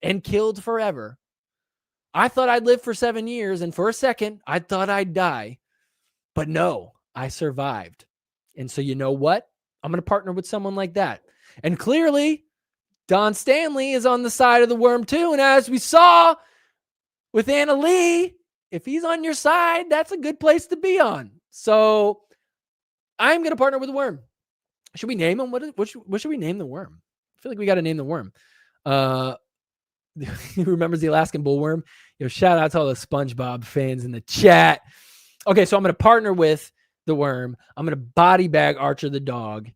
S1: and killed forever. I thought I'd live for 7 years, and for a second, I thought I'd die. But no, I survived. And so you know what? I'm going to partner with someone like that. And clearly, Don Stanley is on the side of the worm too. And as we saw with Annalee, if he's on your side, that's a good place to be on. So I'm going to partner with the worm. Should we name him? What should we name the worm? I feel like we got to name the worm. He remembers the Alaskan bullworm. Yo, shout out to all the SpongeBob fans in the chat. Okay, so I'm going to partner with the worm. I'm going to body bag Archer the dog.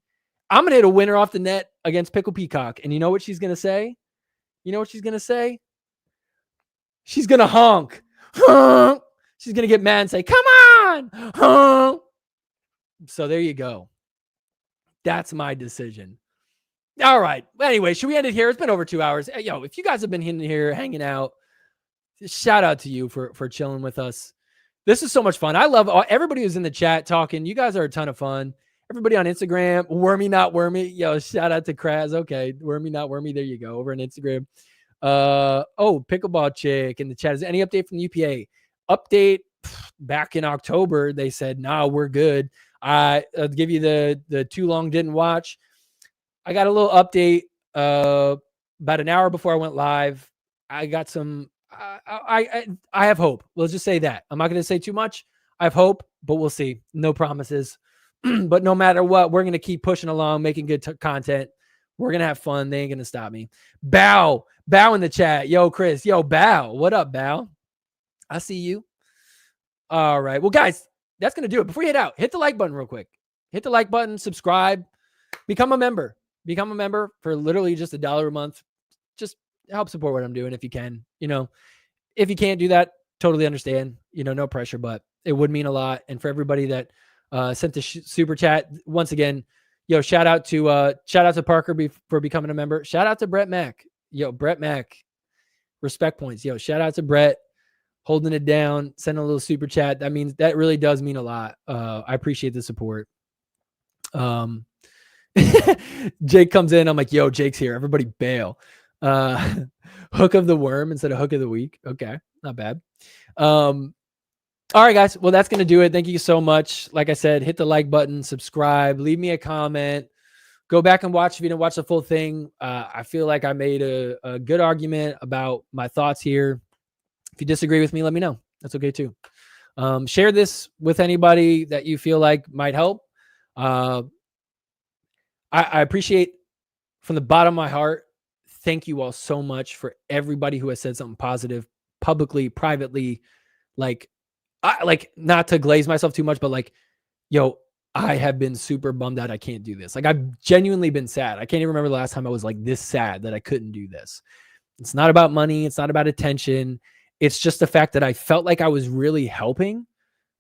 S1: I'm going to hit a winner off the net against Pickle Peacock. And you know what she's going to say? She's going to honk. Honk. She's going to get mad and say, come on. Honk. So there you go. That's my decision. All right. Anyway, should we end it here? It's been over 2 hours. Yo, if you guys have been in here hanging out, shout out to you for chilling with us. This is so much fun. I love everybody who's in the chat talking. You guys are a ton of fun. Everybody on Instagram, wormy, not wormy. Yo, shout out to Kraz. Okay, wormy, not wormy. There you go. Over on Instagram. Pickleball chick in the chat. Is there any update from the UPA? Update back in October. They said, nah, we're good. I'll give you the too long didn't watch. I got a little update about an hour before I went live. I got some. I have hope. Let's just say that. I'm not going to say too much. I have hope, but we'll see. No promises. But no matter what, we're going to keep pushing along, making good content. We're going to have fun. They ain't going to stop me. Bow in the chat. Yo, Chris. Yo, Bow. What up, Bow? I see you. All right. Well, guys, that's going to do it. Before you head out, hit the like button real quick. Hit the like button, subscribe, become a member. Become a member for literally just $1 a month. Just help support what I'm doing if you can. If you can't do that, totally understand. No pressure, but it would mean a lot. And for everybody that sent the super chat, once again, yo, shout out to Parker for becoming a member. Shout out to Brett Mack. Yo, Brett Mack, respect points. Yo, shout out to Brett holding it down, sending a little super chat. That really does mean a lot. I appreciate the support. Jake comes in. I'm like, yo, Jake's here. Everybody bail. Hook of the worm instead of hook of the week. Okay. Not bad. All right, guys. Well, that's going to do it. Thank you so much. Like I said, hit the like button, subscribe, leave me a comment, Go back and watch if you didn't watch the full thing. I feel like I made a good argument about my thoughts here. If you disagree with me, let me know. That's okay too. Share this with anybody that you feel like might help. I appreciate from the bottom of my heart. Thank you all so much for everybody who has said something positive publicly, privately. Like not to glaze myself too much, but like, yo, I have been super bummed out I can't do this. Like, I've genuinely been sad. I can't even remember the last time I was like this sad that I couldn't do this. It's not about money. It's not about attention. It's just the fact that I felt like I was really helping.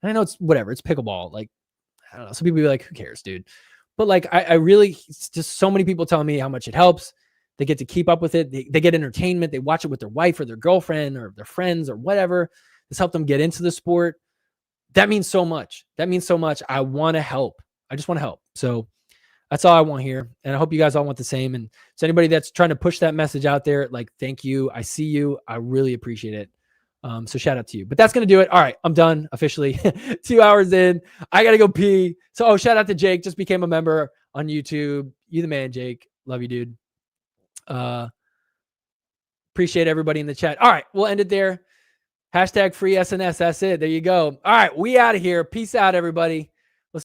S1: And I know it's whatever. It's pickleball. Like, I don't know. Some people be like, who cares, dude? But like, I really, it's just so many people telling me how much it helps. They get to keep up with it. They get entertainment. They watch it with their wife or their girlfriend or their friends or whatever. This helped them get into the sport. That means so much. That means so much. I want to help. I just want to help. So that's all I want here. And I hope you guys all want the same. And so anybody that's trying to push that message out there, like, thank you. I see you. I really appreciate it. So shout out to you. But that's going to do it. All right. I'm done officially. 2 hours in. I got to go pee. So shout out to Jake. Just became a member on YouTube. You the man, Jake. Love you, dude. Appreciate everybody in the chat. All right. We'll end it there. Hashtag free SNS. That's it. There you go. All right. We out of here. Peace out, everybody.